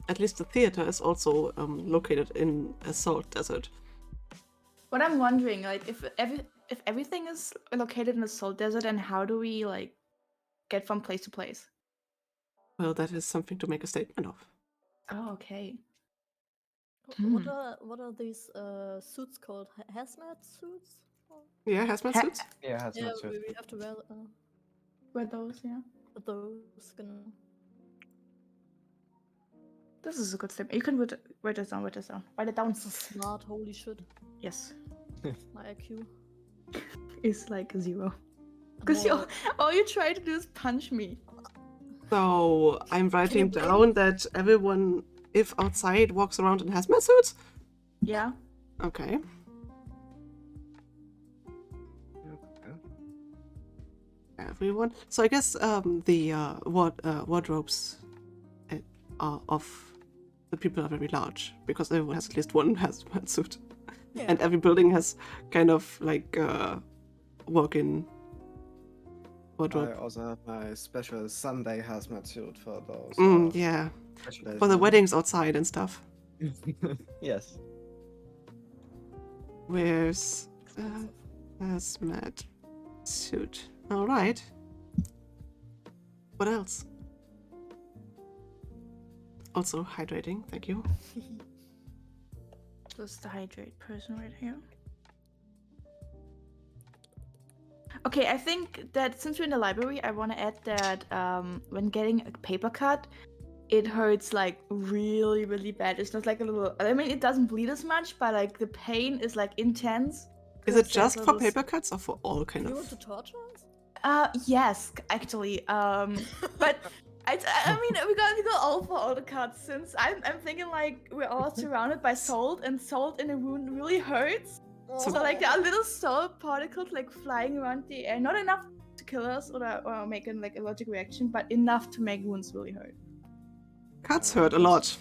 at least the theater is also located in a salt desert. What I'm wondering, like, if everything is located in a salt desert, and how do we like get from place to place? Well, that is something to make a statement of. Oh, okay. What are these suits called? Hazmat suits? Or- Yeah, hazmat Ha- suits. Yeah, that's Yeah, not so. we have to wear Were those? Yeah. those. Genau. This is a good step. You can write this down. Write this down. Write it down. So smart. Holy shit. Yes. My IQ. It's like 0. Because you More- all you try to do is punch me. So I'm writing blame- down that everyone, if outside, walks around in hazmat suits. Yeah. Okay. Everyone. So I guess the wardrobes of the people are very large because everyone has at least one hazmat suit, Yeah. and every building has kind of like walk-in I wardrobe. also have my special Sunday hazmat suit for those. Yeah, special days for the now. weddings outside and stuff. Yes. Where's Expensive. hazmat suit? All right. What else? Also hydrating. Thank you. Just the hydrate person right here. Okay, I think that since we're in the library, I want to add that when getting a paper cut, it hurts like really, really bad. It's not like a little. I mean, it doesn't bleed as much, but like the pain is like intense. Is 'cause it just there's for little paper cuts or for all kind You of? want to torture us? Yes, actually. But I mean, we go all for all the cuts since I'm thinking like we're all surrounded by salt and salt in a wound really hurts. So like there are little salt particles like flying around the air, not enough to kill us or make an like allergic reaction, but enough to make wounds really hurt. Cuts hurt a lot.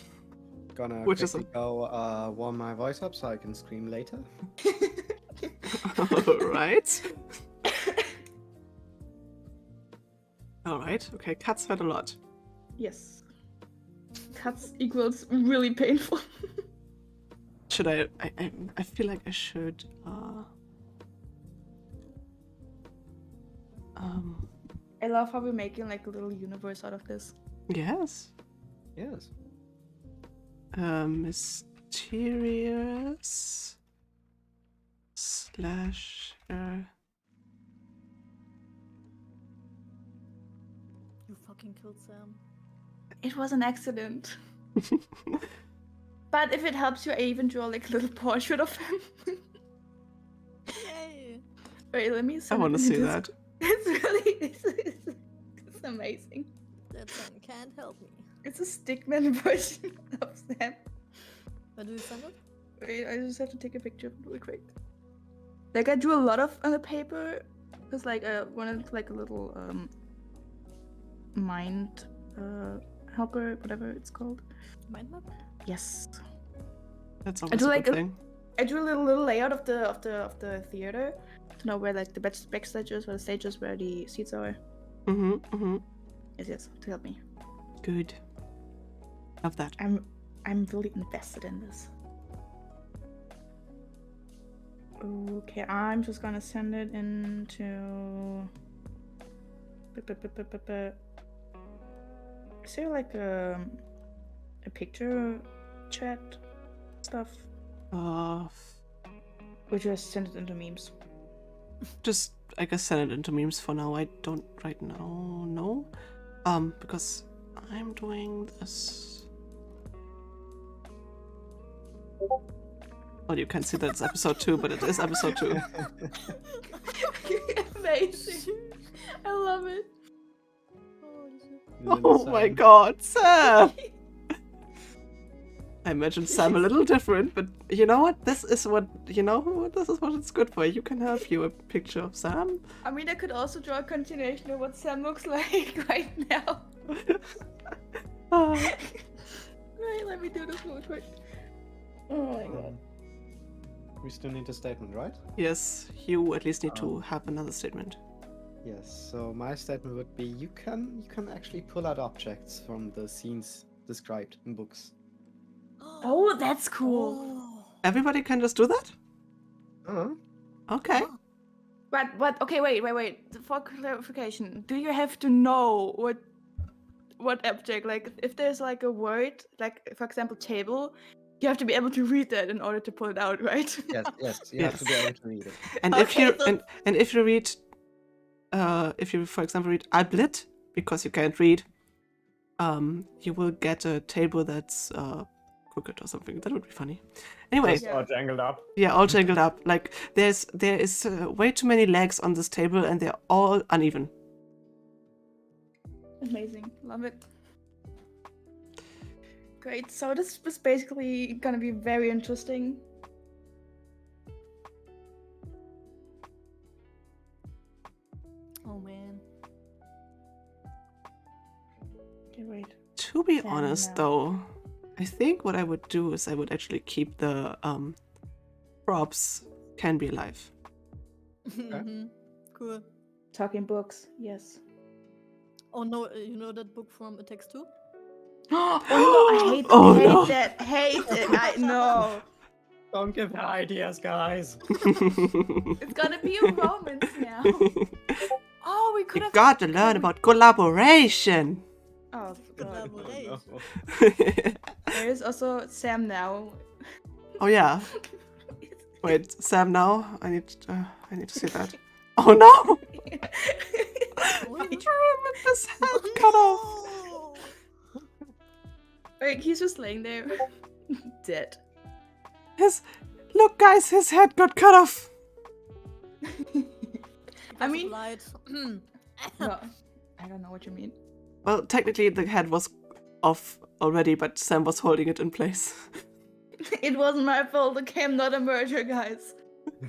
Gonna Which is quickly go warm my voice up so I can scream later. Alright. Alright, okay, cuts hurt a lot. Yes. Cuts equals really painful. Should I feel like I should I love how we're making like a little universe out of this. yes. Yes. Mysterious slasher. You fucking killed Sam. It was an accident. But if it helps you, I even draw like a little portrait of him. Yay! Wait, let me I send want to it in see the that. It's really, it's amazing. That Sam can't help me. It's a stickman version of Sam. Where do you send it? Wait, I just have to take a picture of it real quick. Like I drew a lot of on the paper. Cause like I wanted like a little mind helper, whatever it's called. Mind map? Yes. That's I always do a like good thing. I drew a little layout of the theater to know where like the backstage is, where the stage is, where the seats are. Yes, to help me. Good. Love that. I'm really invested in this. Okay, I'm just gonna send it into. Is there like a picture chat stuff? Or just send it into memes? Just, I guess, send it into memes for now. I don't right now know. Because I'm doing this. Well, you can see that it's episode 2, but it is episode 2. Amazing. I love it. Oh my god, Sam! I imagine Sam a little different, but you know what? This is what it's good for. You can have you a picture of Sam. I mean, I could also draw a continuation of what Sam looks like right now. Right, let me do this real quick. Oh my god. We still need a statement, right? Yes, you at least need to have another statement. Yes. So my statement would be: you can actually pull out objects from the scenes described in books. Oh, that's cool. Oh. Everybody can just do that? Okay. But okay, wait. For clarification, do you have to know what object? Like, if there's like a word, like for example, table, you have to be able to read that in order to pull it out, right? Yes. You have to be able to read it. And Okay, if you read, if you for example read ablit because you can't read, you will get a table that's crooked or something. That would be funny. Anyway, Just all jangled up. yeah, all jangled up. Like there is way too many legs on this table, and they're all uneven. Amazing, love it. Great. So this was basically gonna be very interesting. Oh man. Okay, wait. To be Fair honest, enough. though, I think what I would do is I would actually keep the props can be alive. Cool. Talking books, yes. Oh no, you know that book from It Takes Two? Oh no, I hate, Oh, hate no. that. Hate it. I know. Don't give her ideas, guys. It's gonna be a romance now. Oh, we could You have. got to learn about collaboration. Oh god. Collaboration. There is also Sam now. Oh yeah. Wait, Sam now? I need to see that. Oh no! I remember his head cut off. Like, he's just laying there, dead. Look, guys, his head got cut off. I mean, Light. no, I don't know what you mean. Well, technically the head was off already, but Sam was holding it in place. It wasn't my fault. Okay, I'm not a murderer, guys.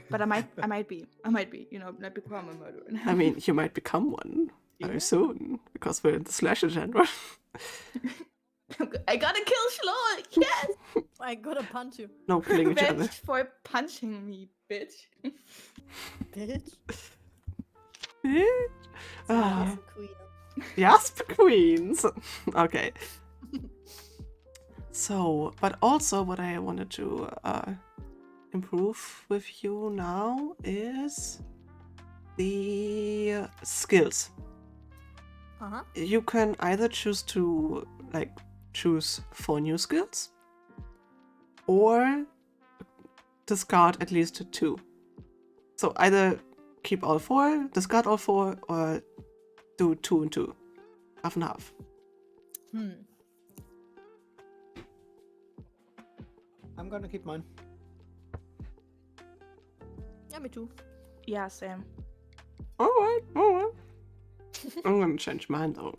But I might be. You know, not become a murderer. I mean, you might become one very soon because we're in the slasher genre. I gotta kill Schloll. Yes. I gotta punch you. No killing each other. Revenge for punching me, bitch. Bitch. Ah, Queen. YASP Queens. Okay. So, but also what I wanted to improve with you now is the skills. Uh-huh. You can either choose to choose 4 new skills or discard at least 2. So either keep all 4, discard all 4, or do 2 and 2. Half and half. I'm gonna keep mine. Yeah, me too. Yeah, Sam. Alright. I'm gonna change mine though.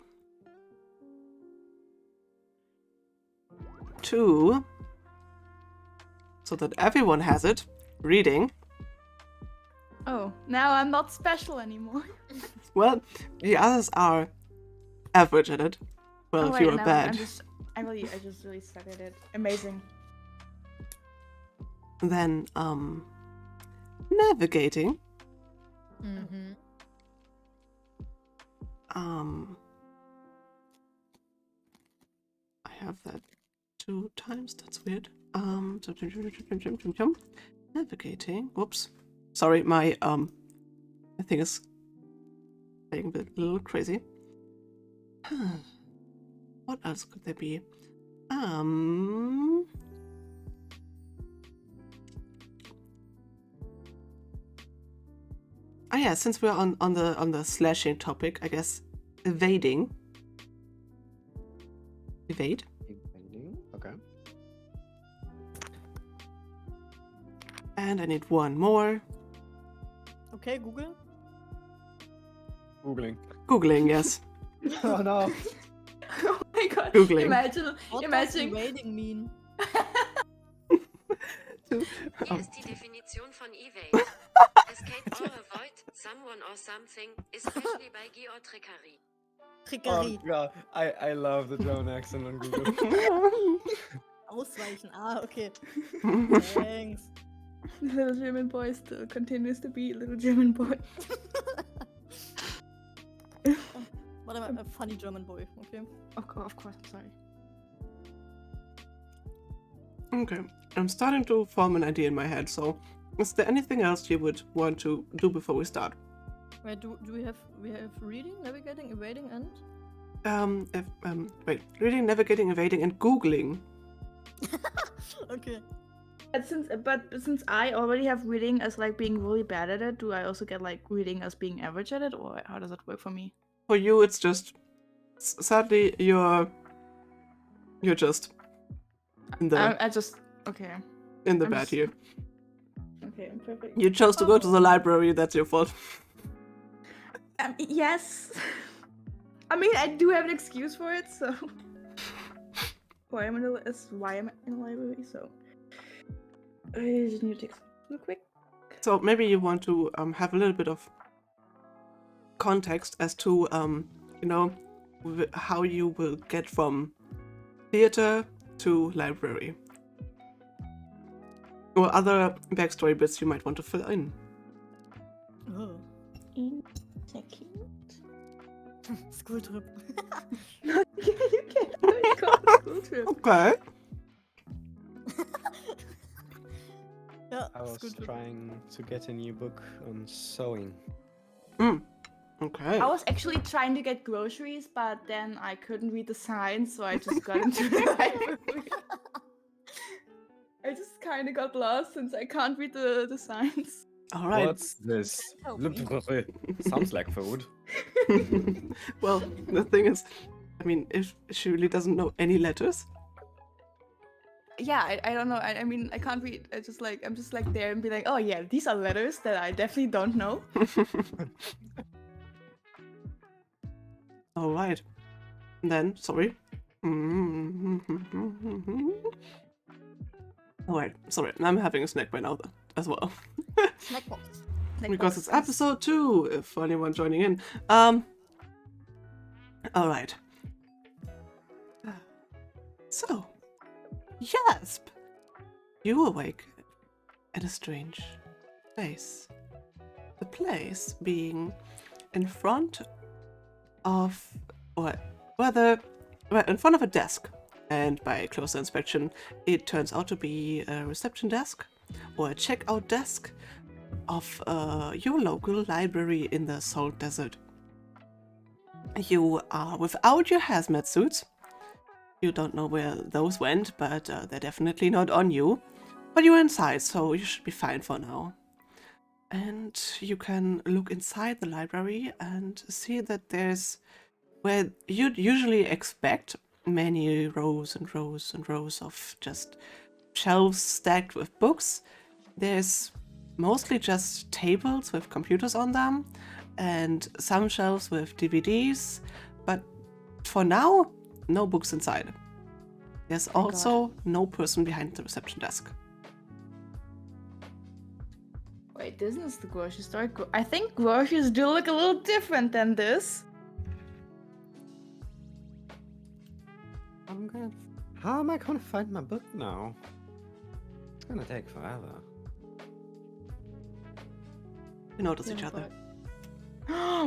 2, so that everyone has it. Reading. Oh, now I'm not special anymore. Well, the others are average at it. Well, Oh, if wait, you are no, bad. I just really suck at it. Amazing. Then, navigating. Mm-hmm. I have that 2 times. That's weird. Navigating. Whoops. Sorry, my thing is playing a little crazy. What else could there be? Oh yeah, since we're on the slashing topic, I guess evading. Evade. Okay. And I need one more. Okay, Google. Googling. Googling, yes. Oh no. Oh my god. Googling. Imagine. What does evading mean? Hier Oh, ist die Definition von Evade. Escape or avoid someone or something, especially by Geotrickery. Trickerie. Oh god, I love the German accent on Google. Ausweichen. Ah, okay. Thanks. Little German boy still continues to be little German boy. What am I? A funny German boy. Okay. Of course, I'm sorry. Okay, I'm starting to form an idea in my head, so is there anything else you would want to do before we start? Wait, do we have reading, navigating, evading, and Reading, navigating, evading, and Googling. okay. But since I already have reading as like being really bad at it, do I also get like reading as being average at it, or how does it work for me? For you, it's just sadly you're just in the I just okay. in the I'm bad just- here. Okay, I'm perfect. You chose to go to the library. That's your fault. Yes. I mean, I do have an excuse for it, so. Why I'm in the library, so. I just need to take real quick. So maybe you want to have a little bit of context as to how you will get from theater to library, or other backstory bits you might want to fill in. Oh. In second. School trip. Yeah, you can go on a school trip. Okay. Yeah, I was school trip. trying to get a new book on sewing. Okay. I was actually trying to get groceries, but then I couldn't read the signs, so I just got into the library. I just kind of got lost since I can't read the signs. All right. What's this? Help me. Sounds like food. Well, the thing is, I mean, if she really doesn't know any letters, Yeah, I don't know. I mean, I can't read. I'm just like there and be like, oh yeah, these are letters that I definitely don't know. all right. Then, sorry. All right, sorry. I'm having a snack right now as well. Snack box. Because it's episode 2, for anyone joining in. All right. So, YASP, you awake at a strange place. The place being in front of, in front of a desk. And by closer inspection, it turns out to be a reception desk or a checkout desk of your local library in the Salt Desert. You are without your hazmat suits. You don't know where those went, but they're definitely not on you. But you're inside, so you should be fine for now. And you can look inside the library and see that there's where you'd usually expect many rows and rows and rows of just shelves stacked with books. There's mostly just tables with computers on them and some shelves with DVDs, but for now, no books inside. There's also no person behind the reception desk. Wait, wait, this is the grocery store. I think groceries do look a little different than this. How am I gonna find my book now? It's gonna take forever. We notice each other.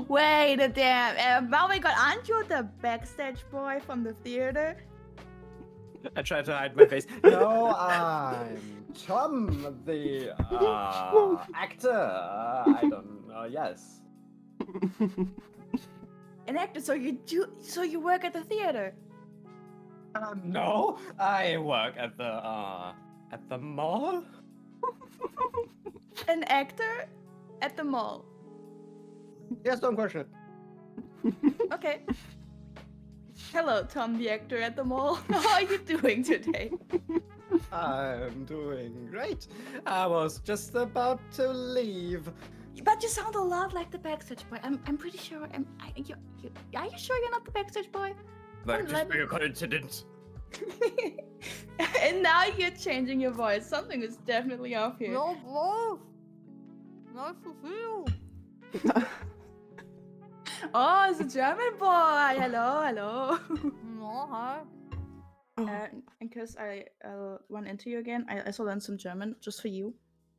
Wait a damn. Oh my god, aren't you the backstage boy from the theater? I try to hide my face. No, I'm Tom, the actor. I don't know. Yes. An actor, so you work at the theater. No, I work at the mall. An actor at the mall. Yes, don't question it. Okay. Hello, Tom, the actor at the mall. How are you doing today? I'm doing great. I was just about to leave. But you sound a lot like the backstage boy. I'm pretty sure. Are you sure you're not the backstage boy? That could be a coincidence. And now you're changing your voice. Something is definitely off here. No, bro. Nice to see you. Oh, it's a German boy. Hello. No, hi. In case I'll run into you again, I also learned some German just for you.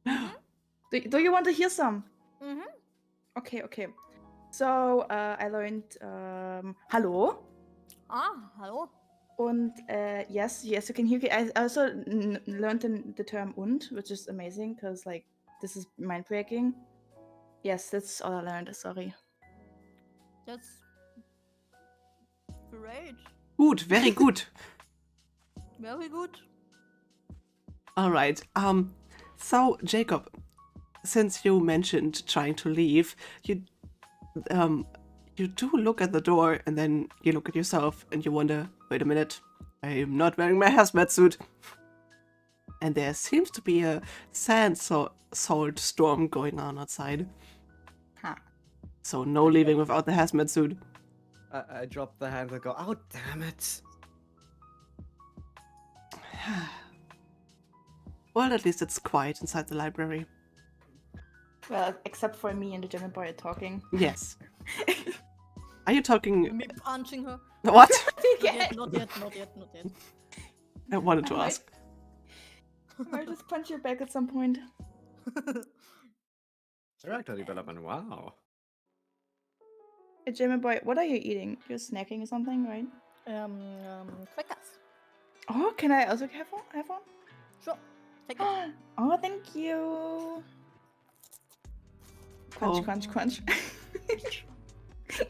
Do you want to hear some? Mhm. Okay. So, I learned Hallo. Hallo. Und yes, you can hear. I also learned the term und, which is amazing because like this is mind breaking. Yes, that's all I learned. Sorry. That's great. Gut, very good. Very good. All right. So Jacob, since you mentioned trying to leave, you do look at the door and then you look at yourself and you wonder, wait a minute, I'm not wearing my hazmat suit. And there seems to be a salt storm going on outside. Huh. So no leaving without the hazmat suit. I drop the hand and go, oh, damn it. Well, at least it's quiet inside the library. Well, except for me and the German boy talking. Yes. Are you talking... Me punching her. What? Not yet. I wanted to I ask. I'll just punch you back at some point. Character development, wow. Hey, German boy, what are you eating? You're snacking or something, right? Crackers. Oh, can I also have one? Sure. Take it. Oh, thank you. Crunch.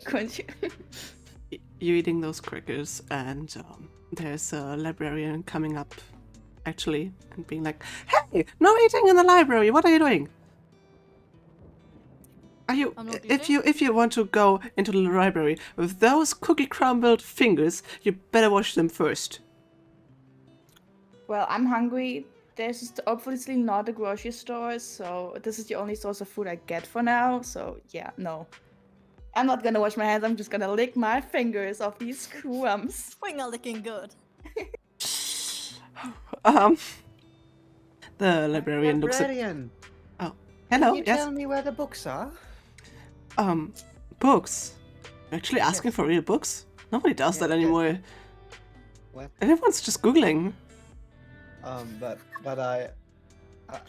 Crunch. You're eating those crackers and there's a librarian coming up actually and being like, hey, no eating in the library, what are you doing? Are you if you want to go into the library with those cookie crumbled fingers, you better wash them first. Well, I'm hungry. There's just obviously not a grocery store, so this is the only source of food I get for now. So yeah, no. I'm not gonna wash my hands, I'm just gonna lick my fingers off these crumbs. Finger licking good. The librarian looks at... Oh, hello, Can you yes? tell me where the books are? Books? You're actually asking for real books? Nobody does that anymore. What? Everyone's just Googling. But I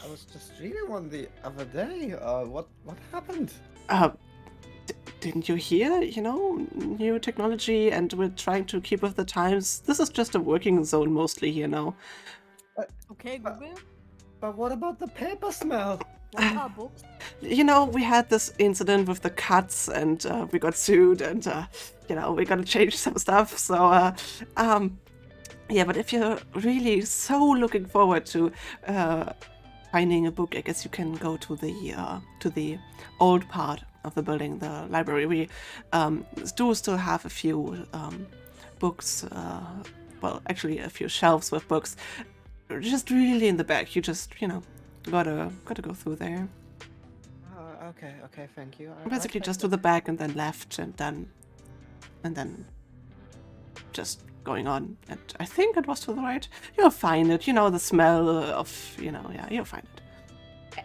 was just reading one the other day. What happened? Didn't you hear? You know, new technology and we're trying to keep with the times. This is just a working zone mostly here now. Okay, Google. But what about the paper smell? What are books? You know, we had this incident with the cuts and we got sued and, you know, we gotta change some stuff. So, yeah, but if you're really so looking forward to finding a book, I guess you can go to the old part of the building, the library. We do still have a few books, well, actually a few shelves with books, just really in the back. You just, you know, gotta go through there. Okay, thank you. Basically just to the back and then left and then just going on. And I think it was to the right. You'll find it. You know, the smell of, you know, yeah, you'll find it.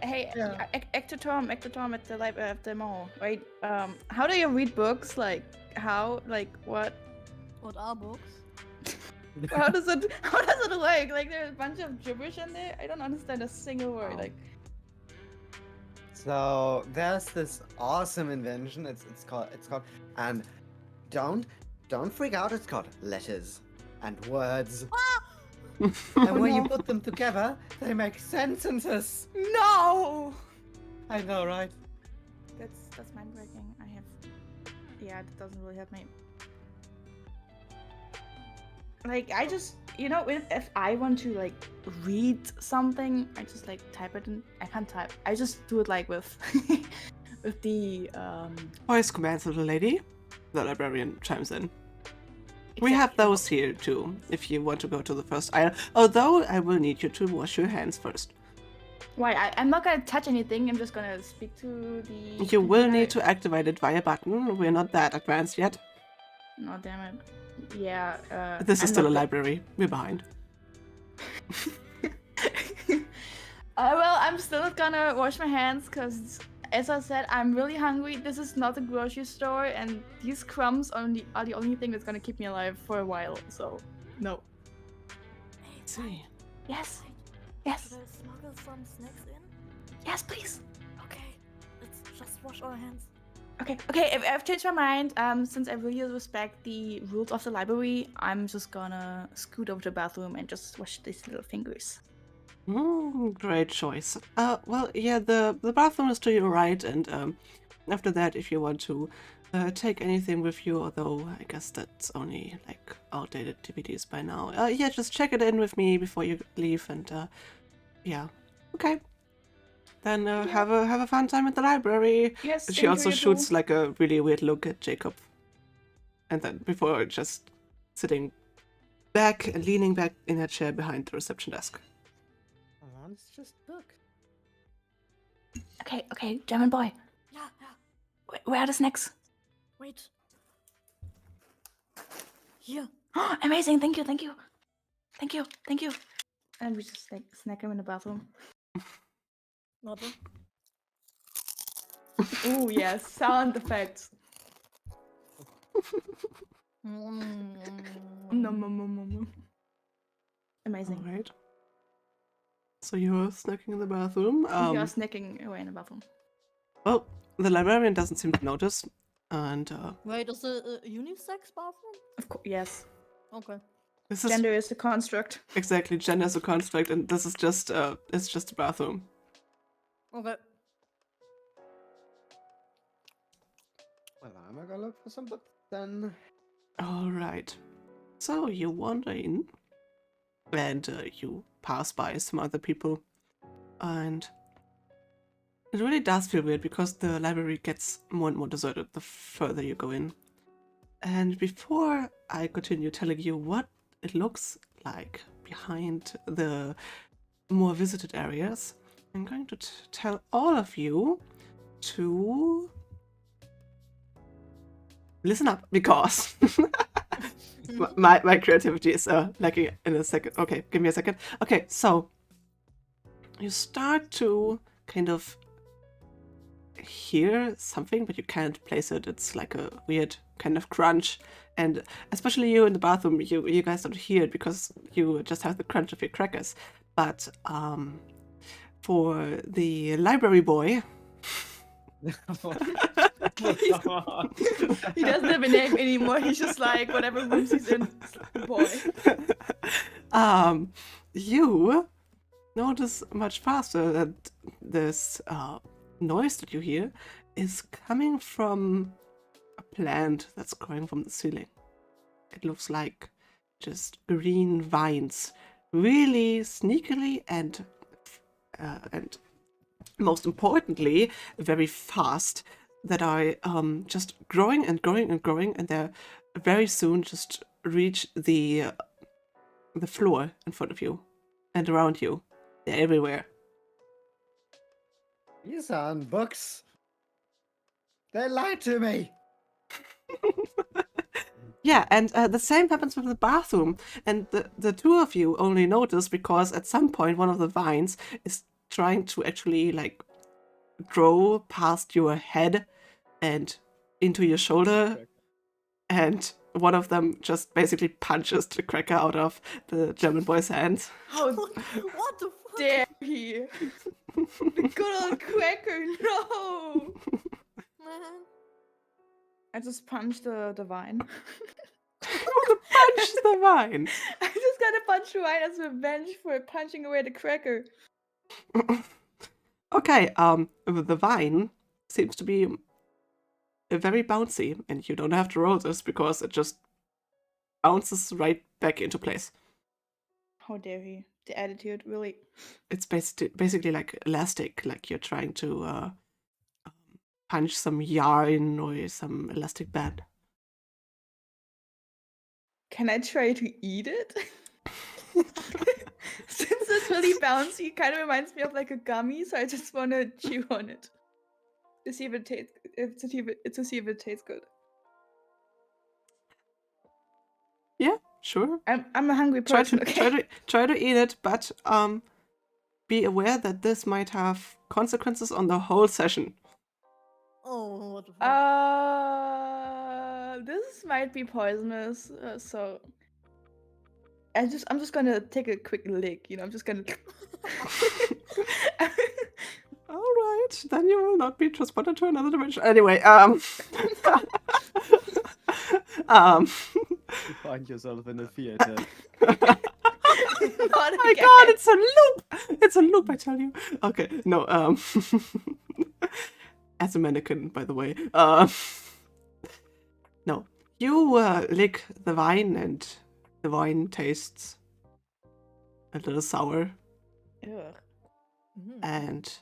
Hey, Yeah. Ectotom at the at the mall. Wait, how do you read books? Like how? Like what? What are books? How does it? How does it work? Like there's a bunch of gibberish in there. I don't understand a single word. Oh. Like So there's this awesome invention. It's called and don't freak out. It's called letters and words. And when you no. put them together, they make sentences. No. I know, right? That's mind breaking. I have. Yeah, that doesn't really help me. Like I just, you know, if I want to like read something, I just like type it in. I can't type. I just do it like with with the Voice commands, little lady. The librarian chimes in. We have exactly. those here too, if you want to go to the first aisle. Although I will need you to wash your hands first. Why? I'm not gonna touch anything. I'm just gonna speak to the. You will computer. need to activate it via button. We're not that advanced yet. No, damn it. Yeah. This is I'm still a not library. We're behind. Well, I'm still not gonna wash my hands because, as I said, I'm really hungry. This is not a grocery store, and these crumbs are the only thing that's gonna keep me alive for a while. So, no. Hey, See. Yes. should Yes. I smuggle some snacks in? Yes, please. Okay, let's just wash our hands. Okay. Okay. If I've changed my mind, since I really respect the rules of the library, I'm just gonna scoot over to the bathroom and just wash these little fingers. Great choice. Well, yeah, the bathroom is to your right, and after that, if you want to take anything with you, although I guess that's only like outdated DVDs by now. Yeah, just check it in with me before you leave, and yeah, okay. Then have a fun time at the library. Yes. She thank you, also you shoots too. like a really weird look at Jacob, and then before just sitting back and leaning back in her chair behind the reception desk. Oh, it's just book. Okay. Okay. German boy. Yeah. Where are the snacks? Wait. Here. Oh, amazing! Thank you. Thank you. Thank you. Thank you. And we just like snack him in the bathroom. Warte. Oh yes, sound effects. Mm. No. Amazing. Alright. So you're snacking in the bathroom. You're snacking away in the bathroom. Well, the librarian doesn't seem to notice, and Wait, is it a unisex bathroom? Of course, yes. Okay. this is Gender is a construct. exactly gender as a construct, and this is just it's just a bathroom. Okay. Well, I'm gonna look for some books then. All right. So you wander in, and you pass by some other people, and it really does feel weird because the library gets more and more deserted the further you go in. And before I continue telling you what it looks like behind the more visited areas, I'm going to tell all of you to listen up because my creativity is lacking in a second. Okay, give me a second. Okay, so you start to kind of hear something, but you can't place it. It's like a weird kind of crunch, and especially you in the bathroom, you guys don't hear it because you just have the crunch of your crackers. But for the library boy, He doesn't have a name anymore. He's just like whatever room he's in. Boy. you notice much faster that this noise that you hear is coming from a plant that's growing from the ceiling. It looks like just green vines, really sneakily and most importantly, very fast, that are just growing and growing and growing, and they're very soon just reach the floor in front of you and around you. They're everywhere. These aren't books. They lied to me. Yeah, and the same happens with the bathroom. And the two of you only notice because at some point one of the vines is trying to actually like grow past your head and into your shoulder, and one of them just basically punches the cracker out of the German boy's hands. How What the fuck? dare he? The good old cracker, no! Man. I just punched the vine. Punch the vine. I just gotta punch the vine as revenge for punching away the cracker. Okay, the vine seems to be very bouncy, and you don't have to roll this because it just bounces right back into place. How dare he? The attitude, really. It's basically like elastic, like you're trying to punch some yarn or some elastic band. Can I try to eat it? Since it's really bouncy, it kind of reminds me of like a gummy, so I just want to chew on it to see if it tastes. To see if it tastes good. Yeah, sure. I'm a hungry Try person. to try to eat it, but be aware that this might have consequences on the whole session. Oh, what the fuck? This might be poisonous, so I'm just gonna take a quick lick. I'm just gonna. All right, then you will not be transported to another dimension. Anyway, You find yourself in a theater. Not my again. God, it's a loop! It's a loop, I tell you. Okay, no, as a mannequin, by the way. No, you lick the vine, and the wine tastes a little sour, Ugh. Mhm. and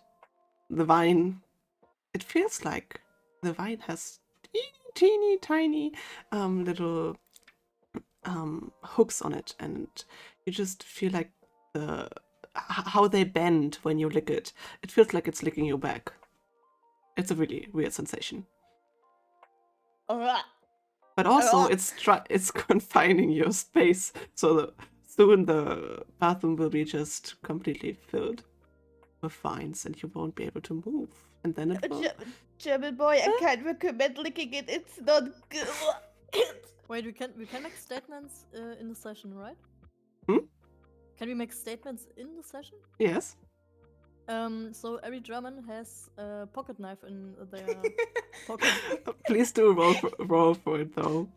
the vine, it feels like the vine has teeny tiny little hooks on it, and you just feel like how they bend when you lick it. It feels like it's licking you back. It's a really weird sensation. Ugh. But also, Ugh. it's confining your space, so soon the bathroom will be just completely filled with vines, and you won't be able to move. And then it will. German boy, I can't recommend licking it. It's not good. Wait, we can make statements in the session, right? Hmm? Can we make statements in the session? Yes. So every German has a pocket knife in their pocket. Please do roll for it though.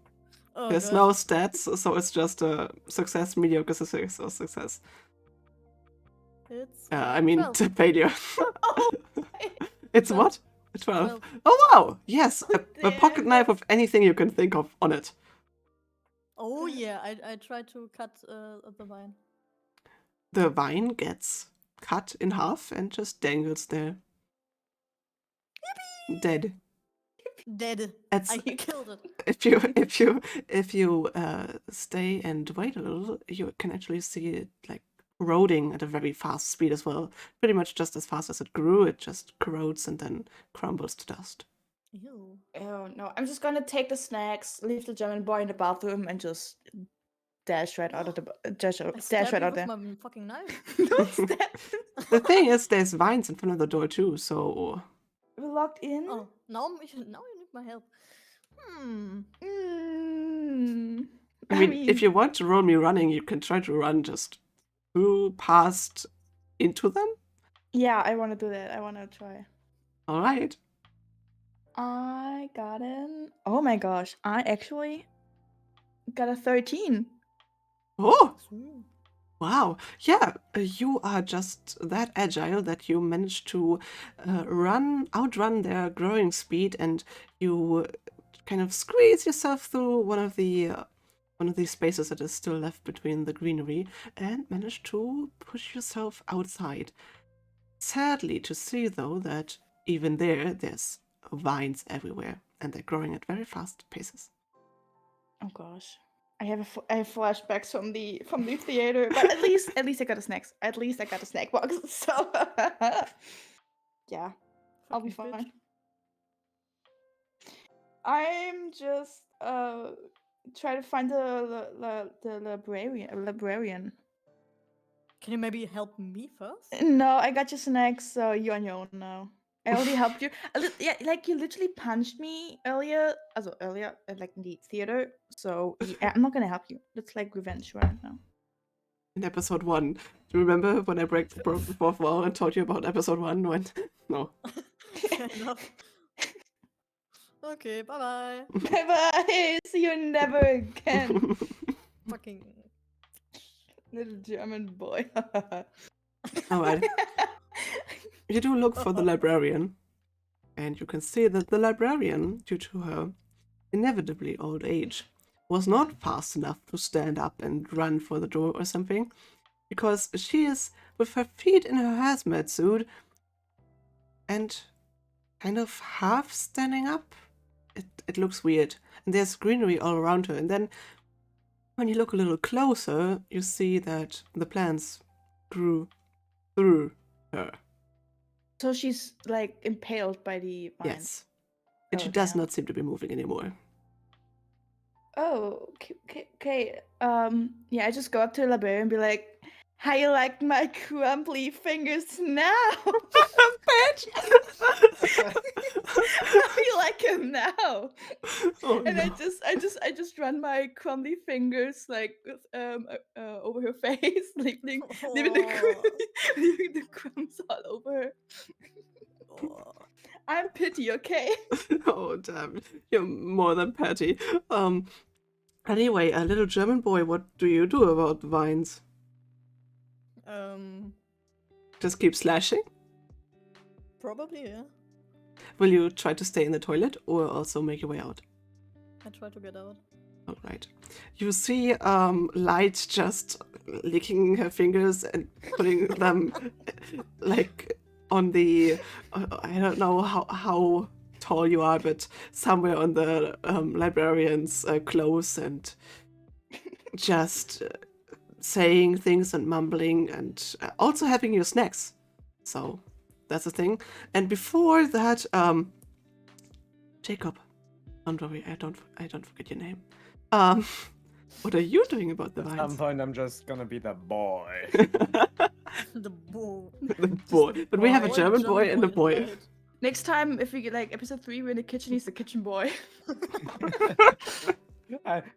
Oh, There's God. no stats, so it's just a success, mediocre success, or success. It's I mean, 12. to failure. Oh, It's 12. what? 12. 12. Oh wow! Yes, a Damn, pocket knife with anything you can think of on it. Oh yeah, I tried to cut the vine. The vine gets cut in half and just dangles there. Dead. Dead. It's I killed it. if you stay and wait a little, you can actually see it like corroding at a very fast speed as well. Pretty much just as fast as it grew, it just corrodes and then crumbles to dust. Ew. Oh no! I'm just gonna take the snacks, leave the German boy in the bathroom, and just dash right out of the dash I dash stabbed right you out with there. my fucking knife. Don't stab. The thing is, there's vines in front of the door too, so We're locked in. Oh, now you need my help. Hmm. I mean, if you want to roll me running, you can try to run just through past into them. Yeah, I want to do that. I want to try. All right. I got an. Oh my gosh! I actually got a 13. Oh, Sweet. wow. Yeah, you are just that agile that you managed to outrun their growing speed, and you kind of squeeze yourself through one of these spaces that is still left between the greenery, and manage to push yourself outside. Sadly to see, though, that even there's vines everywhere, and they're growing at very fast paces. Oh gosh, I have flashbacks from the theater, but at least I got a snacks. At least I got a snack box. So yeah, I'll be Fucking bitch. fine. I'm just try to find the librarian. Can you maybe help me first? No, I got your snacks, so you're on your own now. I already helped you. Yeah, like you literally punched me earlier, also earlier, like in the theater. So yeah, I'm not gonna help you. That's like revenge right now. In episode 1. Do you remember when I broke the fourth wall and told you about episode 1? When no. Fair enough. Okay, bye bye. Bye bye. See you never again, Fucking. little German boy. All right. You do look for the librarian, and you can see that the librarian, due to her inevitably old age, was not fast enough to stand up and run for the door or something, because she is with her feet in her hazmat suit and kind of half standing up. It looks weird, and there's greenery all around her, and then when you look a little closer, you see that the plants grew through her. So she's like impaled by the vines. Yes. And Oh, she does damn. not seem to be moving anymore. Oh, okay. Yeah, I just go up to the librarian and be like, "How you like my crumbly fingers now? Bitch! How you like them now?" Oh, And no. I just run my crumbly fingers like over her face, leaving leaving the crumbs all over her. Oh. I'm pity, okay? Oh, damn. You're more than petty. Anyway, a little German boy, what do you do about the vines? Just keep slashing? Probably, yeah. Will you try to stay in the toilet or also make your way out? I try to get out. All right. You see Light just licking her fingers and putting them like on the I don't know how tall you are, but somewhere on the librarian's clothes, and just saying things and mumbling, and also having your snacks. So that's the thing. And before that, Jacob, don't worry, I don't forget your name. What are you doing about the At some vines? point, I'm just gonna be the boy. The bull. The boy, but we have a Boy, German boy and a boy. inside. Next time, if we get like episode 3, we're in the kitchen. He's the kitchen boy.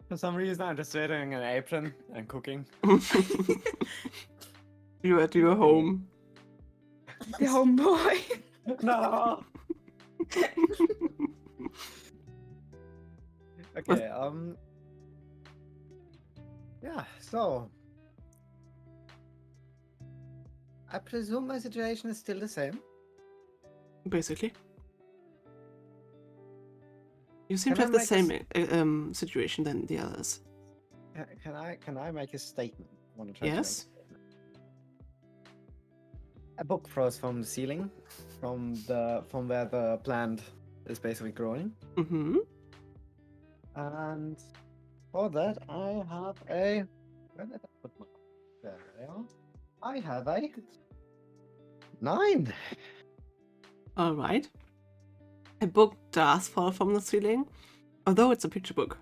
For some reason, I'm just wearing an apron and cooking. You're at your home. The homeboy. No. Okay. Yeah. So, I presume my situation is still the same. Basically. You seem Can to I have the make a same situation than the others. Can I make a statement? I want to try to make a Yes? statement. A book froze from the ceiling, from where the plant is basically growing, Mm-hmm. and for that I have a. Where did I put my? There they are. I have a 9. All right. A book does fall from the ceiling, although it's a picture book.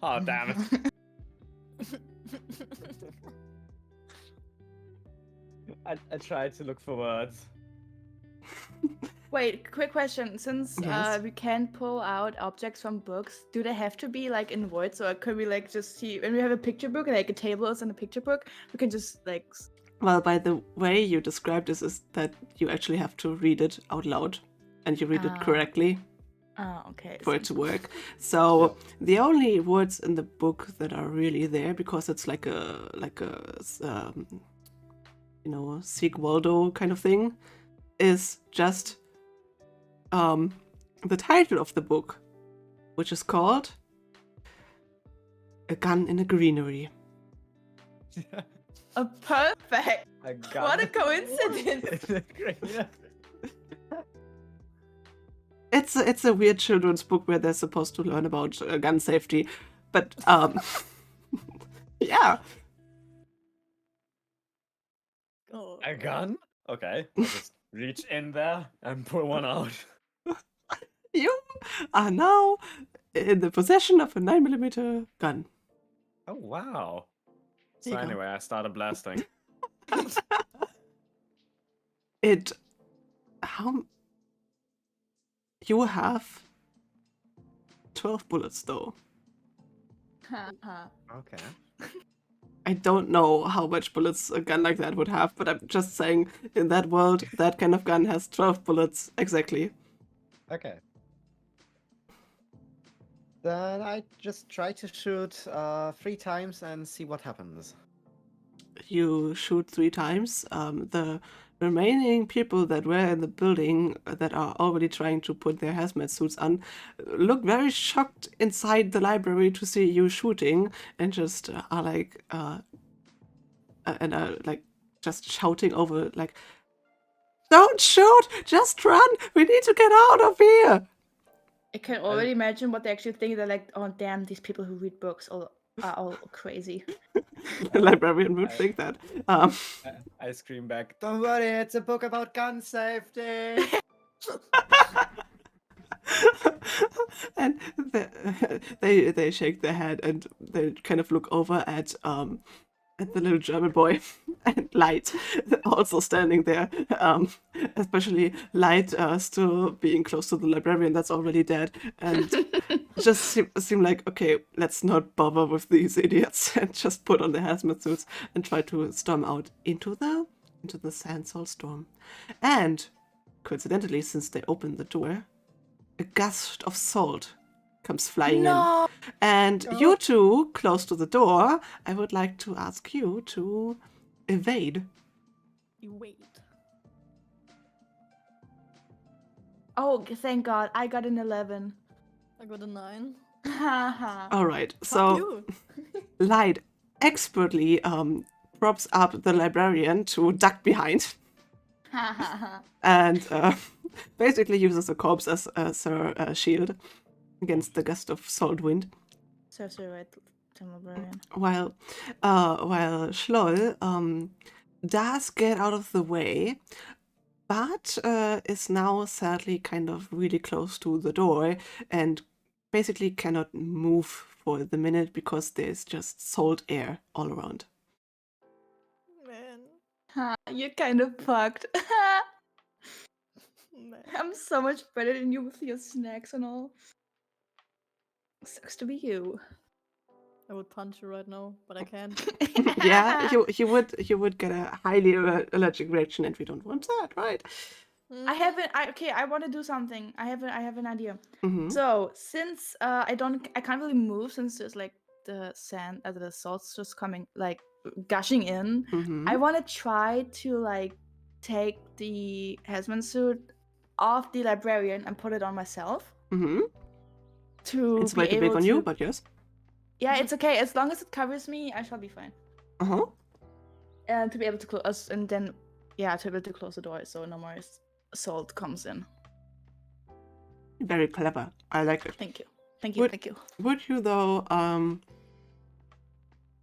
Oh, damn it. I tried to look for words. Wait, quick question. Since Yes. we can pull out objects from books, do they have to be like in words, or could we like just see when we have a picture book, like a table is in a picture book, we can just like Well, by the way you described this, is that you actually have to read it out loud, and you read it Ah. correctly okay. for it to work. So the only words in the book that are really there, because it's like a Sieg Waldo kind of thing, is just the title of the book, which is called A Gun in a Greenery. Oh, perfect. A What a gun. coincidence. It's a weird children's book where they're supposed to learn about gun safety, but yeah. Oh. A gun? Okay. I'll just reach in there and pull one out. You are now in the possession of a 9mm gun. Oh, wow. There So you go. anyway, I started blasting. How... You have 12 bullets, though. Okay. I don't know how much bullets a gun like that would have, but I'm just saying, in that world, that kind of gun has 12 bullets, exactly. Okay. Then I just try to shoot 3 times and see what happens. You shoot 3 times. The remaining people that were in the building that are already trying to put their hazmat suits on look very shocked inside the library to see you shooting and just are like just shouting over like, "Don't shoot! Just run! We need to get out of here!" I can already imagine what they actually think. They're like, oh damn, these people who read books are all crazy. The librarian would think that. I scream back. Don't worry, it's a book about gun safety. And they shake their head and they kind of look over at the little German boy and Light also standing there, especially Light still being close to the librarian that's already dead, and just seem like, okay, let's not bother with these idiots and just put on the hazmat suits and try to storm out into the Sandstorm storm. And coincidentally, since they opened the door, a gust of salt comes flying in. And you two, close to the door, I would like to ask you to evade. You wait. Oh, thank God, I got an 11. I got a 9. Haha. All right, Fuck so you. Light expertly props up the librarian to duck behind and basically uses the corpse as her shield against the gust of salt wind. So right, librarian. While Schloll does get out of the way, but is now sadly kind of really close to the door and basically cannot move for the minute because there's just salt air all around. Man. You're kind of fucked. Man. I'm so much better than you with your snacks and all. Sucks to be you. I would punch you right now, but I can't. Yeah, you would get a highly allergic reaction, and we don't want that, right? I want to do something. I have an idea. Mm-hmm. So since I can't really move since there's like the sand, the salt's just coming like gushing in. Mm-hmm. I want to try to like take the hazmat suit off the librarian and put it on myself. Mm-hmm. It's To way be too big able on to... you, but yes. Yeah, it's okay. As long as it covers me, I shall be fine. Uh-huh. And to be able to close, and then, yeah, to be able to close the door so no more salt comes in. Very clever. I like it. Thank you. Thank you. Thank you. Would you, though,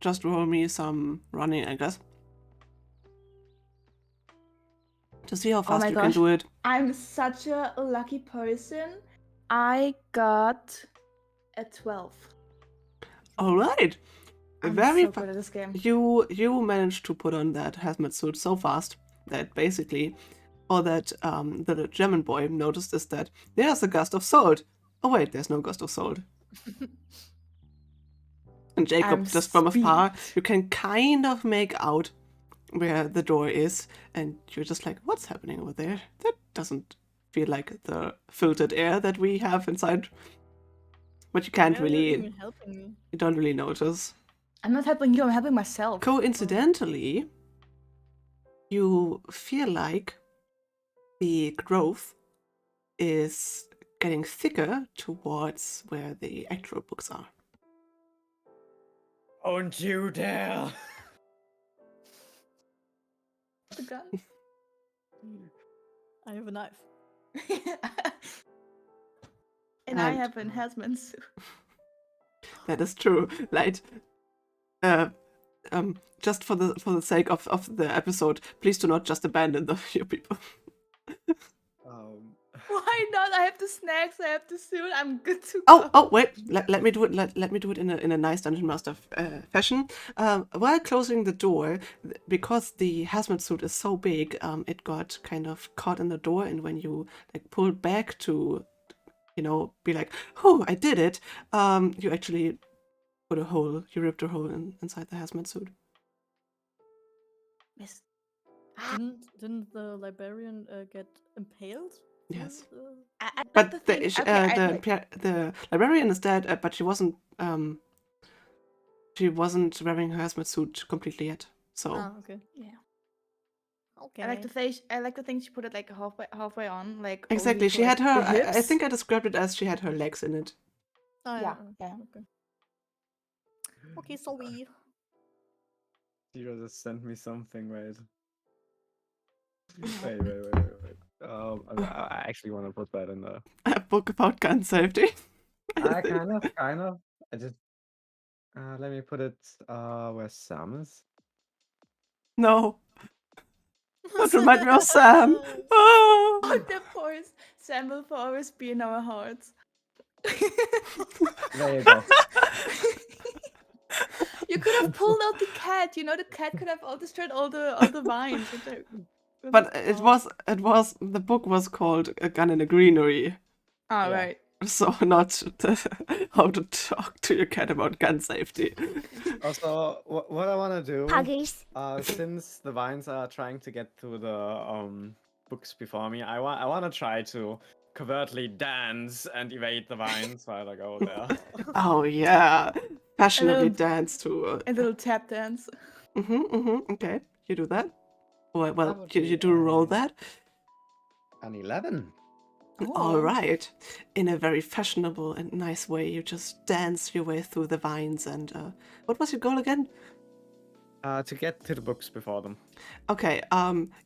just roll me some running, I guess? To see how fast you can do it. I'm such a lucky person. I got a 12. All right. I'm Very so good at this game. You managed to put on that hazmat suit so fast that basically all that the German boy noticed is that there's a gust of salt. Oh wait, there's no gust of salt. And Jacob, just from afar, you can kind of make out where the door is, and you're just like, what's happening over there? That doesn't feel like the filtered air that we have inside. But you can't really... Even helping me. You don't really notice. I'm not helping you, I'm helping myself. Coincidentally, you feel like the growth is getting thicker towards where the actual books are. Don't you dare! The gun. I have a knife. And I have an hazmat suit. That is true. Like, just for the sake of the episode, please do not just abandon your people. Why not? I have the snacks. I have the suit. I'm good to Oh, go. wait. Let me do it. Let me do it in a nice dungeon master fashion. While closing the door, because the hazmat suit is so big, it got kind of caught in the door, and when you like pulled back to, be like, "Oh, I did it," you actually put a hole. You ripped a hole inside the hazmat suit. Miss. Didn't the librarian get impaled? Yes. I like But the the thing. Okay, the librarian is dead, but she wasn't wearing her hazmat suit completely yet. So Ah, okay. yeah. Okay. I like the thing. I like the thing she put it like halfway on, like exactly, only she to, had like, her. the I hips. think I described it as she had her legs in it. Oh, Yeah. Okay. Okay, so we. You just sent me something, wait. No. Wait. I actually want to put that in there. A book about gun safety. I think. Kind of. I just let me put it where Sam is. No, don't remind me of Sam. Ah. Oh, the poor Sam will for always be in our hearts. There you go. You could have pulled out the cat. The cat could have all destroyed all the vines. Which But it was the book was called A Gun in a Greenery. Oh, Yeah. right. So not how to talk to your cat about gun safety. Also, what I want to do, Puggies. since the vines are trying to get through the books before me, I want to try to covertly dance and evade the vines while I go there. Oh yeah, passionately little- dance to. A little tap dance. Okay, you do that. Well, That would you be, do roll that. An 11. All Oh. right, in a very fashionable and nice way, you just dance your way through the vines. And what was your goal again? To get to the books before them. Okay,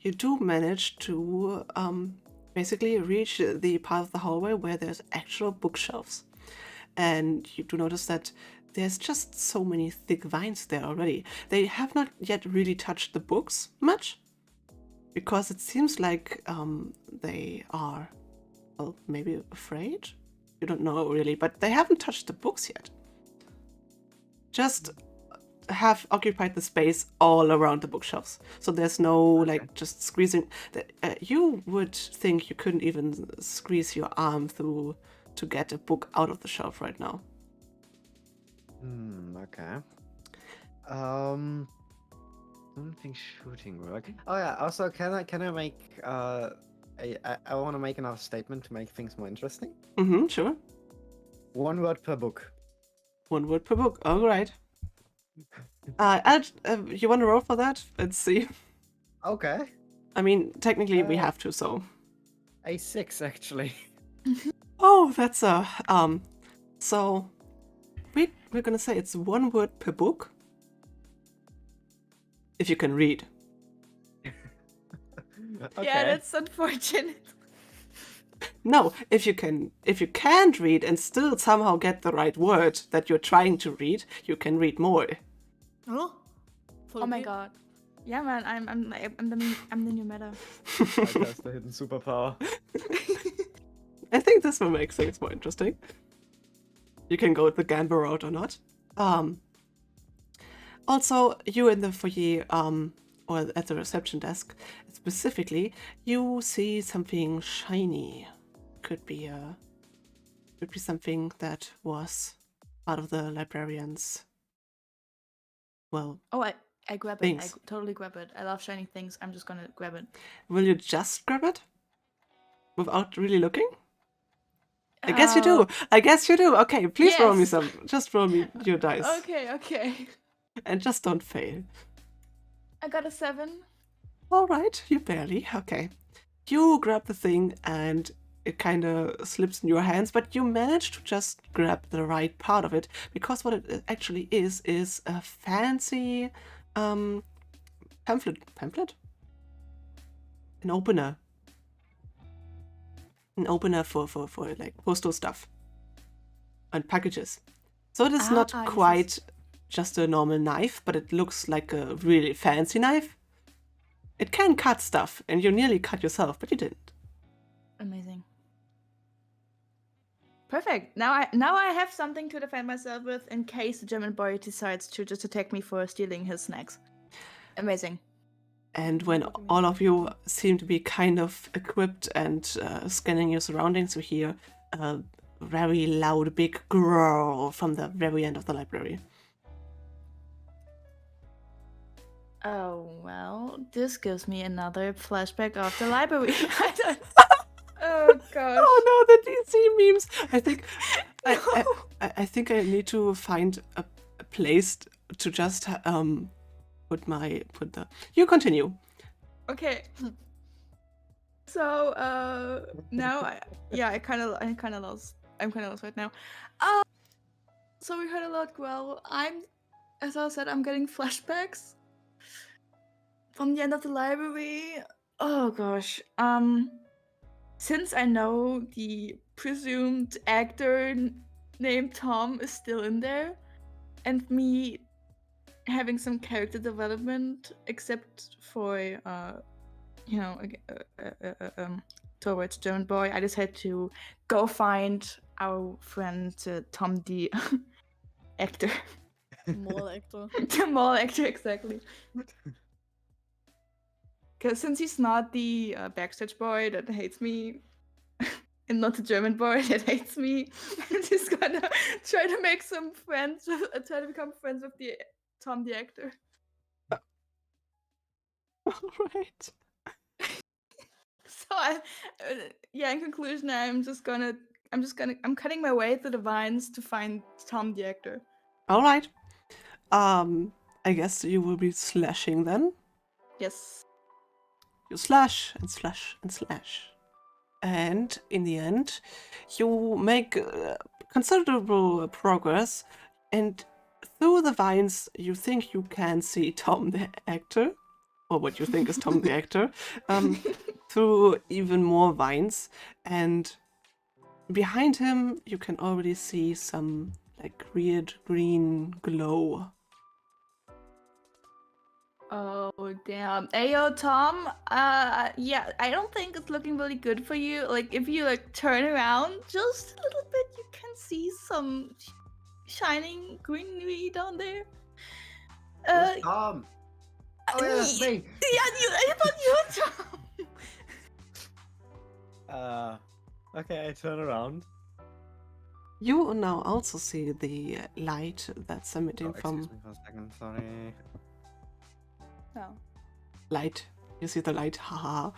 you do manage to basically reach the part of the hallway where there's actual bookshelves. And you do notice that there's just so many thick vines there already. They have not yet really touched the books much, because it seems like they are, well, maybe afraid? You don't know really, but they haven't touched the books yet. Just have occupied the space all around the bookshelves. So there's no like just squeezing. You would think you couldn't even squeeze your arm through to get a book out of the shelf right now. Okay. I don't think shooting work. Oh yeah, also can I make I want to make another statement to make things more interesting. Sure. 1 word per book. 1 word per book. All right. You want to roll for that? Let's see. Okay. I mean, technically we have to, so. A 6 actually. Oh, that's a So we're gonna say it's 1 word per book. If you can read. Okay. Yeah, that's unfortunate. No, if you can't read and still somehow get the right word that you're trying to read, you can read more. Huh? Oh my god. Yeah, man, I'm the new meta. That's the hidden superpower. I think this will make things more interesting. You can go with the Gamble route or not. Also, you in the foyer, or at the reception desk, specifically, you see something shiny. Could be something that was part of the librarian's. Well, Oh, I grab it. Thanks. I totally grab it. I love shiny things. I'm just gonna grab it. will you just grab it without really looking? I guess you do. Okay, please roll me yes. some. Just roll me your dice. Okay. And just don't fail. I got a 7. All right, you barely. Okay. You grab the thing and it kind of slips in your hands, but you manage to just grab the right part of it, because what it actually is a fancy pamphlet? An opener. An opener for like postal stuff and packages. So it is not this is- quite just a normal knife, but it looks like a really fancy knife. It can cut stuff, and you nearly cut yourself, but you didn't. Amazing. Perfect. Now I have something to defend myself with in case the German boy decides to just attack me for stealing his snacks. Amazing. And when all of you seem to be kind of equipped and scanning your surroundings, you hear a very loud, big growl from the very end of the library. Oh, well, this gives me another flashback of the library. Oh, gosh. Oh no, the DC memes! I think I need to find a place to just put the. You continue. Okay. So now I'm kind of lost right now. So we heard a lot growl. As I said, I'm getting flashbacks from the end of the library. Oh gosh. Since I know the presumed actor named Tom is still in there, and me having some character development, except for towards German boy, I decided to go find our friend Tom the actor. Mall actor. The mall actor, exactly. Because since he's not the backstage boy that hates me, and not the German boy that hates me, I'm just gonna try to make some friends, try to become friends with the Tom the actor. All right. So in conclusion, I'm cutting my way through the vines to find Tom the actor. All right. I guess you will be slashing then. Yes. You slash and slash and slash. And in the end, you make considerable progress. And through the vines, you think you can see Tom the actor, or what you think is Tom the actor, through even more vines. And behind him, you can already see some like weird green glow. Oh damn. Ayo Tom, yeah, I don't think it's looking really good for you. Like if you like turn around just a little bit, you can see some shining greenery down there. Who's Tom? Oh yeah, that's me. Yeah, I thought you were Tom. Okay, I turn around. You now also see the light that's emitting from Excuse me for a second, sorry. No. light. You see the light, haha.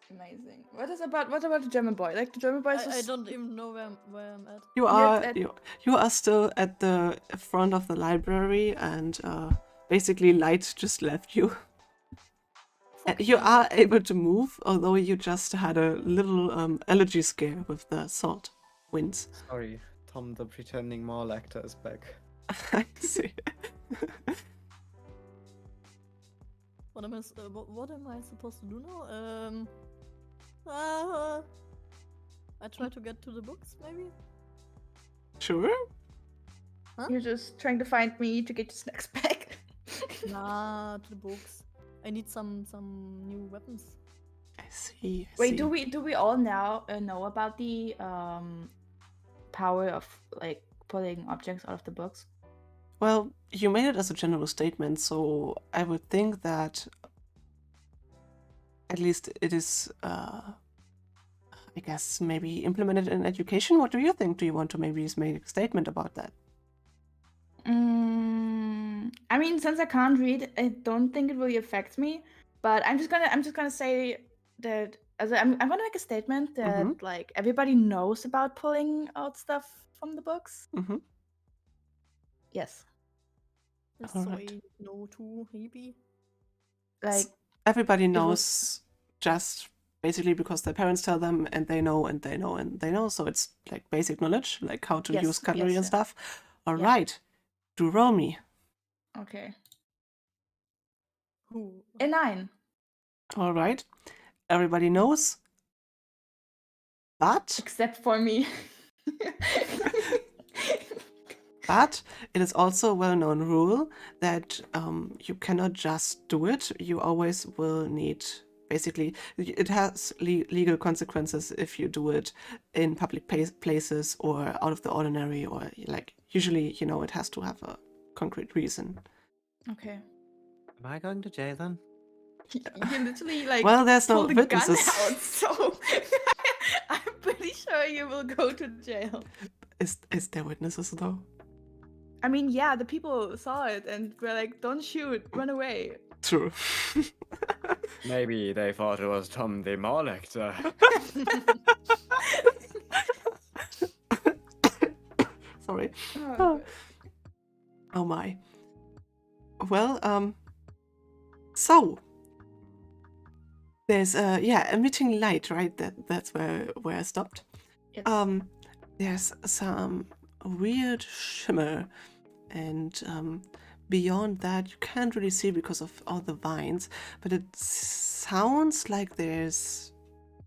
Amazing. What about the German boy? Like the German boy is I just... don't even know where I'm at. You are still at the front of the library, and basically light just left you. And you are able to move, although you just had a little allergy scare with the salt winds. Sorry, Tom the pretending mall actor is back. I see. What am I supposed to do now? I try to get to the books, maybe? Sure. You're just trying to find me to get your snacks back. Nah, to the books. I need some new weapons. I see. Wait, do we all now know about the power of like pulling objects out of the books? Well, you made it as a general statement, so I would think that at least it is, I guess, maybe implemented in education. What do you think? Do you want to maybe make a statement about that? I mean, since I can't read, I don't think it really affects me. But I'm just gonna say that I'm gonna make a statement that like everybody knows about pulling out stuff from the books. Yes. Soy no too maybe. Like everybody knows just basically because their parents tell them, and they know and they know and they know. So it's like basic knowledge, like how to use cutlery and stuff. All right, do roll me. Okay. Ooh. A 9. All right, everybody knows, but except for me. But it is also a well-known rule that you cannot just do it. You always will need, basically, it has legal consequences if you do it in public places or out of the ordinary, or like usually, it has to have a concrete reason. Okay. Am I going to jail then? You literally like Well, there's no pulled a witnesses. gun out, so I'm pretty sure you will go to jail. Is there witnesses though? I mean, yeah, the people saw it and were like, "Don't shoot, run away." True. Maybe they thought it was Tom the Mollector. Sorry. Oh, Oh my. Well, so there's emitting light, right? That's where I stopped. yes. There's some weird shimmer, and beyond that you can't really see because of all the vines, but it sounds like there's,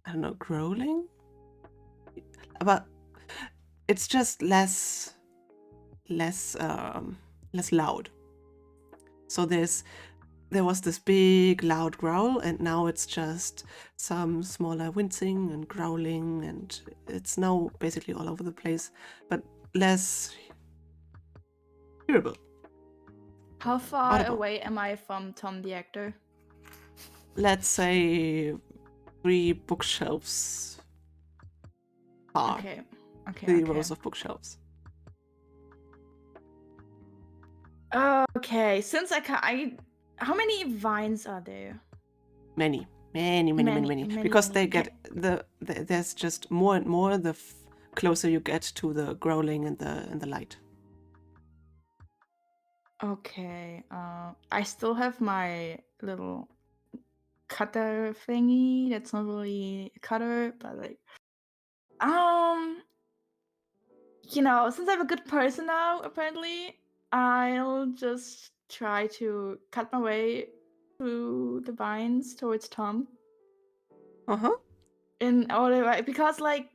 I don't know, growling, but it's just less loud. So there was this big loud growl, and now it's just some smaller wincing and growling, and it's now basically all over the place, but less hearable. How far audible. away am I from Tom the actor? Let's say 3 bookshelves far. Okay. 3 rows of bookshelves. Okay. Since how many vines are there? Many. Many, Because they okay. get there's just more and more the closer you get to the growling and the light. Okay. I still have my little cutter thingy. That's not really a cutter, but like, since I'm a good person now, apparently, I'll just try to cut my way through the vines towards Tom. In order, because like,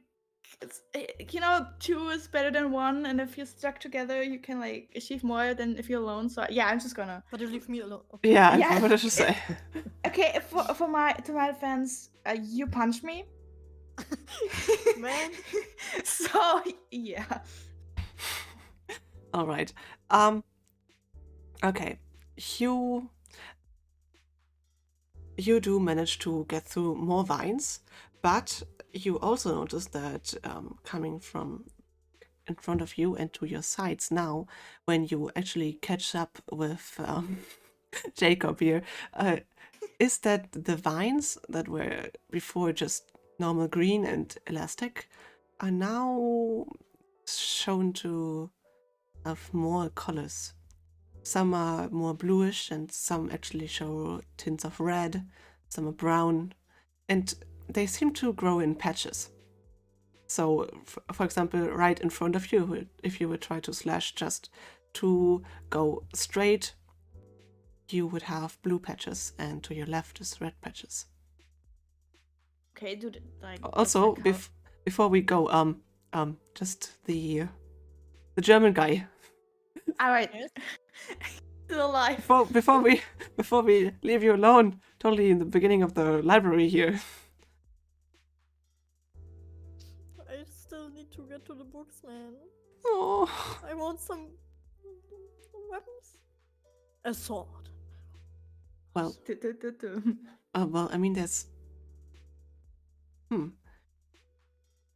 two is better than one, and if you're stuck together, you can like achieve more than if you're alone. So yeah, I'm just gonna. But you leave me alone. Okay. Yeah, Yeah. what did you say? Okay, to my fans, you punched me. Man. So yeah. All right. Okay. You do manage to get through more vines, but you also notice that coming from in front of you and to your sides now, when you actually catch up with Jacob here, is that the vines that were before just normal green and elastic are now shown to have more colors. Some are more bluish and some actually show tints of red, some are brown, and they seem to grow in patches. So, for example, right in front of you, if you would try to slash just to go straight, you would have blue patches, and to your left is red patches. Okay, dude. Like. Also, like how- before we go, just the German guy. All right. Still alive. Before we leave you alone, totally in the beginning of the library here. I still need to get to the books, man. Oh. I want some weapons. A sword. Well, Du-du-du-du. well, I mean, there's.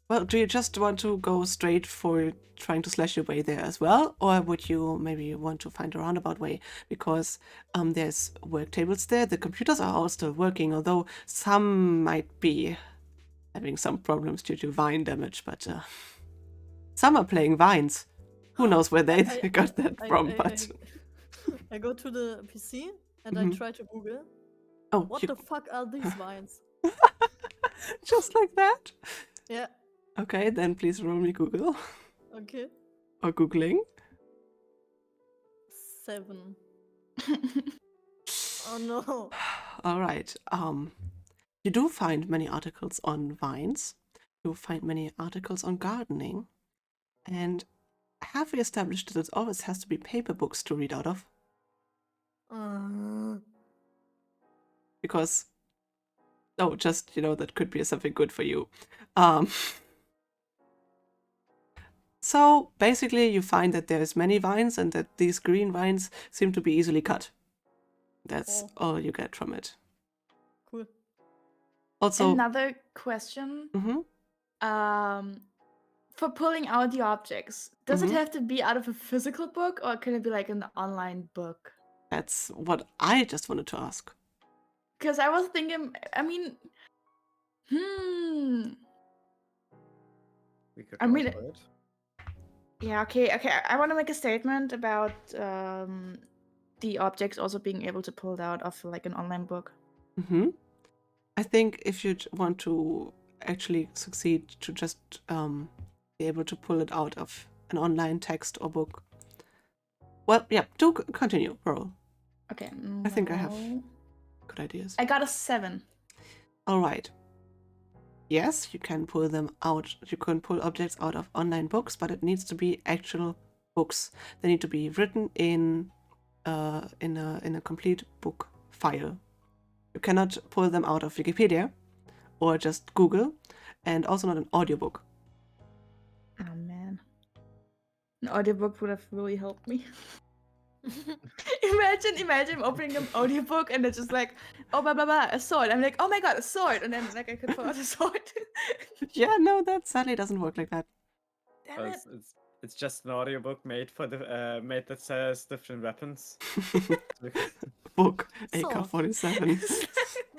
Well, do you just want to go straight for trying to slash your way there as well? Or would you maybe want to find a roundabout way? Because there's work tables there. The computers are all still working, although some might be having some problems due to vine damage, but some are playing vines. Who knows where they got that from, but... I go to the PC and Mhm. I try to Google. Oh, What the fuck are these vines? Just like that? Yeah. Okay, then please roll me Google. Okay. Or Googling. 7. Oh no. All right. You do find many articles on vines. You find many articles on gardening, and have we established that it always has to be paper books to read out of? Because, oh, just, that could be something good for you. So basically you find that there's many vines and that these green vines seem to be easily cut. That's all you get from it. Cool. Also, Another question. mhm. For pulling out the objects, does it Mhm. have to be out of a physical book or can it be like an online book? That's what I just wanted to ask. Because I was thinking, I mean, We could I go mean, for it. yeah, okay. I want to make a statement about the objects also being able to pull it out of like an online book. Mhm. I think if you want to actually succeed to just be able to pull it out of an online text or book. Well, yeah, do continue, roll. Okay. I think I have no. good ideas. I got a 7. All right. Yes, you can pull them out. You can pull objects out of online books, but it needs to be actual books. They need to be written in a complete book file. You cannot pull them out of Wikipedia or just Google, and also not an audiobook. Oh man. An audiobook would have really helped me. Imagine opening an audiobook and it's just like, oh blah blah blah, a sword. I'm like, oh my god, a sword, and then like I could pull out a sword. Yeah, no, that sadly doesn't work like that. Damn it. It's just an audiobook made for the made that says different weapons. Book Sword. AK-47.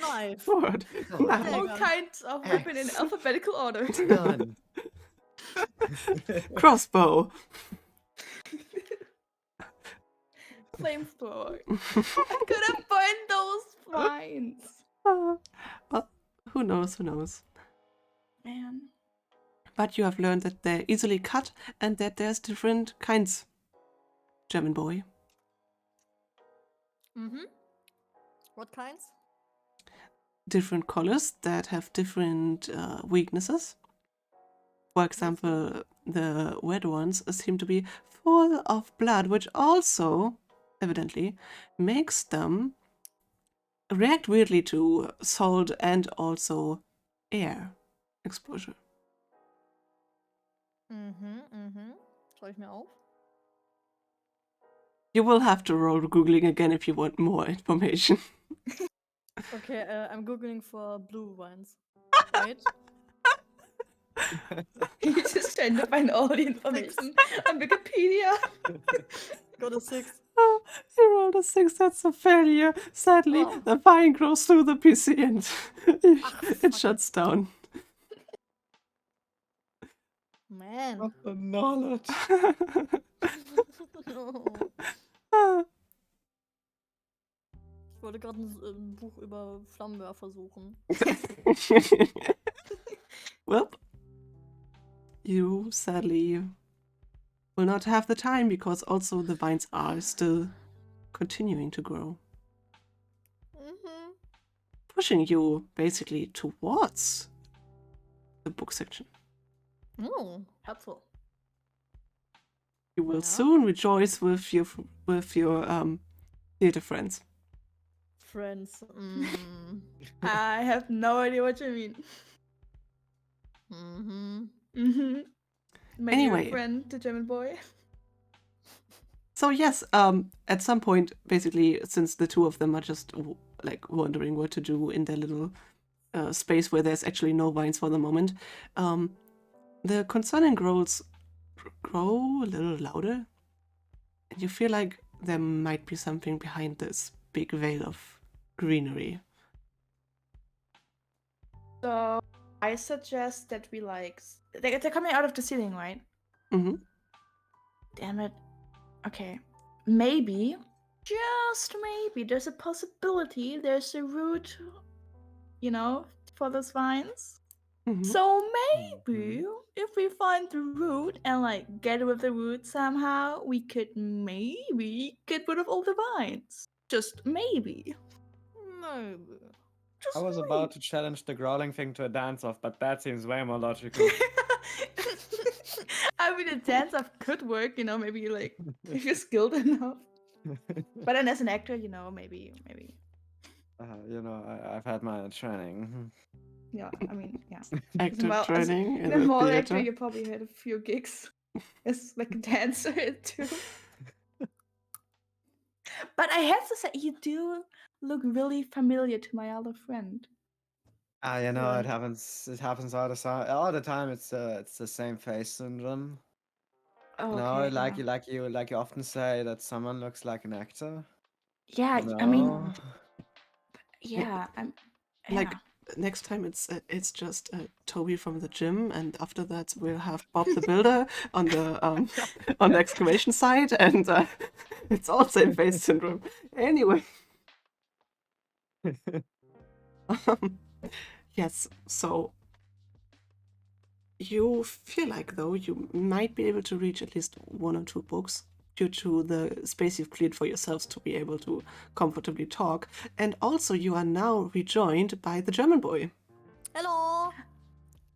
Knife. Sword. Oh, Knife. All Dagger. kinds of weapon in Axe. alphabetical order. Gun. Crossbow. Flamethrower. I could have burned those vines. Well, who knows, who knows. Man. But you have learned that they're easily cut and that there's different kinds. German boy. What kinds? Different colors that have different weaknesses. For example, the red ones seem to be full of blood, which also, evidently, makes them react weirdly to salt and also air exposure. Schreibe ich mir auf. You will have to roll Googling again if you want more information. Okay, I'm googling for blue vines. Wait. You just trying to find all the information on Wikipedia. Got a 6. You rolled a 6, that's a failure. Sadly, Oh. the vine grows through the PC and it shuts down. Man. Not the knowledge. No. Ich wollte gerade ein Buch über Flammenwerfer suchen. Well, you sadly will not have the time because also the vines are still continuing to grow. Pushing you basically towards the book section. Oh, helpful. You will Yeah. soon rejoice with your theater friends. Friends. I have no idea what you mean. Maybe Anyway. your friend, the German boy. So yes, at some point, basically, since the two of them are just like wondering what to do in their little space where there's actually no vines for the moment, the concerning growls grow a little louder, and you feel like there might be something behind this big veil of greenery. So I suggest that we like they're coming out of the ceiling, right? Mm-hmm. Damn it. Okay. Maybe, just maybe, there's a possibility there's a root, for those vines. Mm-hmm. So maybe if we find the root and like get with the root somehow, we could maybe get rid of all the vines. Just maybe. Maybe. Just I was about to challenge the growling thing to a dance-off, but that seems way more logical. I mean, a dance off could work, you know, maybe like if you're skilled enough. But then as an actor, you know, maybe. You know, I've had my training. Yeah, I mean, yeah. Actor Well, as training in a the mall actor, theater. you probably had a few gigs as like a dancer too. But I have to say, you do look really familiar to my other friend. You know, Yeah. it happens. It happens all the time. It's the same face syndrome. Oh, You know, okay. like you often say that someone looks like an actor. Yeah, You I mean, know? yeah, I'm. Like Yeah. next time, it's just Toby from the gym, and after that we'll have Bob the Builder on the on the excavation site, and it's all same face syndrome. Anyway, yes. So you feel like though you might be able to reach at least 1 or 2 books due to the space you've cleared for yourselves to be able to comfortably talk, and also you are now rejoined by the German boy. Hello.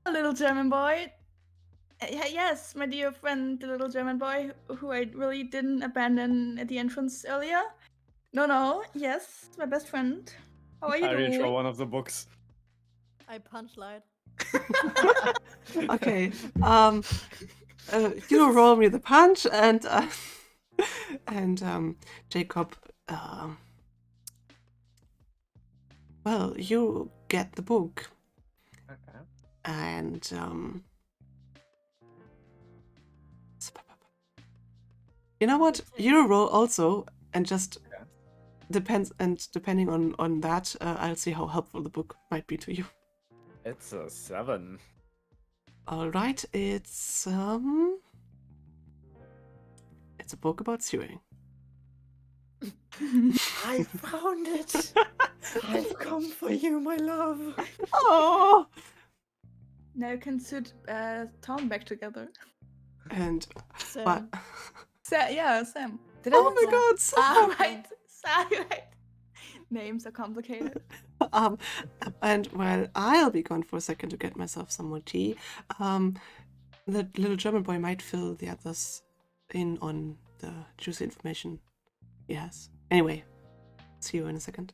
A little German boy. Yes, my dear friend, the little German boy who I really didn't abandon at the entrance earlier. No, yes, my best friend. How are you I reach for doing? one of the books. I punch light. Okay. You roll me the punch, and Jacob. Well, you get the book, Okay. and you know what? You roll also, and just Okay. depending on that, I'll see how helpful the book might be to you. It's a 7. All right, it's a book about sewing. I found it. I've come for you, my love. Oh, Now you can suit Tom back together. and Sam. what? Sam. Did I Oh not my say- God! Sam. Ah, right. Sorry, right. Names are complicated. And while I'll be gone for a second to get myself some more tea, the little German boy might fill the others in on the juicy information he has. Anyway, see you in a second.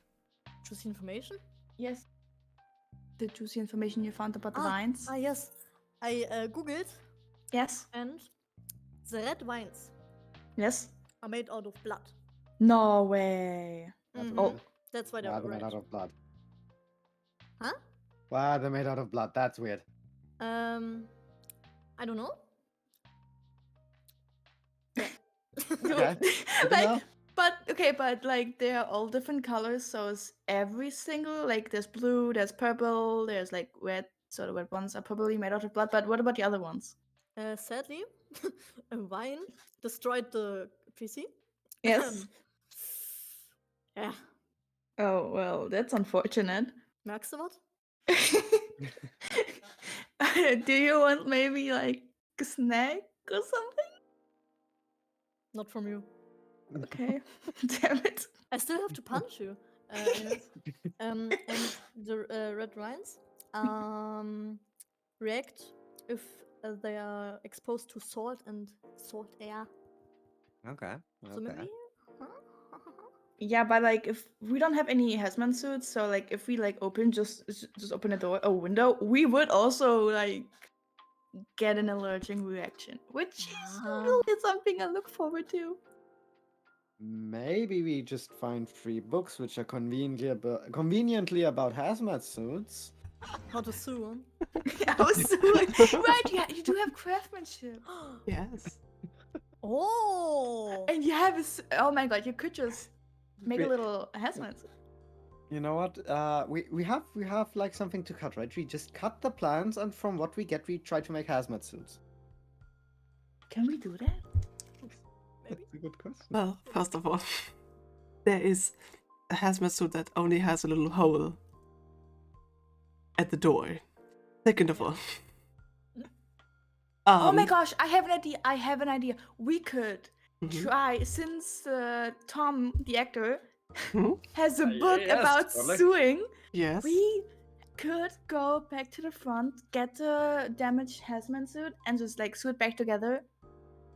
Juicy information? Yes. The juicy information you found about the vines. Yes. I googled, Yes. and the red wines Yes. are made out of blood. No way. That's Mhm. weird. That's why Why they're are they made out orange. of blood? Huh? Why are they made out of blood? That's weird. I don't know. Okay. Good to know. but like they're all different colors, so is every single like there's blue, there's purple, there's like red, so the red ones are probably made out of blood, but what about the other ones? Sadly, a vine destroyed the PC. Yes. Ja, Oh well, that's unfortunate. merkst du was? Do you want maybe like a snack or something? Not from you. Okay. Damn it. I still have to punch you. Anyways. And the red wines react if they are exposed to salt and salt air. Okay. So maybe. Yeah, but like if we don't have any hazmat suits, so like if we like just open a window, we would also like get an allergic reaction, which is really something I look forward to. Maybe we just find 3 books which are conveniently about hazmat suits. How to sue? Right, yeah, you do have craftsmanship. Yes. Oh! And you have oh my god, you could just make a Wait. little hazmat suit. You know what? We have like something to cut, right? We just cut the plans, and from what we get, we try to make hazmat suits. Can we do that? Maybe. That's a good question. Well, first of all, there is a hazmat suit that only has a little hole at the door. Second of all, Oh my gosh, I have an idea. We could Mhm. try, since Tom, the actor, Mhm. has a book Yes, about totally. suing. Yes. We could go back to the front, get the damaged hazmat suit, and just like suit back together.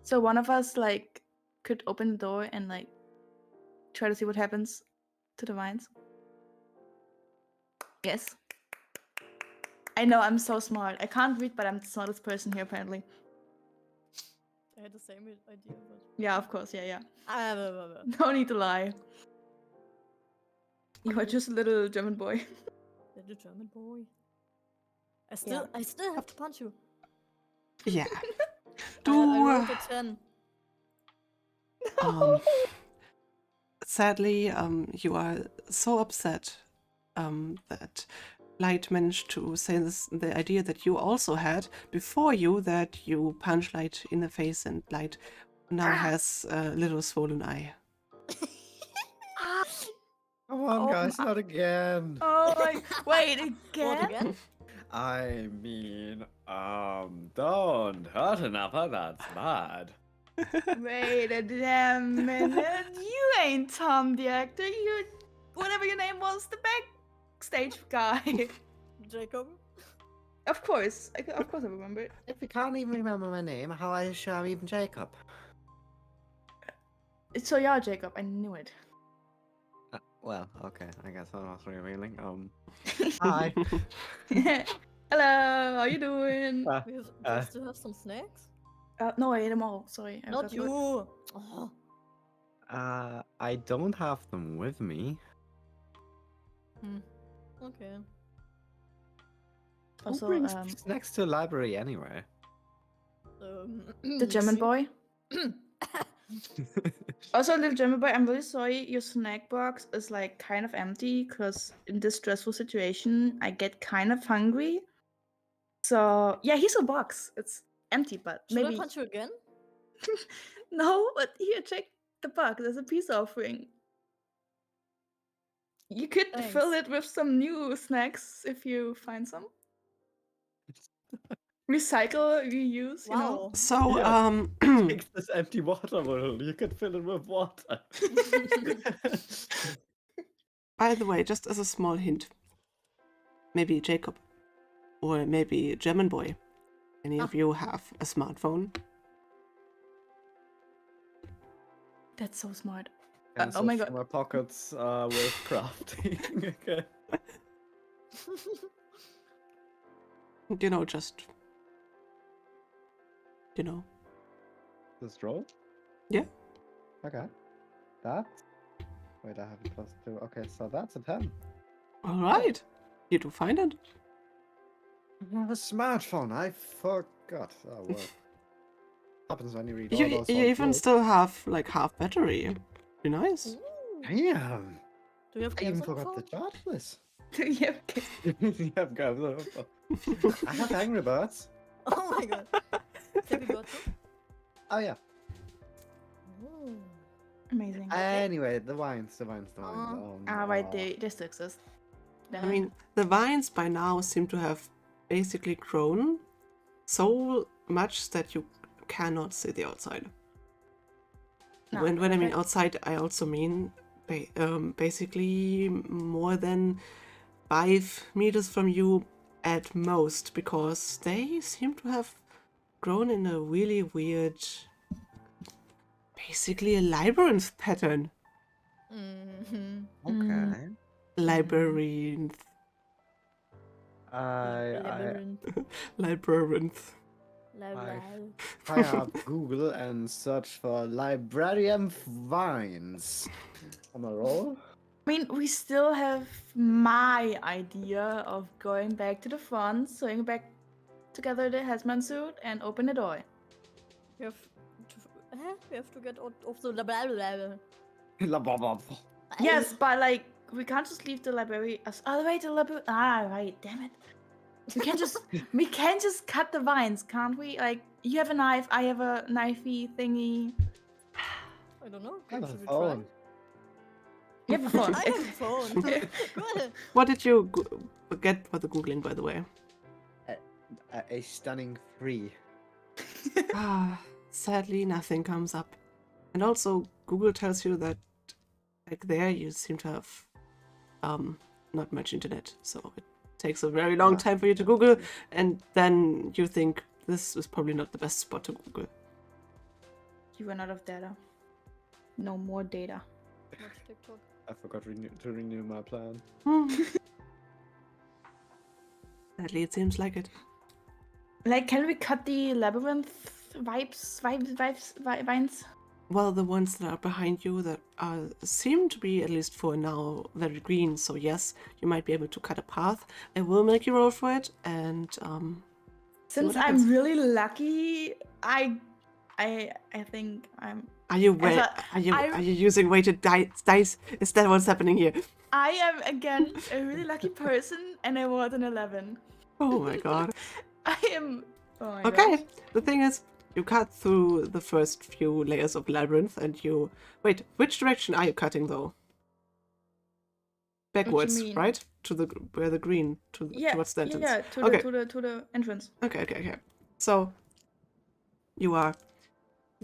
So one of us like could open the door and like try to see what happens to the vines. Yes. I know, I'm so smart. I can't read, but I'm the smartest person here apparently. I had the same idea, but Yeah, of course. Yeah. ah, No need to lie. You are just a little German boy. little German boy. I still have to punch you. Yeah. I rolled Do a 10. sadly, you are so upset that Light managed to say the idea that you also had before you, that you punch Light in the face, and Light now has a little swollen eye. Come on, Oh guys, my- not again. Oh my! Wait, What again? again? I mean, don't hurt another. That's bad. Wait a damn minute! You ain't Tom the actor. You, whatever your name was, the backstage guy. Jacob? Of course, of course I remember it. If you can't even remember my name, how are you sure I'm even Jacob? So yeah, Jacob, I knew it. Well, okay, I guess I'm not revealing. Hi. Hello, how you doing? Do you still have some snacks? No, I ate them all. Sorry, I Not forgot to- you! Oh. I don't have them with me. Okay. Also, Who brings snacks to the library anyway? the German boy. Also, little German boy, I'm really sorry. Your snack box is like kind of empty because in this stressful situation, I get kind of hungry. So yeah, here's a box. It's empty, but Should maybe I punch you again? no. But here, check the box. There's a peace offering. You could fill Thanks. it with some new snacks if you find some. Recycle, reuse, you know. Wow. So, Yeah. Take this empty water bottle. You could fill it with water. by the way, just as a small hint, maybe Jacob, or maybe German boy, any of you have a smartphone? That's so smart. And oh my search god. my pockets with crafting. Okay. You know, just, you know. This roll? Yeah. Okay. That's... Wait, I have a +2. Okay, so that's a 10. All right. You do find it. I have a smartphone. I forgot. Oh, well. Happens when you read all You those even books. still have like half battery. Be nice. Ooh. Damn! Do you have I games even on the forgot phone? to charge this. Yeah, okay. You have games on the phone. I have Angry Birds. Oh my god. Happy birthday. Oh, yeah. Ooh. Amazing. Anyway, the wines. Oh, Right, no. they still exist. I mean, the vines by now seem to have basically grown so much that you cannot see the outside. No, When I mean perfect. outside, I also mean basically more than 5 meters from you at most, because they seem to have grown in a really weird, basically a labyrinth pattern. Mm-hmm. Okay. Labyrinth. Labyrinth. Labyrinth. Fire up Google and search for librarian vines. On a roll? I mean, we still have my idea of going back to the front, sewing back together the hazmat suit, and open the door. We have to get out of the library. Yes, but like, we can't just leave the library. Oh, wait, the library. Right, damn it. We can't just cut the vines, can't we? Like, you have a knife, I have a knifey thingy. I don't know. I have a Should we phone. You have a phone. try? I have a phone. Good. What did you get for the Googling, by the way? A stunning 3. Sadly, nothing comes up. And also, Google tells you that, like, there you seem to have not much internet, so it takes a very long time for you to Google, and then you think this is probably not the best spot to Google. You run out of data. No more data. Watch TikTok. I forgot to renew my plan. Sadly, it seems like it. Like, can we cut the labyrinth vines? Well, the ones that are behind you that seem to be, at least for now, very green. So yes, you might be able to cut a path. I will make you roll for it, and Since what happens. I'm really lucky, I think I'm. Are you I- using weighted dice? Is that what's happening here? I am again a really lucky person, and I rolled an 11. Oh my god. I am. Oh my Okay, gosh. the thing is, you cut through the first few layers of labyrinth, and you wait. Which direction are you cutting though? Backwards, mean? right? To the where the green towards the entrance. Yeah, Okay. to the entrance. Okay. So you are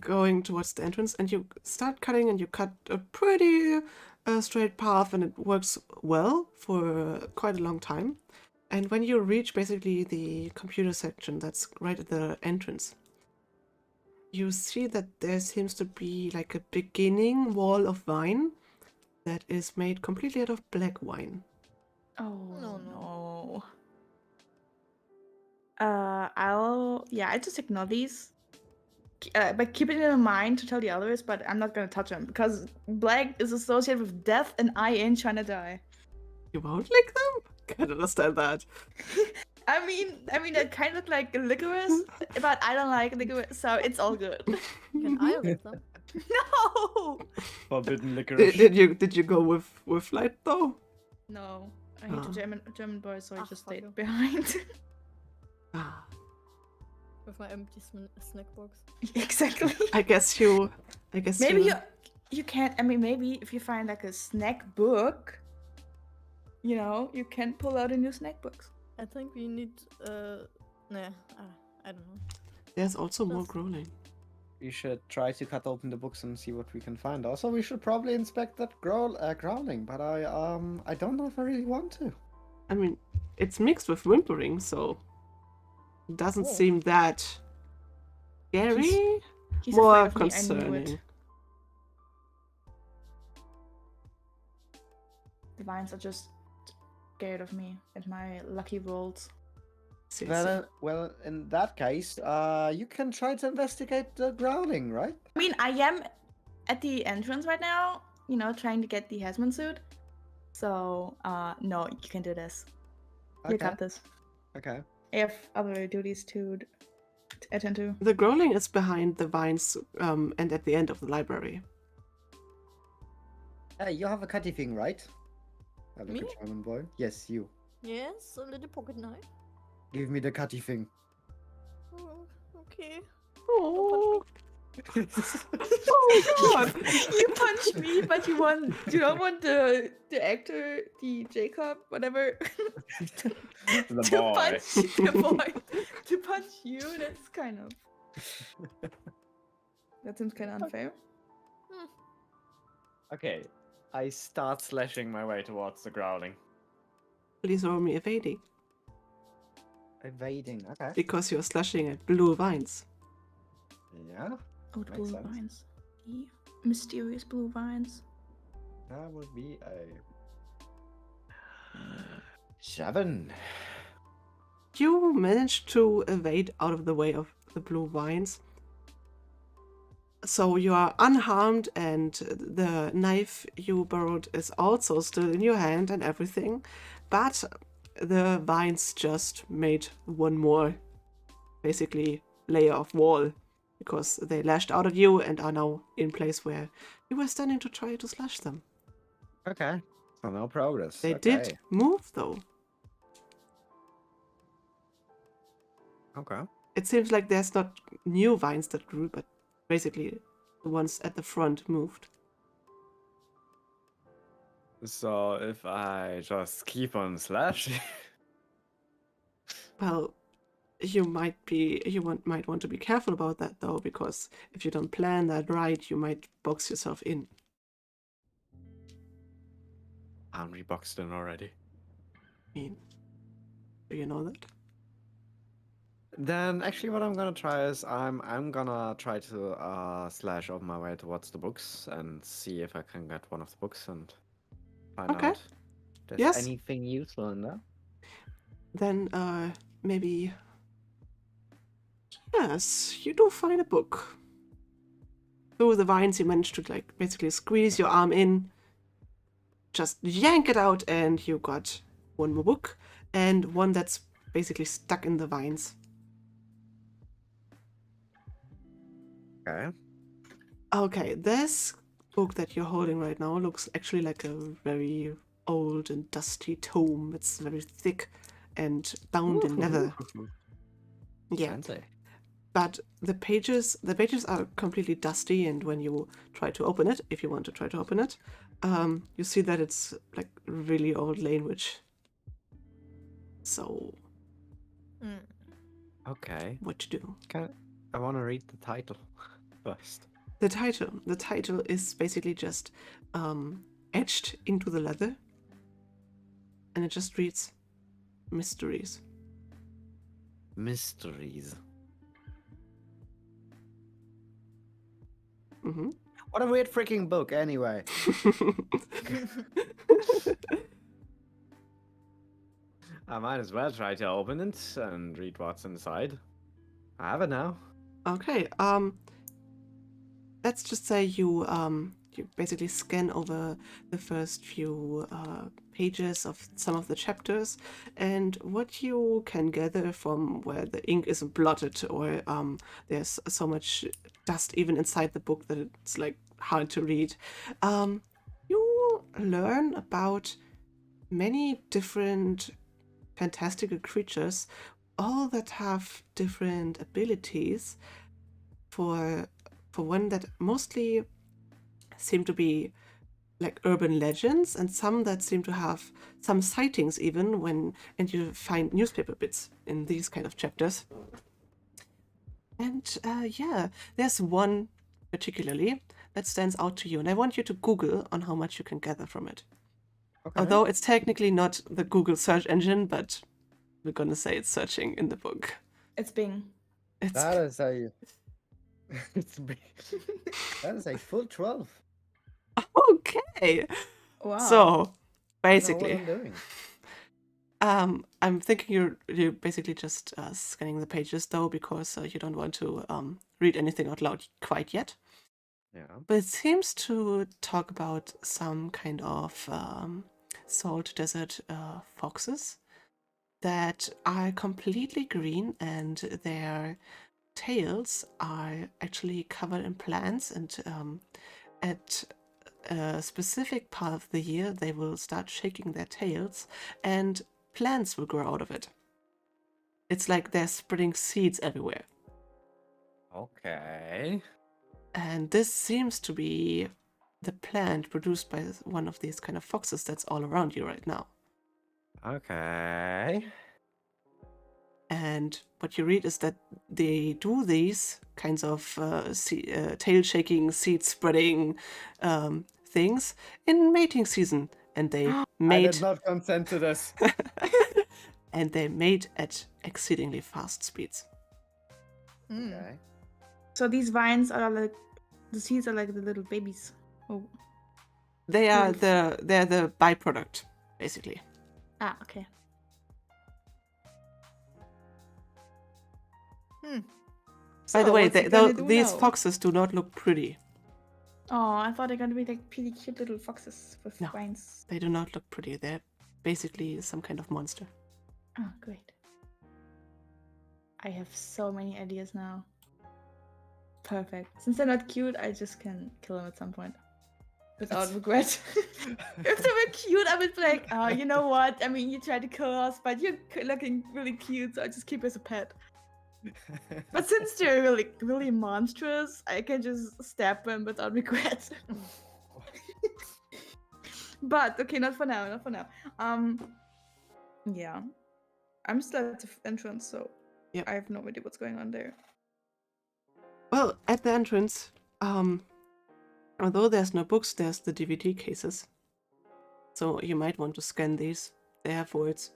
going towards the entrance, and you start cutting, and you cut a pretty straight path, and it works well for quite a long time. And when you reach basically the computer section that's right at the entrance, you see that there seems to be like a beginning wall of vine that is made completely out of black wine. Oh No. I just ignore these. But keep it in mind to tell the others, but I'm not gonna touch them because black is associated with death, and I ain't trying to die. You won't lick them? Can't understand that. I mean, they kind of look like licorice, but I don't like licorice, so it's all good. Can I lick them? No, Forbidden licorice. Did you go with light though? no. I hate the German boy, so I Ah, just fuck stayed you. behind. Ah, With my empty snack box. Exactly. I guess you. Maybe you can't. I mean, maybe if you find like a snack book, you can pull out a new snack box. I think we need I don't know. There's also more Just- growling. We should try to cut open the books and see what we can find. Also, we should probably inspect that growling, but I don't know if I really want to. I mean, it's mixed with whimpering, so it doesn't Oh. seem that scary. He's More afraid of me, I knew it. concerning. The vines are just scared of me and my lucky rolls. See. Well, in that case, you can try to investigate the growling, right? I mean, I am at the entrance right now, trying to get the hazmat suit. So, no, you can do this. You got this. Okay. I have other duties to attend to. The growling is behind the vines and at the end of the library. You have a cutty thing, right? I look Me? at German boy. Yes, you. Yes, a little pocket knife. Give me the cutty thing. Oh, okay. Oh, God! You punched me, but you don't want the actor, the Jacob, whatever, The to boy. punch the boy, to punch you. That's kind of. That seems kind of unfair. Okay, I start slashing my way towards the growling. please roll me evading Evading. Okay. because you're slashing at blue vines. Yeah, Oh, the Makes blue sense. vines. The mysterious blue vines. that would be a 7. You managed to evade out of the way of the blue vines. So you are unharmed, and the knife you borrowed is also still in your hand and everything. But the vines just made one more, basically, layer of wall. Because they lashed out at you and are now in place where you were standing to try to slash them. Okay. So no progress. They okay. did move though. Okay. It seems like there's not new vines that grew, but basically the ones at the front moved. So if I just keep on slashing, Well, you might want to be careful about that though, because if you don't plan that right, you might box yourself in. I'm reboxed in already. I mean, Do you know that? Then actually, what I'm gonna try is I'm gonna try to slash over my way towards the books and see if I can get one of the books and find Okay. out if there's Yes. anything useful in there. Then maybe yes, you do find a book. Through the vines, you manage to like basically squeeze your arm in, just yank it out, and you got one more book and one that's basically stuck in the vines. Okay. Okay, this book that you're holding right now looks actually like a very old and dusty tome. It's very thick and bound in leather. Yeah, Fancy. but the pages are completely dusty, and when you try to open it, if you want to try to open it, you see that it's like really old language. So Mm. Okay. what to do? I want to read the title first. The title is basically just etched into the leather, and it just reads mysteries. Mysteries. Mm-hmm. What a weird freaking book, anyway. I might as well try to open it and read what's inside. I have it now. Okay, let's just say you basically scan over the first few pages of some of the chapters, and what you can gather from where the ink isn't blotted or there's so much dust even inside the book that it's like hard to read, you learn about many different fantastical creatures, all that have different abilities. For one that mostly seem to be like urban legends, and some that seem to have some sightings even and you find newspaper bits in these kind of chapters. And yeah, there's one particularly that stands out to you, and I want you to Google on how much you can gather from it. Okay. Although it's technically not the Google search engine, but we're gonna say it's searching in the book. It's Bing. It's That is a. That is a full 12. okay. Wow. So I know what basically, I'm doing. I'm thinking you're basically just scanning the pages though, because you don't want to read anything out loud quite yet. Yeah. But it seems to talk about some kind of salt desert foxes that are completely green, and their tails are actually covered in plants, and at a specific part of the year they will start shaking their tails and plants will grow out of it. It's like they're spreading seeds everywhere. Okay. And this seems to be the plant produced by one of these kind of foxes that's all around you right now. Okay. And what you read is that they do these kinds of tail shaking, seed spreading things in mating season, and they I mate did not consent to this. and they mate at exceedingly fast speeds. Mm. Okay. So these vines are like the seeds are like the little babies. Oh. They're Little the byproduct, basically. Ah, okay. Hmm. By the So way, what's he gonna do these now? foxes do not look pretty. Oh, I thought they're gonna be like pretty cute little foxes with No. vines. They do not look pretty. They're basically some kind of monster. Oh, great. I have so many ideas now. Perfect. Since they're not cute, I just can kill them at some point. Without regret. If they were cute, I would be like, oh, you know what? I mean, you tried to kill us, but you're looking really cute, so I just keep you as a pet. But since they're really, really monstrous, I can just stab them without regret. But okay, not for now, not for now. Yeah, I'm still at the entrance, so Yep. I have no idea what's going on there. Well, at the entrance, although there's no books, there's the DVD cases. So you might want to scan these. They have words.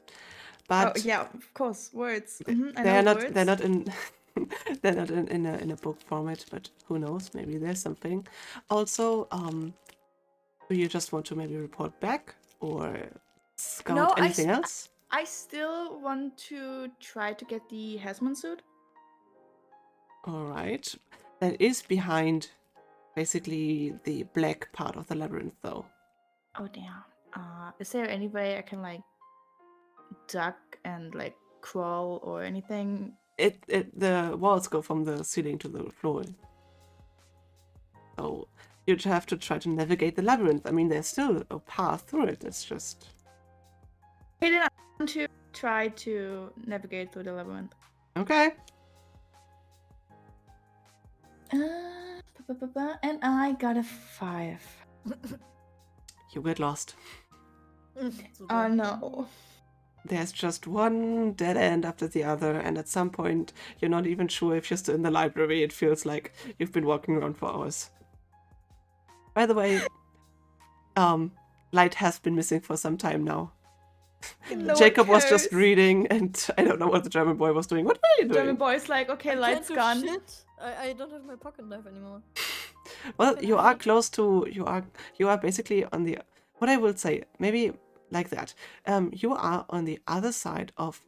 but Oh yeah, of course, words. I they're know not words. they're not in they're not in a book format, but who knows, maybe there's something. Also, do you just want to maybe report back or scout No, anything else? I still want to try to get the Hasmon suit. All right, that is behind basically the black part of the labyrinth, though. Oh damn. Is there any way I can like duck and like crawl or anything? The walls go from the ceiling to the floor. So you'd have to try to navigate the labyrinth. I mean, there's still a path through it. It's just... Okay, then I want to try to navigate through the labyrinth. Okay. And I got a 5. You get lost. Oh no. There's just one dead end after the other, and at some point, you're not even sure if you're still in the library. It feels like you've been walking around for hours. By the way, Light has been missing for some time now. No Jacob one was just cares. reading, and I don't know what the German boy was doing. What were you doing? German boy's like, okay, I light's can't do gone. shit. I don't have my pocket knife anymore. Well, you are close to... You are basically on the... What I will say, maybe like that. You are on the other side of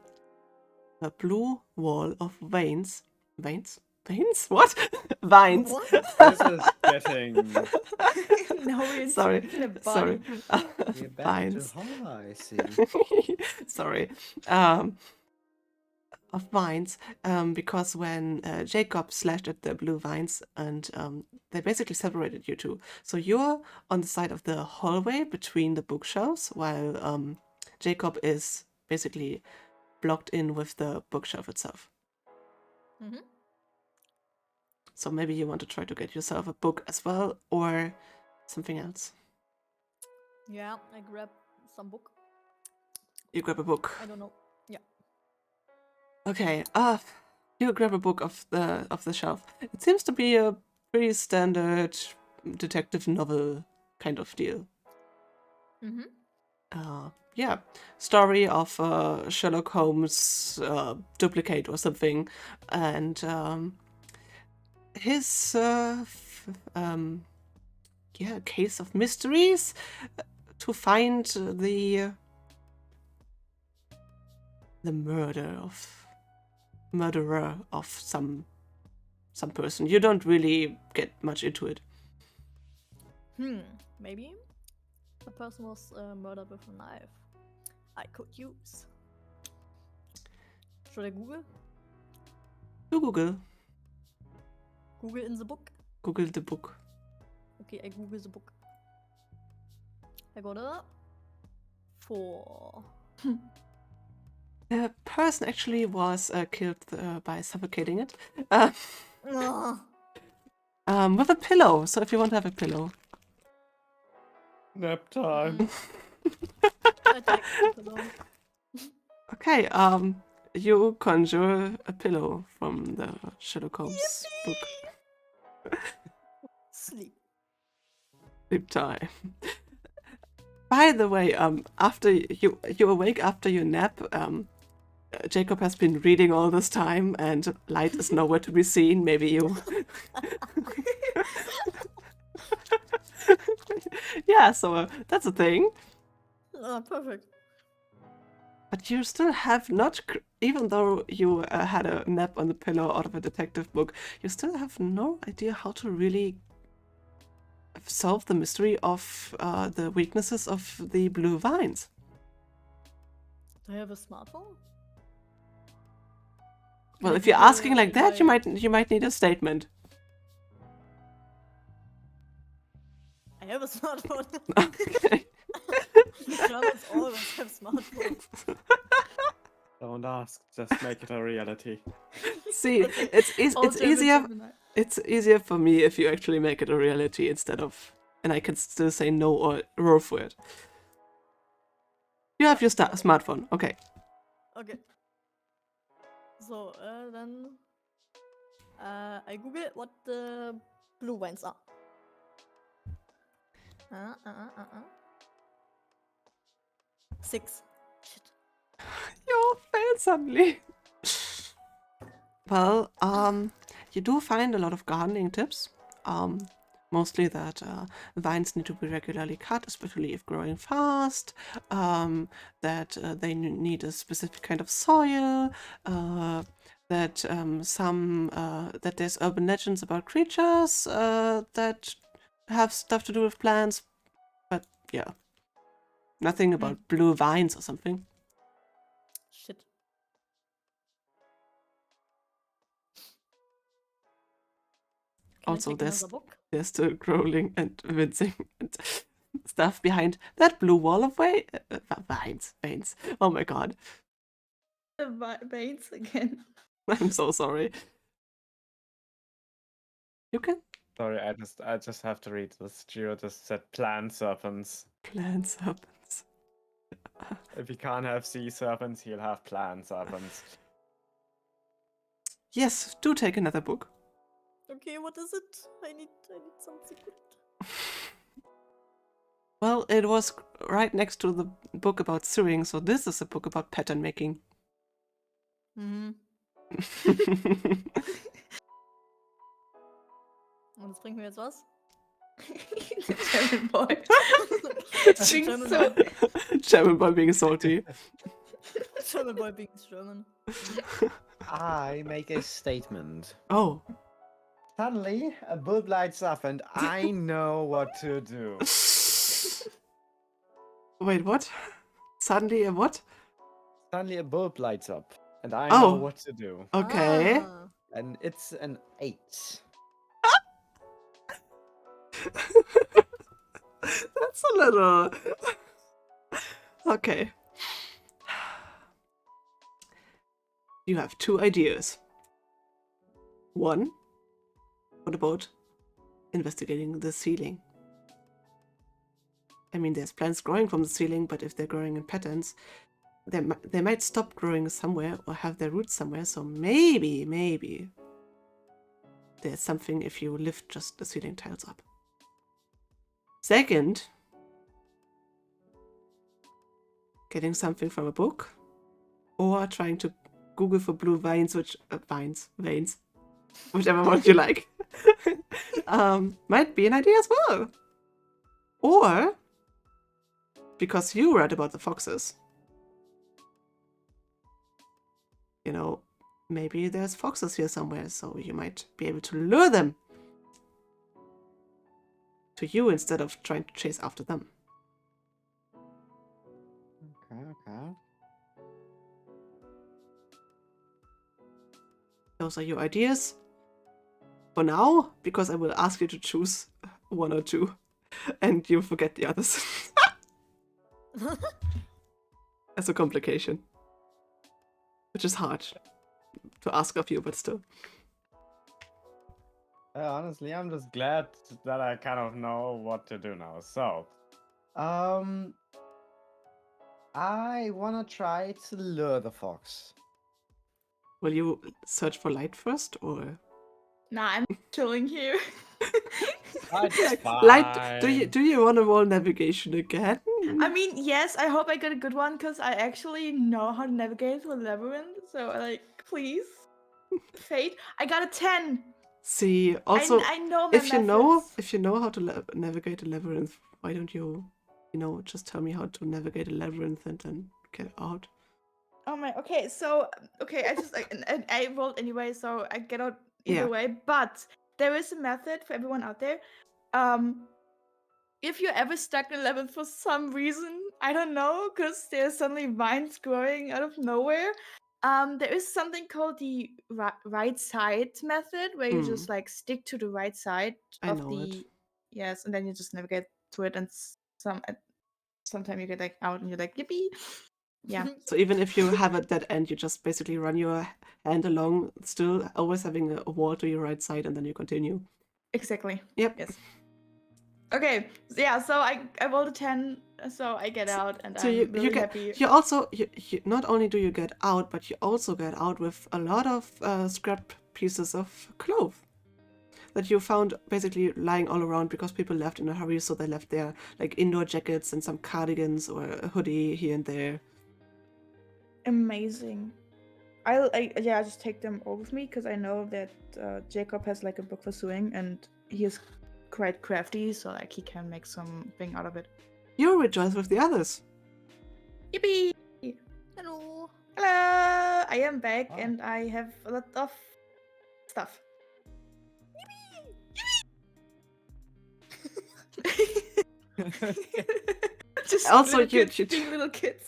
a blue wall of veins. Veins? Veins? What? Vines. What? This is getting No, we're Sorry. in a body. Sorry. We're back Vines. to horror, I see. Sorry. Of vines, because when Jacob slashed at the blue vines, and they basically separated you two. So you're on the side of the hallway between the bookshelves, while Jacob is basically blocked in with the bookshelf itself. Mhm. So maybe you want to try to get yourself a book as well, or something else. Yeah, I grab some book. You grab a book. I don't know. Yeah. Okay, you grab a book off the shelf. It seems to be a pretty standard detective novel kind of deal. Mm-hmm. Yeah, story of Sherlock Holmes duplicate or something, and his case of mysteries to find the murderer of some person. You don't really get much into it. Maybe the person was murdered with a knife. I could use. Should I Google? You Google. Google in the book. Google the book. Okay, I Google the book. I got a 4. The person actually was killed by suffocating it Ugh. with a pillow. So if you want to have a pillow. nap time. I take the pillow. Okay, you conjure a pillow from the Sherlock Holmes book. Sleep. Sleep time. By the way, after you awake after your nap, Jacob has been reading all this time, and Light is nowhere to be seen. Maybe you. Yeah, so that's a thing. Perfect. But you still have not, even though you had a nap on the pillow out of a detective book, you still have no idea how to really solve the mystery of the weaknesses of the blue vines. Do I have a smartphone? Well, Can I if you're Google asking like if that, I- you might need a statement. I have a smartphone. Okay. Germans always have smartphones. Don't ask, just make it a reality. See, it's All it's Germans easier. have a knife. It's easier for me if you actually make it a reality instead of, and I can still say no or roar for it. You have your smartphone, okay? Okay. So, then I Google what the blue wines are. 6. Shit. You're Suddenly. Well, you do find a lot of gardening tips. Mostly that vines need to be regularly cut, especially if growing fast. That they need a specific kind of soil. That that there's urban legends about creatures that have stuff to do with plants. But yeah, nothing about blue vines or something. Shit. Can Also, I take another book? there's still growling and wincing and stuff behind that blue wall of veins. Oh my god. The veins again. I'm so sorry. You can Sorry, I just have to read this. Gio just said plant serpents. plant serpents. If he can't have sea serpents, he'll have plant serpents. Yes, do take another book. Okay, what is it? I need something good. Well, it was right next to the book about sewing, so this is a book about pattern making. Mhm. Und was bringt mir jetzt was? The German boy. Being German so. boy. German boy being salty. German boy being German. I make a statement. Oh. Suddenly, a bulb lights up and I know what to do. Wait, what? Suddenly a what? Suddenly, a bulb lights up and I know what to do. Okay. Ah. And it's an 8. That's a little... Okay. You have 2 ideas. 1. What about investigating the ceiling? I mean, there's plants growing from the ceiling, but if they're growing in patterns, they might stop growing somewhere or have their roots somewhere, so maybe there's something if you lift just the ceiling tiles up. Second, getting something from a book, or trying to Google for blue veins, veins, whichever one you like, might be an idea as well. Or, because you read about the foxes, you know, maybe there's foxes here somewhere, so you might be able to lure them to you instead of trying to chase after them. Okay. Those are your ideas for now, because I will ask you to choose 1 or 2 and you forget the others. As a complication, which is hard to ask of you, but still. Honestly, I'm just glad that I kind of know what to do now. So, I wanna try to lure the fox. Will you search for light first, or Nah, I'm chilling here. it's light? fine. Do you want to roll navigation again? I mean, yes, I hope I get a good one because I actually know how to navigate through a labyrinth. So, like, please. Fate. I got a 10. See, also, I know my if you know methods. how to navigate a labyrinth, why don't you, just tell me how to navigate a labyrinth and then get out? Oh my. Okay, so I just I rolled anyway, so I get out either Yeah. way. But there is a method for everyone out there. If you're ever stuck in a level for some reason, I don't know, because there's suddenly vines growing out of nowhere. There is something called the right side method, where you just like stick to the right side I of know the it. yes, and then you just navigate to it, and sometimes you get like out and you're like yippee. Yeah. So even if you have a dead end, you just basically run your hand along, still always having a wall to your right side, and then you continue. Exactly. Yep. Yes. Okay. Yeah. So I rolled a 10, so I get out, and So I'm really happy. You also you not only do you get out, but you also get out with a lot of scrap pieces of cloth that you found basically lying all around because people left in a hurry, so they left their like indoor jackets and some cardigans or a hoodie here and there. Amazing. I just take them all with me because I know that Jacob has like a book for sewing and he is quite crafty, so like he can make something out of it. You rejoice with the others. Yippee! Hello. Hello! I am back Hi. and I have a lot of stuff. Just Also, little you- kids you- being little kids.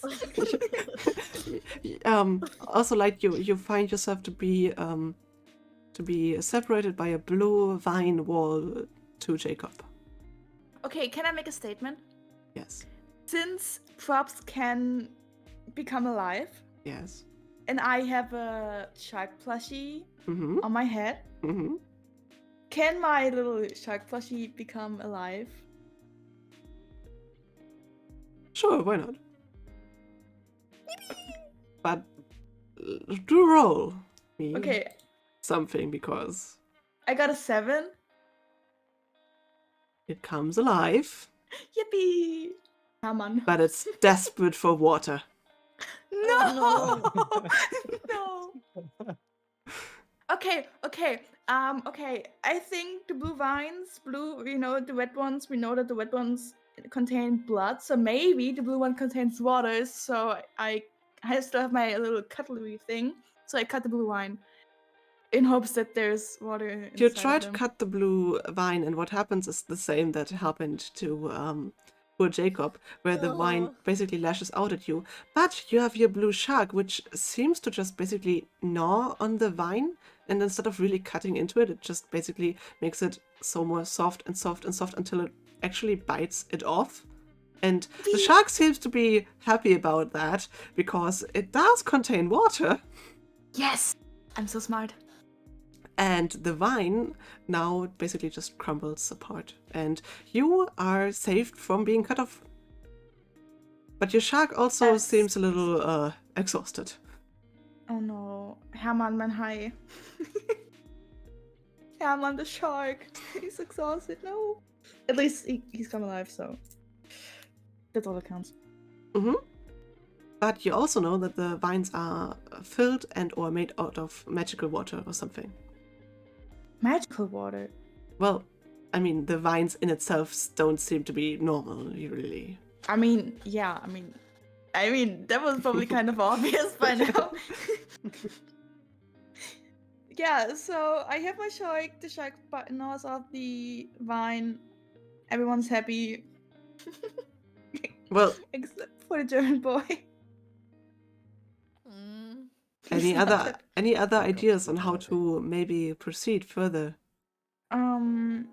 Also, like you find yourself to be separated by a blue vine wall to Jacob. Okay, can I make a statement? Yes. Since props can become alive, Yes. and I have a shark plushie Mm-hmm. on my head, Mm-hmm. can my little shark plushie become alive? Sure, why not? But do roll me Okay, something because I got a 7. it comes alive, Yippee! Hermann. but it's desperate for water. No! No! Okay. Okay. I think the blue vines, the wet ones, we know that the wet ones contain blood, so maybe the blue one contains water, so I still have my little cutlery thing, so I cut the blue vine in hopes that there's water inside You of try to them. cut the blue vine, and what happens is the same that happened to poor Jacob, where the vine basically lashes out at you. But you have your blue shark, which seems to just basically gnaw on the vine, and instead of really cutting into it, it just basically makes it so more soft and soft and soft until it actually bites it off. And the shark seems to be happy about that because it does contain water. Yes! I'm so smart. And the vine now basically just crumbles apart. And you are saved from being cut off. But your shark also Yes. seems a little exhausted. Oh no. Hermann, mein Hai. Hermann the shark. He's exhausted. No. At least he's come alive, so that's all that counts. Mm-hmm. But you also know that the vines are filled and or made out of magical water or something. Magical water. Well, I mean, the vines in itself don't seem to be normal, really. I mean, yeah. I mean that was probably kind of obvious by now. Yeah. So I have my shark. The shark gnaws off the vine. Everyone's happy. Well, Except for the German boy. Mm. any He's not other happy. ideas on how to maybe proceed further from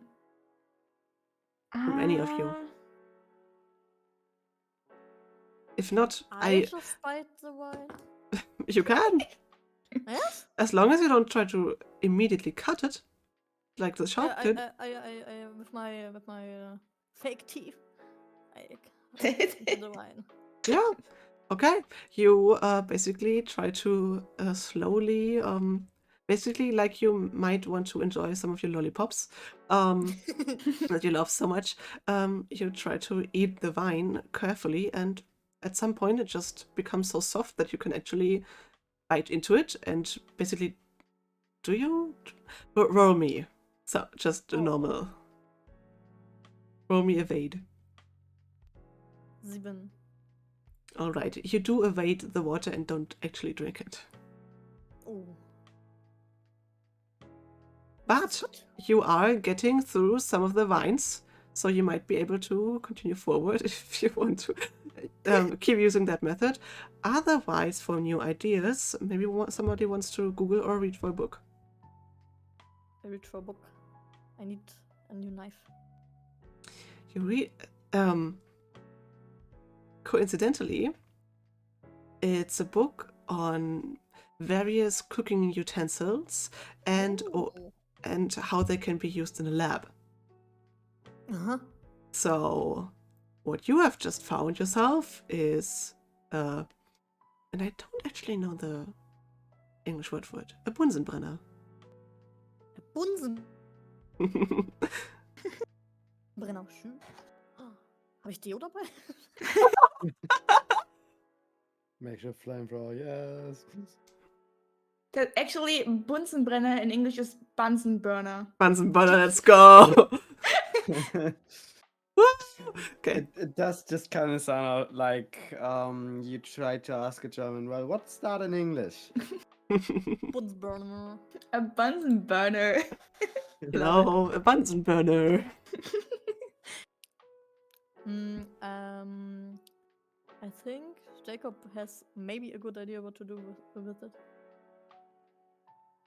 any of you? If not, I just bite the wine. you can. Yes? As long as you don't try to immediately cut it, like the shark did. I with my fake teeth, I cut into the wine. Yeah. Okay. You basically try to slowly, basically like you might want to enjoy some of your lollipops that you love so much. You try to eat the vine carefully, and at some point it just becomes so soft that you can actually bite into it and basically. Do you roll me? So just a normal. Roll me evade. 7. All right, you do evade the water and don't actually drink it. Oh. But you are getting through some of the vines, so you might be able to continue forward if you want to keep using that method. Otherwise, for new ideas, maybe somebody wants to Google or read for a book. I read for a book. I need a new knife. You read. Coincidentally, it's a book on various cooking utensils and how they can be used in a lab. Uh-huh. So, what you have just found yourself is, and I don't actually know the English word for it, a Bunsenbrenner. Bunsenbrenner. Schön. Habe ich Deo dabei? Makeshift flamethrower, yes. Actually, Bunsenbrenner in English is Bunsen burner. Bunsen burner, let's go! Okay. It does just kind of sound like you try to ask a German, well, what's that in English? Bunsenburner. A Bunsen burner. Hello, a Bunsen burner. I think Jacob has maybe a good idea what to do with it.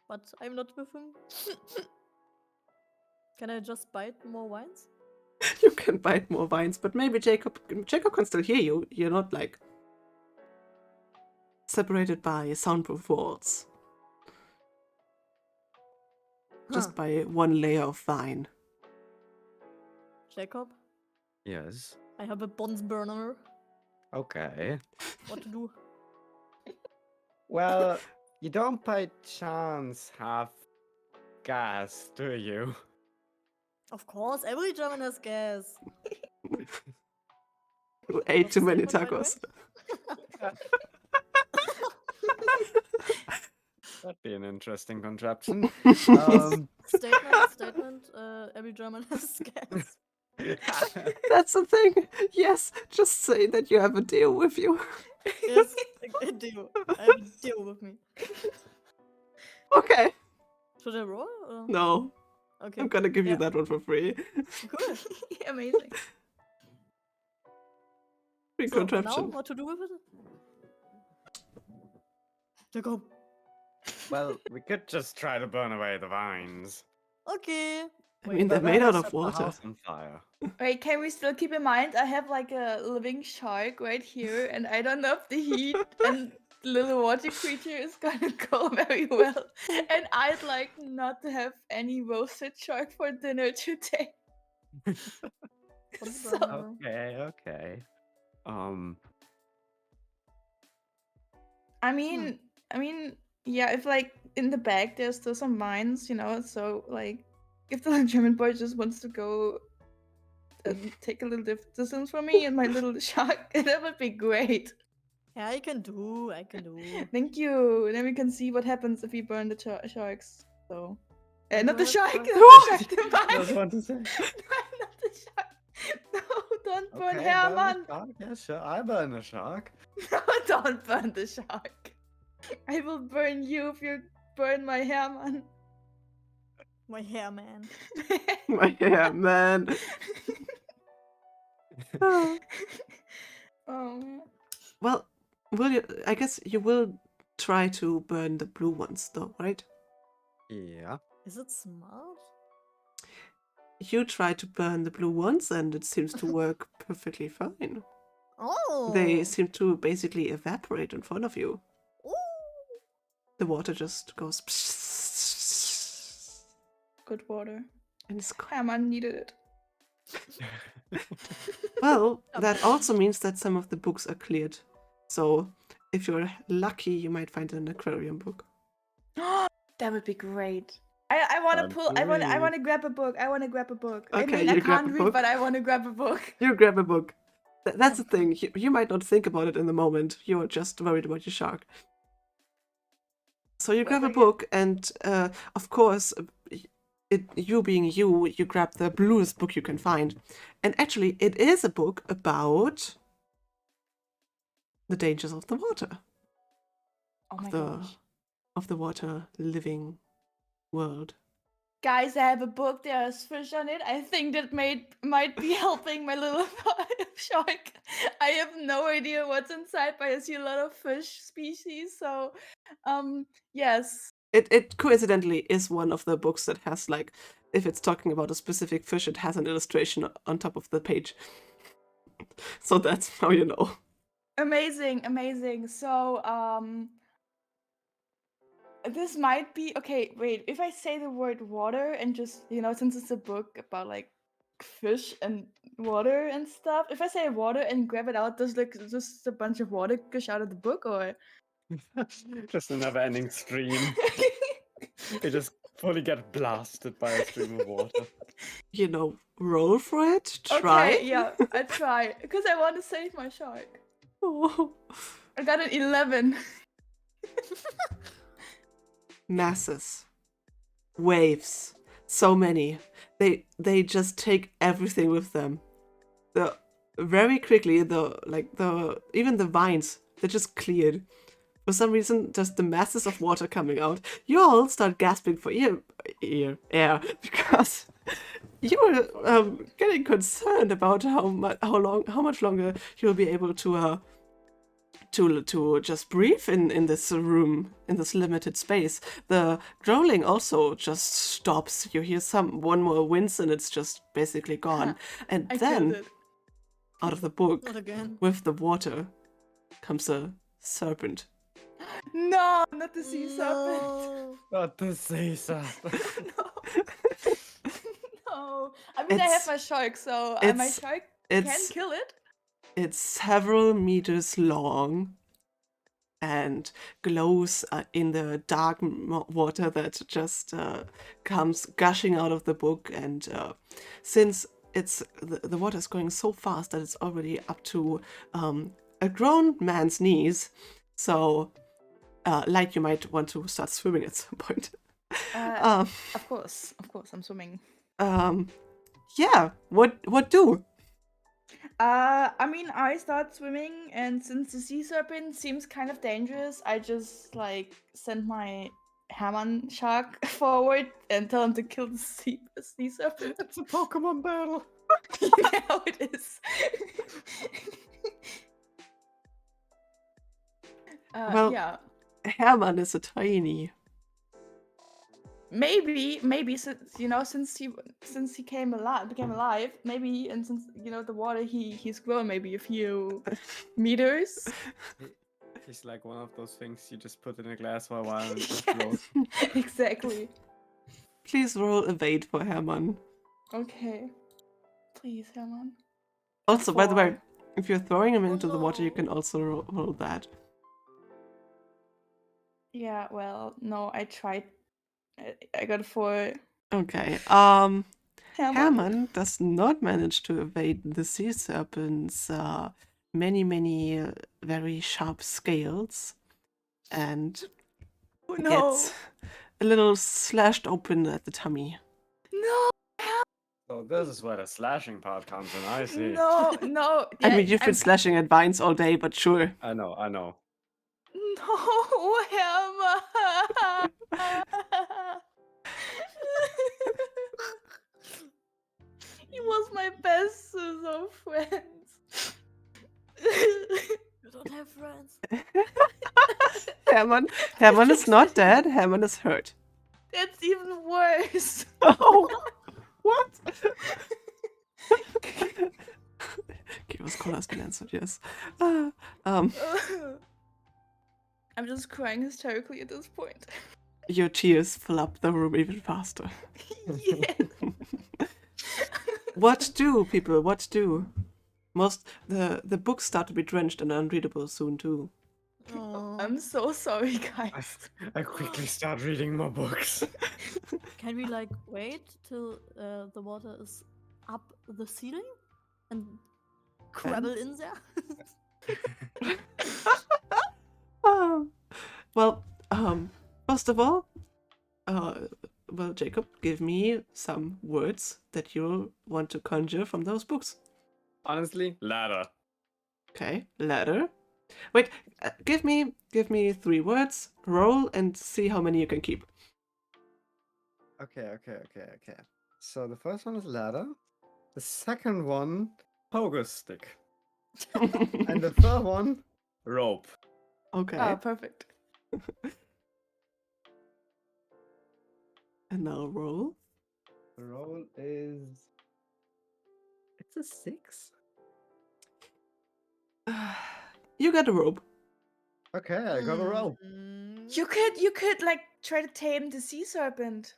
But I'm not with him. Can I just bite more wines? You can bite more vines, but maybe Jacob can still hear you. You're not like separated by soundproof walls. Just by one layer of vine. Jacob, Yes. I have a Bunsenburner. Okay. What to do? Well, you don't by chance have gas, do you? Of course, every German has gas. You ate too many Statement, by the way? tacos. That'd be an interesting contraption. Statement. Every German has gas. That's the thing. Yes, just say that you have a deal with you. Yes, I do. I have a deal with me. Okay. Should I roll? Or? No, Okay. I'm gonna give you Yeah. that one for free. Cool. Amazing. Free So, now contraption. what to do with it? Jacob. Well, we could just try to burn away the vines. Okay. I mean, they're But made that out will of set the water. house on fire. Wait, can we still keep in mind I have like a living shark right here, and I don't know if the heat and the little water creature is gonna go very well. And I'd like not to have any roasted shark for dinner today. So, Okay. I mean, yeah, if like in the bag there's still some mines, so like if the German boy just wants to go and take a little distance from me and my little shark, that would be great. Yeah, I can do. Thank you. Then we can see what happens if we burn the sharks. So, not the shark, not the shark, the I mine. was want to say. Not the shark. No, don't burn Okay, Hermann. burn the shark. Yeah, sure. I'll burn the shark. No, don't burn the shark. I will burn you if you burn my Hermann. My hair, man. My hair, man. Oh man. Well, I guess you will try to burn the blue ones, though, right? Yeah. Is it smart? You try to burn the blue ones, and it seems to work perfectly fine. Oh. They seem to basically evaporate in front of you. Ooh. The water just goes. Good water. And it's gone. Hermann needed it. Well, that also means that some of the books are cleared. So, if you're lucky, you might find an aquarium book. That would be great. I want to pull. I want Agreed. to grab a book. I want to grab a book. Okay, I mean, I you grab can't a read, book. but I want to grab a book. You grab a book. That's the thing. You might not think about it in the moment. You're just worried about your shark. So you grab a Okay. book, and of course, you being you grab the bluest book you can find. And actually, it is a book about the dangers of the water, Oh my of the gosh. of the water living world. Guys, I have a book. There's fish on it. I think that might be helping my little shark. I have no idea what's inside, but I see a lot of fish species. So, yes. It coincidentally is one of the books that has, like, if it's talking about a specific fish, it has an illustration on top of the page. So that's how you know. Amazing, amazing. So, this might be okay. Wait, if I say the word water and just since it's a book about like fish and water and stuff, if I say water and grab it out, does like just a bunch of water gush out of the book, or? Just a never-ending stream. We just fully get blasted by a stream of water. Roll for it. Try. Okay, yeah, I try because I want to save my shark. Oh. I got an 11. masses, waves, so many. They just take everything with them. Very quickly, even the vines, they're just cleared. For some reason, just the masses of water coming out. You all start gasping for air because you were getting concerned about how much longer you'll be able to just breathe in this room, in this limited space. The growling also just stops. You hear one more wince and it's just basically gone. And I then killed it. out of the book, Not again. with the water, comes a serpent. No, not the sea serpent. No. Not the sea serpent. No. I mean, I have It's- my shark, so my it's- shark can It's kill it. it's several meters long and glows in the dark water that just comes gushing out of the book. And since the water is going so fast that it's already up to a grown man's knees, so like you might want to start swimming at some point. Of course, I'm swimming. Yeah, what do? I mean, I start swimming, and since the sea serpent seems kind of dangerous, I just like send my Hermann shark forward and tell him to kill the sea serpent. It's a Pokemon battle. Yeah, it is. Well- Yeah, Hermann is a tiny. maybe since he became alive, maybe, and since the water he's grown maybe a few meters. He's like one of those things you just put in a glass for a while and it just flows. Exactly. Please roll evade for Hermann. Okay. Please, Hermann. Also, by the way, 4. if you're throwing him into the water, you no. can also roll that. Yeah, well, no, I tried. I got a 4. Okay. Hermann. Hermann does not manage to evade the sea serpent's many very sharp scales, and Oh, no. gets a little slashed open at the tummy. No. So this is where the slashing part comes in, I see. No. I Yeah, mean, you've been slashing at vines all day, but sure. I know. No, Hermann. He was my bestest of friends. You don't have friends. Hermann is not dead. Hermann is hurt. That's even worse. Oh, what? Kira's call has been answered, yes. I'm just crying hysterically at this point. Your tears fill up the room even faster. Yeah. What do, people? What do? The books start to be drenched and unreadable soon too. Oh. I'm so sorry, guys. I quickly start reading more books. Can we like wait till the water is up the ceiling and crabble in there? Well, first of all, well, Jacob, give me some words that you'll want to conjure from those books. Honestly, ladder. Okay, ladder. Wait, give me 3 words. Roll and see how many you can keep. Okay. So the first one is ladder. The second one, Pogo stick. and the third one, Rope. Okay, Oh, perfect. and now roll. the roll is. It's a 6. You got a rope. Okay, I got a rope. Mm. You could like try to tame the sea serpent.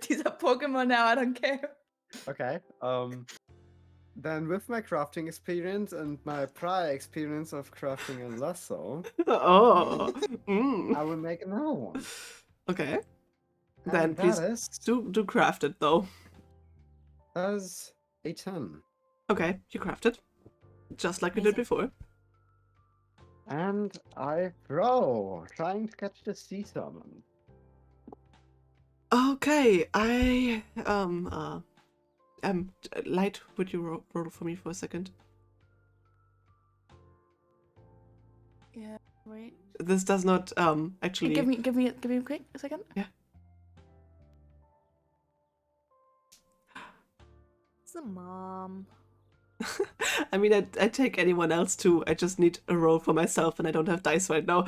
These are Pokemon now, I don't care. Okay. Then with my crafting experience and my prior experience of crafting a lasso, Oh. Mm. I will make another one. Okay. And Then please that is do craft it though. as a 10. Okay, you craft it. Just like we did Amazing. before. And I throw, trying to catch the sea salmon. Okay, Light, would you roll for me for a second? Yeah. Wait. This does not actually. Give me a quick second. Yeah. It's a mom. I mean, I take anyone else too. I just need a roll for myself, and I don't have dice right now.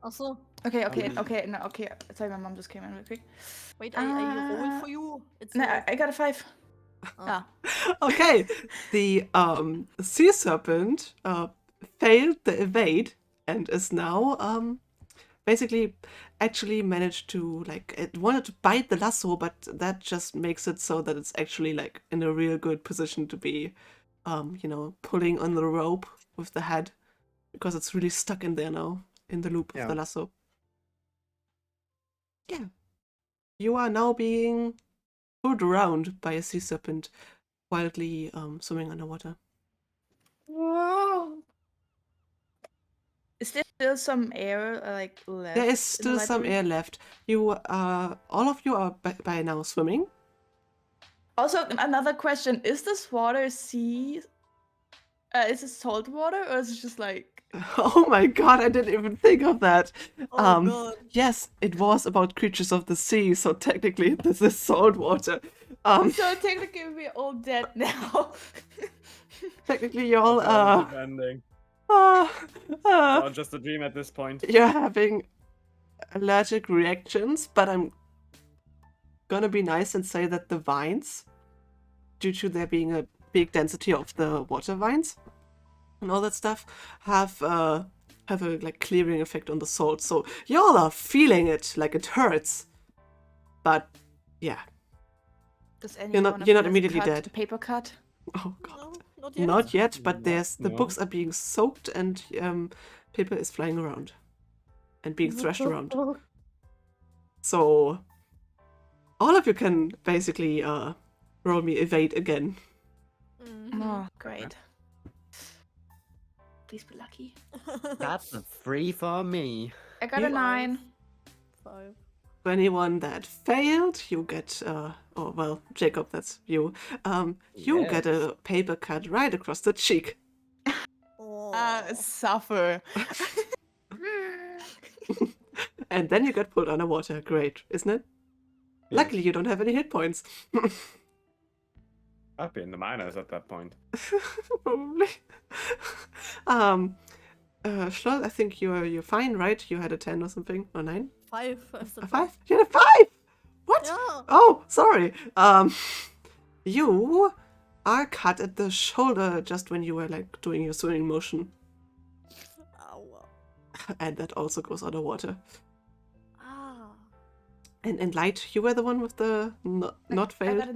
Also, Okay. Um, Okay. Sorry, my mom just came in real quick. wait, I roll for you. It's No, like, I got a 5. oh. Okay, the sea serpent failed the evade and is now basically actually managed to, like, it wanted to bite the lasso, but that just makes it so that it's actually like in a real good position to be pulling on the rope with the head, because it's really stuck in there now in the loop of Yeah. the lasso. Yeah, you are now being pulled around by a sea serpent wildly swimming underwater. Whoa. Is there still some air like left? There is in the still some library? air left. You all of you are by now swimming. Also, another question: is this water sea? Is it salt water, or is it just like? Oh my god, I didn't even think of that. Oh god. Yes, it was about creatures of the sea, so technically this is salt water. So technically, we're all dead now. Technically you all Depending. uh, Or just a dream at this point. you're having allergic reactions, but I'm gonna be nice and say that the vines, due to there being a big density of the water vines and all that stuff, have a like clearing effect on the salt. So y'all are feeling it, like it hurts. But yeah. Does You're anyone not of you has immediately cut dead. a paper cut? Oh god. No, not yet. Not yet, but No, the no. books are being soaked and paper is flying around and being thrashed around. So all of you can basically roll me evade again. Mhm. Oh, great. Please be lucky. That's a 3 for me. I got a 9. 5. For anyone that failed, you get oh well, Jacob, that's you. You get a paper cut right across the cheek. Oh. Suffer. And then you get pulled underwater. Great, isn't it? Yes. Luckily you don't have any hit points. I'd be in the minors at that point. Probably. Schloll, I think you're fine, right? You had a 10 or something, or 9? 5. I said A 5? You had a 5! What? Yeah. Oh, sorry. You are cut at the shoulder just when you were like doing your swimming motion, Ow. and that also goes underwater. Ah. And Light, you were the one with the not I failed. got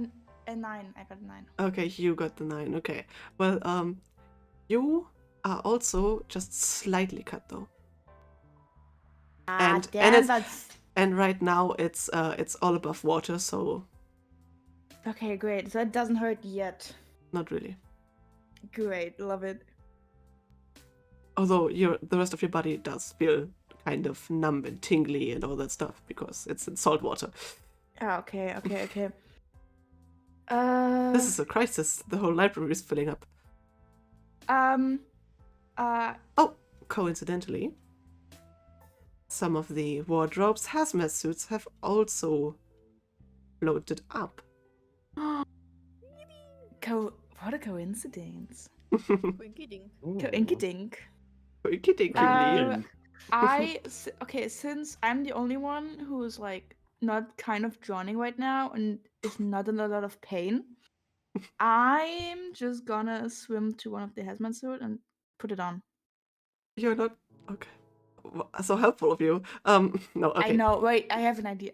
a 9. I got a 9. Okay, you got the 9. Okay. Well, you are also just slightly cut though. And it's that's and right now it's all above water, so okay. Great. So it doesn't hurt yet. not really. Great. Love it. Although the rest of your body does feel kind of numb and tingly and all that stuff because it's in salt water. Oh, okay. This is a crisis. The whole library is filling up. Oh, coincidentally, some of the wardrobes hazmat suits have also floated up. What a coincidence. Winky dink. Coinkydink. Are you kidding me? Okay, since I'm the only one who's like not kind of drowning right now and is not in a lot of pain, I'm just gonna swim to one of the hazmat suit and put it on. You're not okay. So helpful of you. No, okay. I know. Wait, I have an idea.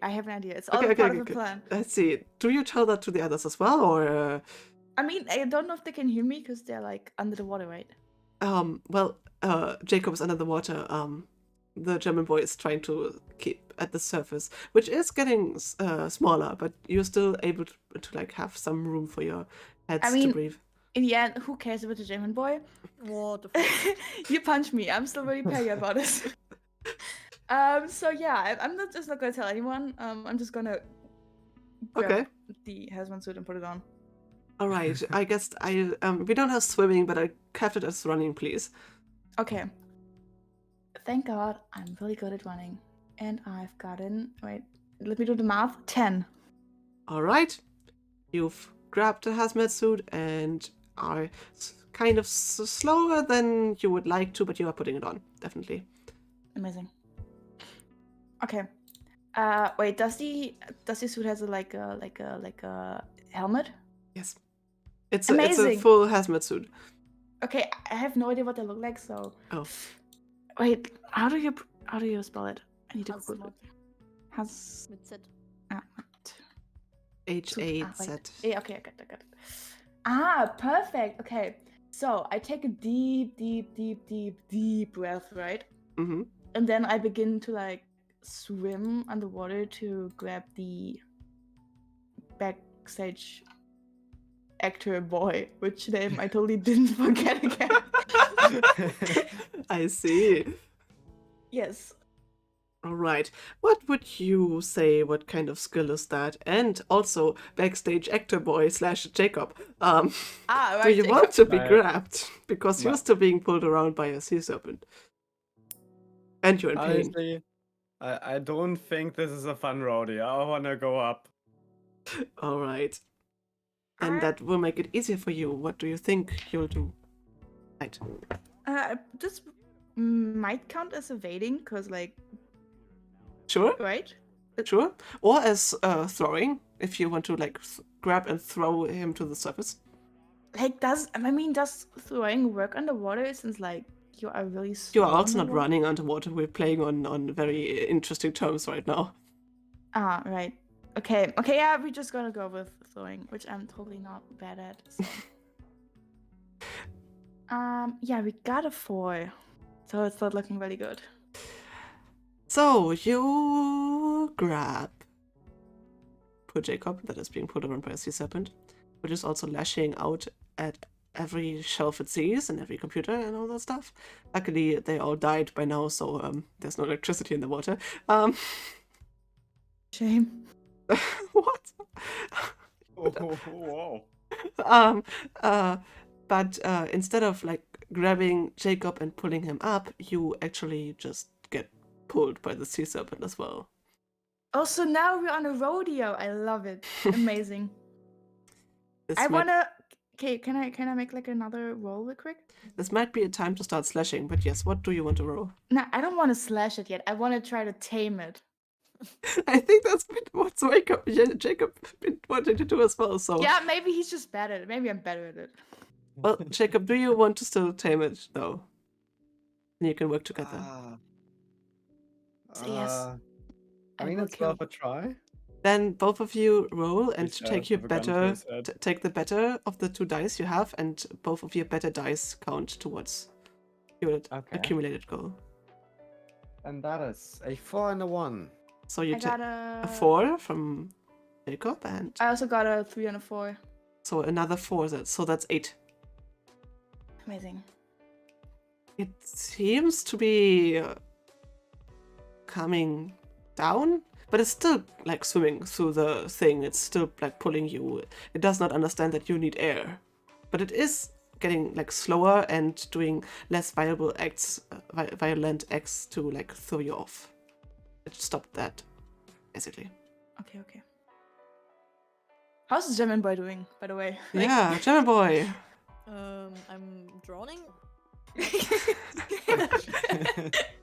It's all part of the plan. Let's see. Do you tell that to the others as well, or? I mean, I don't know if they can hear me because they're like under the water, right? Well, Jacob's under the water. The German boy is trying to keep at the surface, which is getting smaller, but you're still able to like have some room for your heads to breathe. in the end, who cares about the German boy? What the fuck? You punch me. I'm still really petty about it. So yeah, I'm not just not gonna tell anyone. I'm just gonna grab Okay. the hazmat suit and put it on. All right. I guess we don't have swimming, but I kept it as running, please. Okay. Thank God, I'm really good at running, and I've gotten let me do the math. 10. All right. You've grabbed the hazmat suit and are kind of slower than you would like to, but you are putting it on, definitely. Amazing. Okay. Wait. Does the suit has like a helmet? Yes. It's a Amazing. full hazmat suit. Okay, I have no idea what they look like. So. Oh. Wait. How do you spell it? I need to Google Hazmat. it. Has. Mit Z. H-A-Z. Yeah. Okay. I got it. Ah, perfect. Okay. So I take a deep breath, right? Mm-hmm. And then I begin to like swim underwater to grab the backstage actor boy, which name I totally didn't forget again. I see. Yes. All right. What would you say? What kind of skill is that? And also, backstage actor boy / Jacob. Right. Do you want to be Right. grabbed? Because you're Right. still being pulled around by a sea serpent. And you're in pain. Honestly, I don't think this is a fun rodeo. I wanna go up. All right. And that will make it easier for you. What do you think you'll do? Right. This might count as evading, cause like, Sure. right? Sure. Or as throwing, if you want to like grab and throw him to the surface. Like, does throwing work underwater since like you are really slow? You are also not underwater? running underwater. We're playing on very interesting terms right now. Ah, right. Okay. Yeah, we're just gonna go with throwing, which I'm totally not bad at. So. Yeah, we got a 4, so it's not looking really good. So you grab poor Jacob that is being pulled around by a sea serpent, which is also lashing out at every shelf it sees and every computer and all that stuff. Luckily, they all died by now, so there's no electricity in the water. Shame. What? Whoa. But instead of like grabbing Jacob and pulling him up, you actually just get pulled by the sea serpent as well. Also, now we're on a rodeo. I love it. Amazing. This I might, wanna. Okay, can I make like another roll real quick? This might be a time to start slashing, but yes, what do you want to roll? No, I don't want to slash it yet. I want to try to tame it. I think that's what Jacob been wanting to do as well. So Yeah, maybe he's just bad at it. Maybe I'm better at it. well, Jacob, do you want to still tame it though? And you can work together. So yes, I I mean, will it's kill. worth a try. Then both of you roll and Please, take your have a gun to better. his head. Take the better of the 2 dice you have, and both of your better dice count towards your Okay. accumulated goal. And that is a 4 and a 1. So you I take got a 4 from Jacob, and I also got a 3 and a 4. so another 4. So that's 8. Amazing. It seems to be coming down, but it's still like swimming through the thing. It's still like pulling you. It does not understand that you need air, but it is getting like slower and doing less violent acts to like throw you off. It stopped that, basically. Okay. How's the German boy doing, by the way? Like- Yeah, German boy. I'm drowning.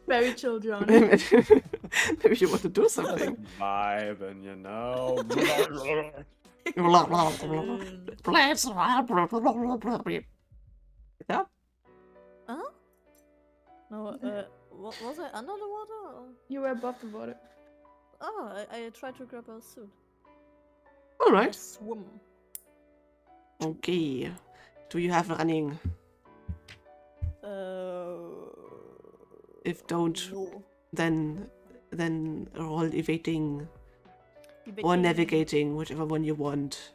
Very chill drowning. Maybe you want to do something. Vibing, you know. Yeah. Huh? No, was I under the water? Or? You were above the water. Oh, I tried to grab a suit. All I right. swim. Okay. Do you have running? If don't, No. then roll evading or Evading. navigating, whichever one you want.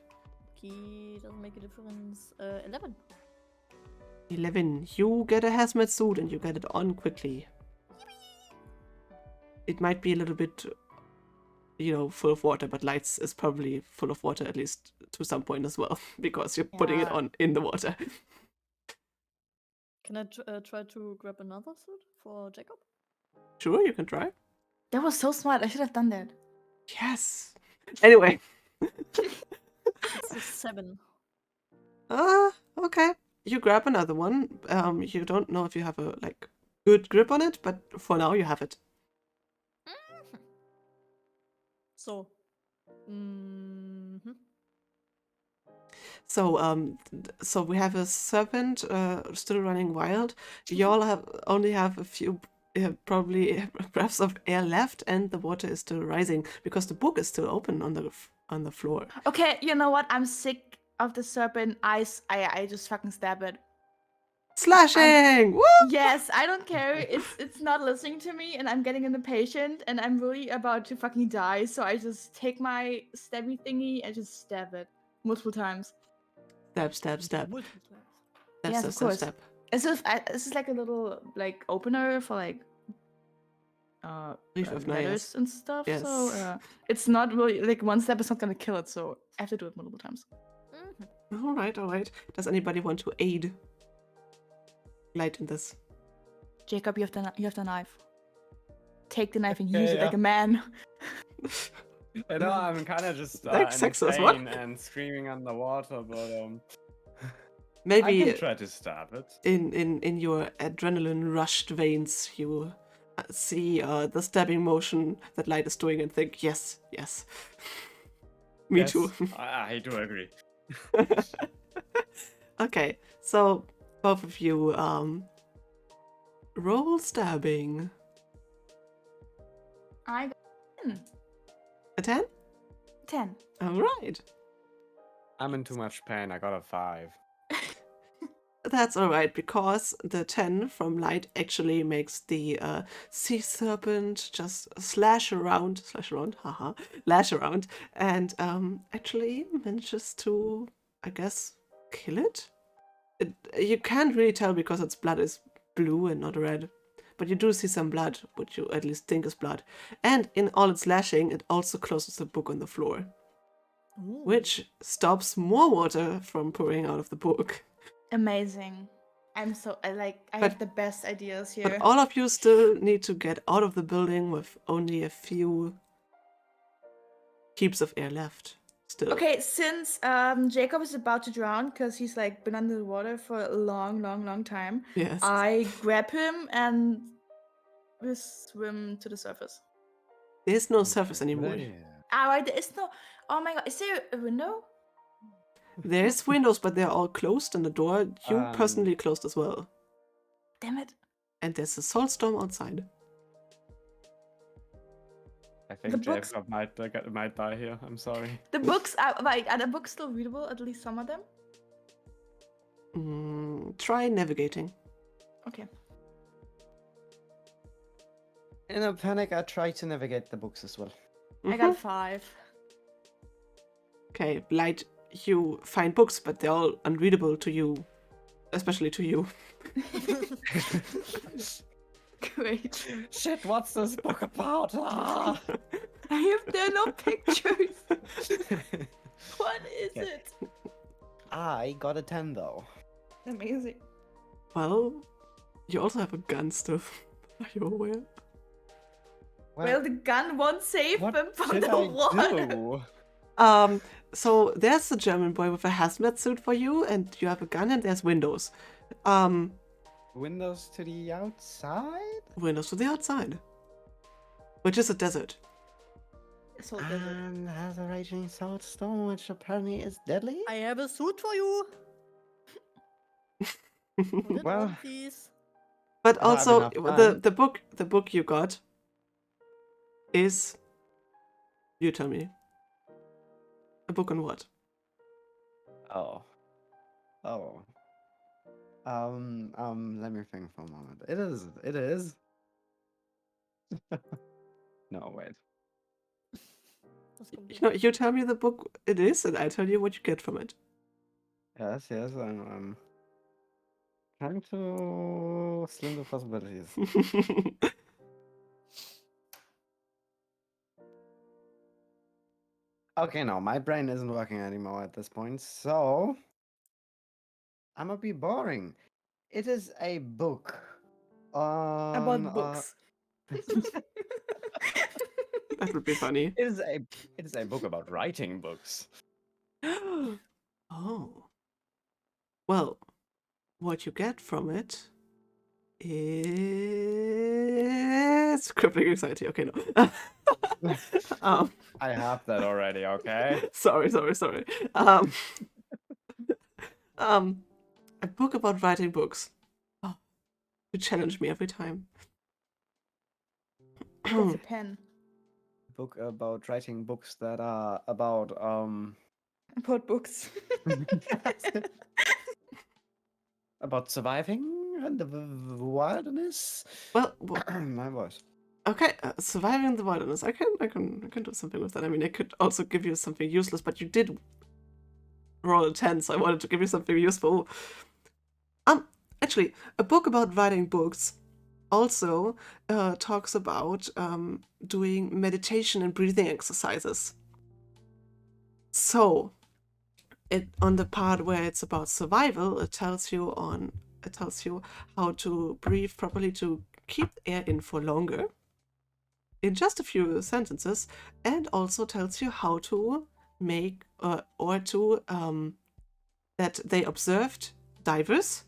he doesn't make a difference. 11. 11. You get a hazmat suit and you get it on quickly. It might be a little bit, full of water, but Lights is probably full of water at least to some point as well, because you're putting it Yeah. on in the water. Can I try to grab another suit for Jacob? Sure, you can try. That was so smart. I should have done that. Yes. Anyway. It's a 7. Okay. You grab another one. You don't know if you have a good grip on it, but for now you have it. So. So we have a serpent still running wild. You all only have a few probably breaths of air left, and the water is still rising because the book is still open on the floor. Okay, you know what? I'm sick of the serpent. I just fucking stab it. Slashing! Woo! Yes, I don't care. It's not listening to me, and I'm getting impatient, and I'm really about to fucking die. So I just take my stabby thingy and just stab it multiple times. Stab, stab, stab. Multiple times. Stab, Yes, stab, of stab, course. stab. This is like a little opener for Reef of letters Nias. and stuff. Yes. So it's not really one step is not gonna kill it. So I have to do it multiple times. All right. Does anybody want to aid Light in this? Jacob, you have the knife. Take the knife and Okay, use it like a man. I know I'm kind of just Like in sexist, what? pain and screaming underwater, but I Maybe can try to stab it. in your adrenaline rushed veins, you see the stabbing motion that Light is doing and think, yes. Me Yes, too. I do agree. Okay, so both of you roll stabbing. I got A 10? 10. All right. I'm in too much pain. I got a 5. That's all right, because the 10 from Light actually makes the sea serpent just lash around, and actually manages to, I guess, kill it. You can't really tell because its blood is blue and not red, but you do see some blood, which you at least think is blood. And in all its lashing, it also closes the book on the floor, which stops more water from pouring out of the book. Amazing. I have the best ideas here. But all of you still need to get out of the building with only a few heaps of air left. Still. Okay, since Jacob is about to drown because he's been under the water for a long time, Yes. I grab him and we swim to the surface. There's no surface anymore. Alright, there is no. Oh my god, is there a window? There's windows, but they're all closed, and the door you personally closed as well. Damn it. And there's a soul storm outside. I think The books- Jacob might die here. I'm sorry. The books are the books still readable? At least some of them. Try navigating. Okay. In a panic, I try to navigate the books as well. I got 5. Okay, Light, you find books, but they're all unreadable to you. Especially to you. Great. Shit, what's this book about? Ah! There are no pictures. What is Yeah. it? I got a 10 though. Amazing. Well, you also have a gun still. Are you aware? Well, the gun won't save what him from should the I water. do? So there's a German boy with a hazmat suit for you, and you have a gun, and there's windows. Windows to the outside? Windows to the outside. Which is a desert. So desert. And has a raging salt storm, which apparently is deadly? I have a suit for you. Put it Well- on, please. But I don't have also enough time. the book you got is, you tell me. A book on what? Oh. Let me think for a moment. It is. No, wait. Das kommt You hin. know, you tell me the book it is, and I tell you what you get from it. Yes, I'm trying to slim the possibilities. Okay, no, my brain isn't working anymore at this point, so I'm gonna be boring. It is a book on About books. That would be funny. It is a book about writing books. Oh. Well, what you get from it is crippling anxiety. Okay, no. um, I have that already, okay? sorry. A book about writing books. Oh, you challenge me every time. It's a pen. book about writing books that are about About books. about surviving in the wilderness. Well, My voice. okay, surviving the wilderness. I can do something with that. I mean, I could also give you something useless, but you did roll a 10, so I wanted to give you something useful. Actually, a book about writing books also talks about doing meditation and breathing exercises. So, on the part where it's about survival, it tells you how to breathe properly to keep air in for longer in just a few sentences, and also tells you how to make that they observed divers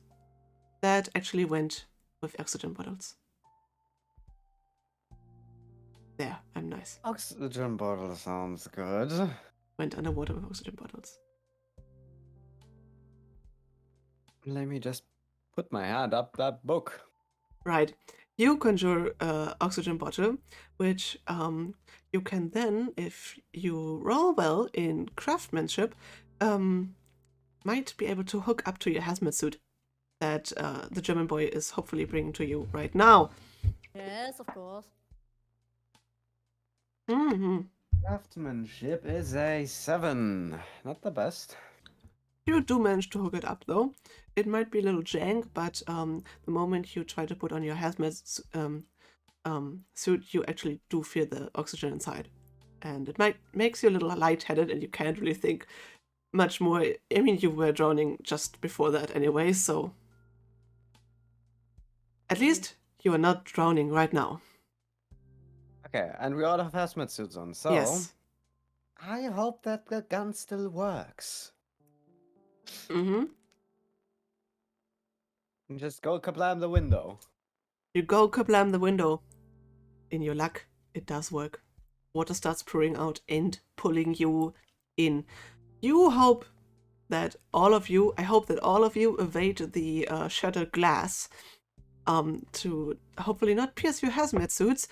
that actually went with oxygen bottles. There, I'm nice. Oxygen bottle sounds good. Went underwater with oxygen bottles. Let me just put my hand up that book. Right. You conjure oxygen bottle, which you can then, if you roll well in craftsmanship, might be able to hook up to your hazmat suit that the German boy is hopefully bringing to you right now. Yes, of course. Mm-hmm. Craftsmanship is a 7. Not the best. You do manage to hook it up, though. It might be a little jank, but the moment you try to put on your hazmat suit, you actually do feel the oxygen inside. And it makes you a little lightheaded, and you can't really think much more. I mean, you were drowning just before that anyway, so at least you are not drowning right now. Okay, and we all have hazmat suits on, so Yes. I hope that the gun still works. Mm-hmm. Just go kablam the window. You go kablam the window. In your luck, it does work. Water starts pouring out and pulling you in. I hope that all of you evade the shattered glass to hopefully not pierce your hazmat suits,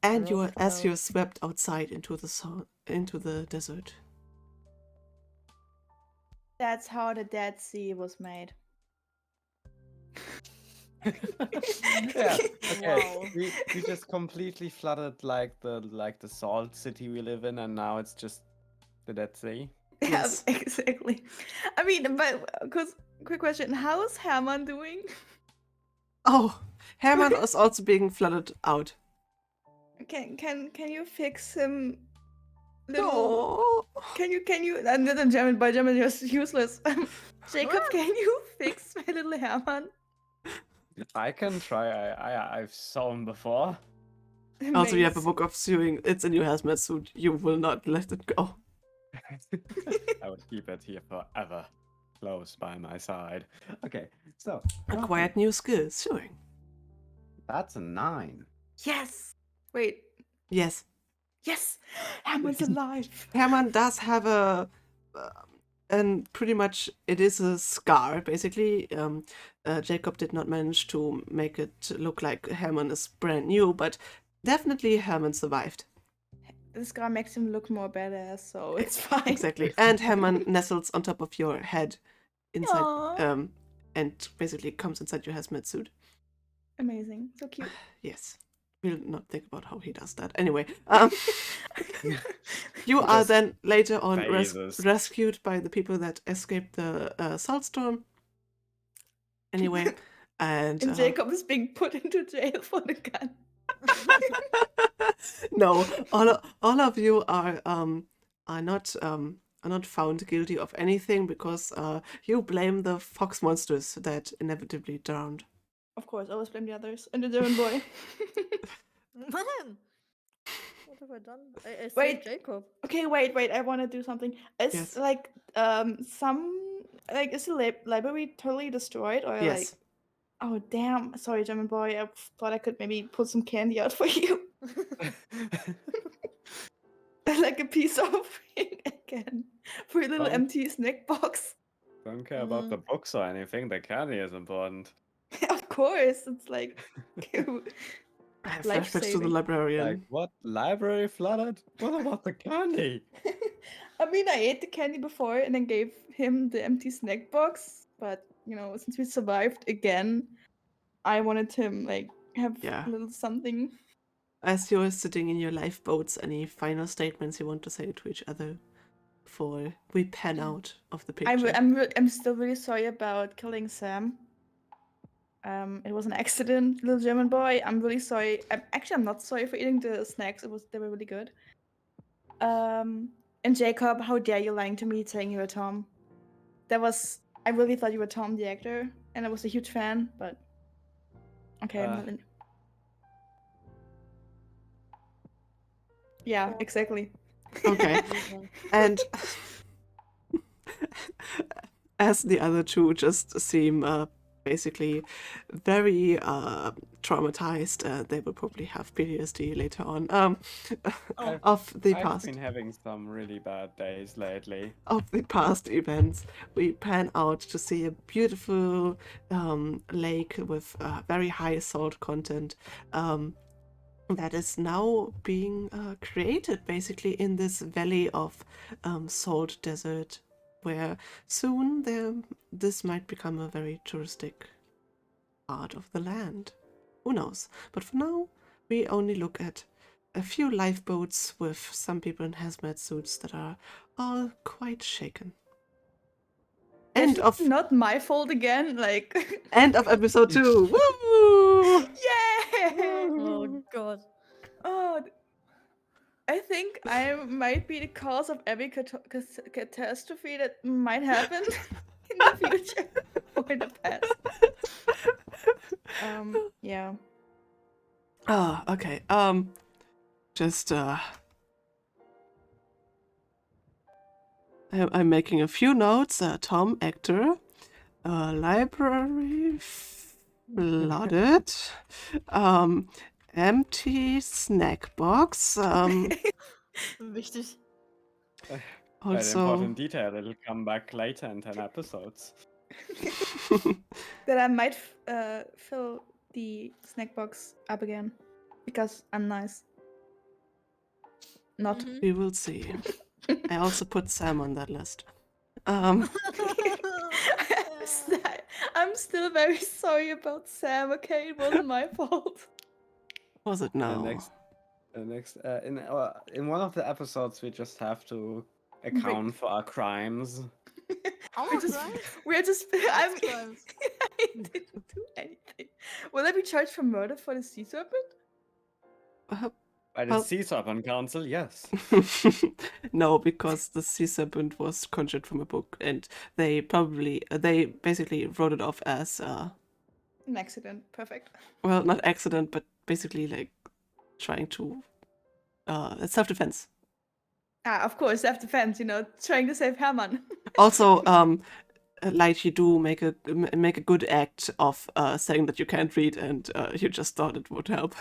and you're swept outside into the desert. That's how the Dead Sea was made. Yeah. Okay. Wow. We just completely flooded like the salt city we live in, and now it's just the Dead Sea. Yes. Yeah, exactly. I mean, but quick question: how's Hermann doing? Oh, Hermann is also being flooded out. Can you fix him? Little. No. Can you? And then German by German, you're useless. Jacob, can you fix my little Hermann? I can try. I've sewn before. Also, you have a Amazing. book of sewing. It's in your hazmat suit. You will not let it go. I would keep it here forever, close by my side. Okay, so Acquired new skills, sewing. that's a 9. Yes. Wait. Yes. Yes. Hermann's alive. Hermann does have and pretty much it is a scar, basically. Jacob did not manage to make it look like Hermann is brand new, but definitely Hermann survived. This guy makes him look more badass, so it's fine. Exactly. And Hermann nestles on top of your head inside, Aw. and basically comes inside your hazmat suit. Amazing. So cute. Yes. We'll not think about how he does that. Anyway, You are Just then later on phases. rescued by the people that escaped the salt storm. Anyway, and And Jacob is being put into jail for the gun. no, all of you are not found guilty of anything because you blame the fox monsters that inevitably drowned. Of course, always blame the others. And the German boy. Man, what have I done? I saved Wait. Jacob. Okay, wait. I want to do something. Is Yes. like is the library totally destroyed or Yes. like? Oh damn! Sorry, German boy. I thought I could maybe pull some candy out for you, like a piece of again for a little Don't- empty snack box. Don't care about the books or anything. The candy is important. Of course, it's like I have flashbacks to the life-saving. librarian. Like, what? Library flooded? What about the candy? I mean, I ate the candy before and then gave him the empty snack box. But since we survived again, I wanted him like have Yeah. a little something. As you're sitting in your lifeboats, any final statements you want to say to each other before we pan out of the picture? I'm still really sorry about killing Sam. It was an accident, little German boy. I'm really sorry. I'm not sorry for eating the snacks. They were really good. And Jacob, how dare you lying to me saying you were Tom? I really thought you were Tom, the actor, and I was a huge fan. But okay, yeah, exactly. Okay. And as the other two just seem basically very traumatized, they will probably have PTSD later on of the I've past. been having some really bad days lately. Of the past events. We pan out to see a beautiful lake with very high salt content that is now being created basically in this valley of salt desert, where soon this might become a very touristic part of the land. Who knows? But for now, we only look at a few lifeboats with some people in hazmat suits that are all quite shaken. End It's of not my fault again. Like end of episode 2. Woo! yeah. Oh god. Oh, I think I might be the cause of every catastrophe that might happen in the future or in the past. Yeah. Ah, okay. Just I'm making a few notes. Tom, actor. Library flooded. Empty snack box. Wichtig. An Also, important detail. It'll come back later in 10 episodes. That I might fill the snack box up again because I'm nice. Not. we will see. I also put Sam on that list. I'm still very sorry about Sam. Okay, it wasn't my fault. Was it now? In one of the episodes, we just have to account for our crimes. We're just. I didn't do anything. Will I be charged for murder for the sea serpent? By the Sea Serpent Council, yes. No, because the sea serpent was conjured from a book, and they basically wrote it off as An accident. Perfect. well, not accident, but basically like trying to self-defense. Of course, self-defense. Trying to save Herman. Also, like you do make a good act of saying that you can't read, and you just thought it would help.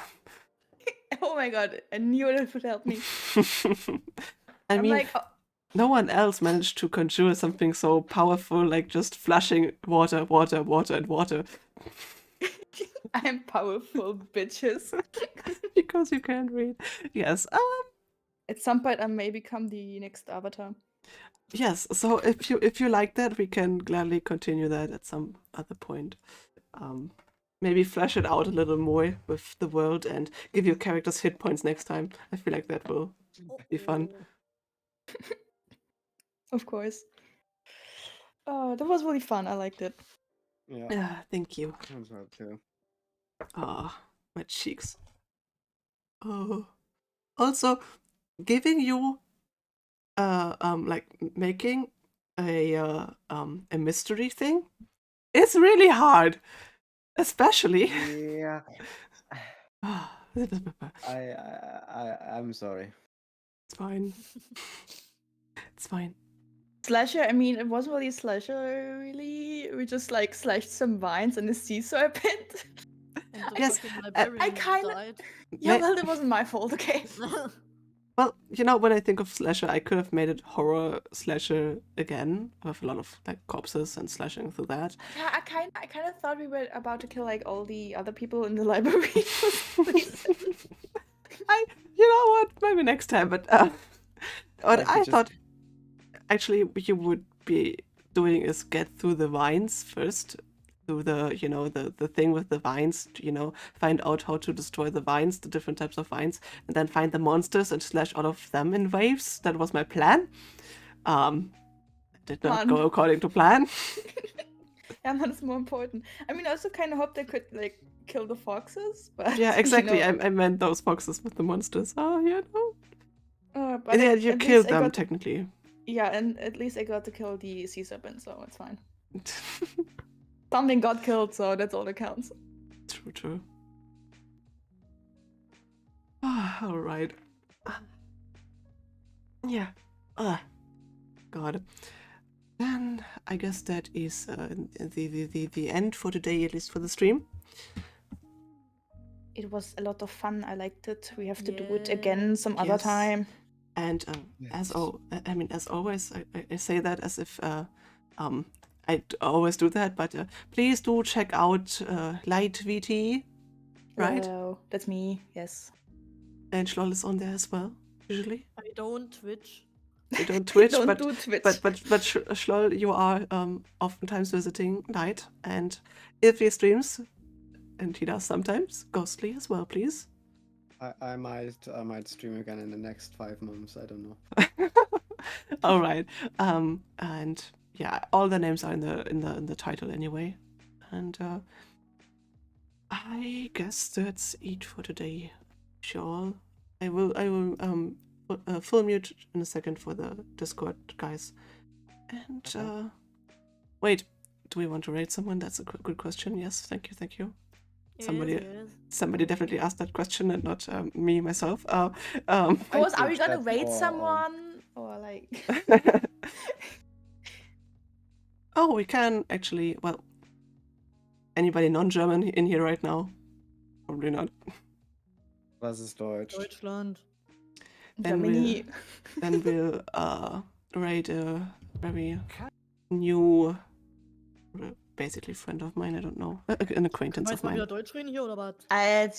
Oh my god! I knew it would help me. I I'm mean, like, no one else managed to conjure something so powerful, like just flushing water, water, water, and water. I'm powerful, bitches. Because you can't read. Yes. At some point, I may become the next avatar. Yes. So if you like that, we can gladly continue that at some other point. Maybe flesh it out a little more with the world and give your characters hit points next time. I feel like that will be fun. Of course. Oh, that was really fun. I liked it. Yeah, Yeah, thank you. sounds right too. Ah, my cheeks. Oh. Also, giving you like making a mystery thing is really hard, especially. Yeah, It's I'm sorry. fine. It's fine. Slasher, I mean, it wasn't really a slasher, really. We just like slashed some vines and a sea serpent. And the Yes, fucking I librarian kinda- died. Yeah, Ma- well, it wasn't my fault, okay? Well, you know, when I think of slasher, I could have made it horror slasher again, with a lot of like corpses and slashing through that. Yeah, I kind of thought we were about to kill like all the other people in the library for some reason. You know what? Maybe next time. But what Like, I you just- thought actually you would be doing is get through the vines first, through the the thing with the vines. Find out how to destroy the vines, the different types of vines, and then find the monsters and slash all of them in waves. That was my plan. Did not go Fun. according to plan. Yeah, man, it's more important. I mean, I also kind of hoped they could like kill the foxes, but Yeah, exactly. You know, I meant those boxes with the monsters. Oh, but yeah, at you least killed I them got- technically. Yeah, and at least I got to kill the sea serpent, so it's fine. Something got killed, so that's all that counts. True. All right. Yeah. God. Then I guess that is the end for today, at least for the stream. It was a lot of fun. I liked it. We have to do it again some other Yes. time. And as always, I say that as if I always do that, but please do check out Light VT, right? Hello, that's me. Yes. And xSchlol is on there as well, usually. I don't Twitch. You don't Twitch, Don't but do Twitch. but xSchlol, you are oftentimes visiting Light, and if he streams, and he does sometimes, Ghostly as well, please. I might stream again in the next 5 months. I don't know. All right. And yeah, all the names are in the title anyway. And I guess that's it for today. Sure. I will full mute in a second for the Discord guys. And wait, do we want to rate someone? That's a good question. Yes, thank you. Somebody definitely asked that question and not me myself. Of course, are we think gonna that rate for- someone or like? Oh, we can actually. Well, anybody non-German in here right now? Probably not. Was ist Deutsch? Deutschland. Then Germany. we'll rate a very new, basically friend of mine. I don't know, an acquaintance of Meinst du mal mine. wieder Deutsch reden hier oder was?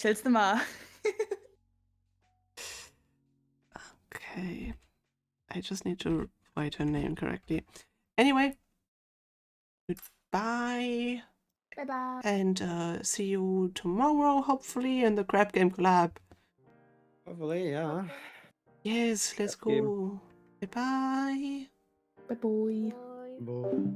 Chillst du mal. Okay, I just need to write her name correctly. Anyway, goodbye. Bye bye. And see you tomorrow, hopefully, in the Crab Game collab. Hopefully, yeah. Yes, let's Crab game. go. Bye-bye. Bye boy. Bo.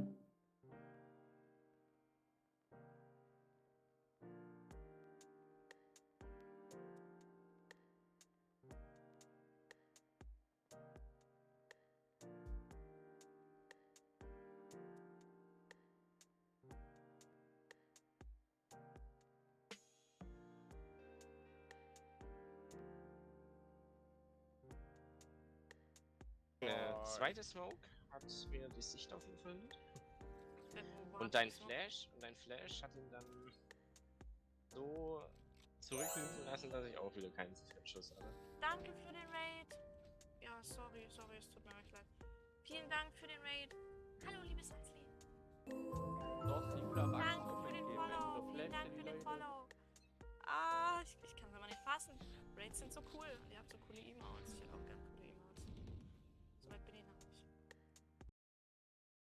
Zweite Smoke hat mir die Sicht auf ihn verhindert. Und dein Flash hat ihn dann so zurückhüpfen lassen, dass ich auch wieder keinen sicheren Schuss hatte. Danke für den Raid. Ja, sorry, es tut mir echt leid. Vielen Dank für den Raid. Hallo, liebes Axli. Danke für den Follow. Vielen Dank für den Follow. Ich kann es immer nicht fassen. Raids sind so cool und ihr habt so coole Emotes. Ich hätte auch gerne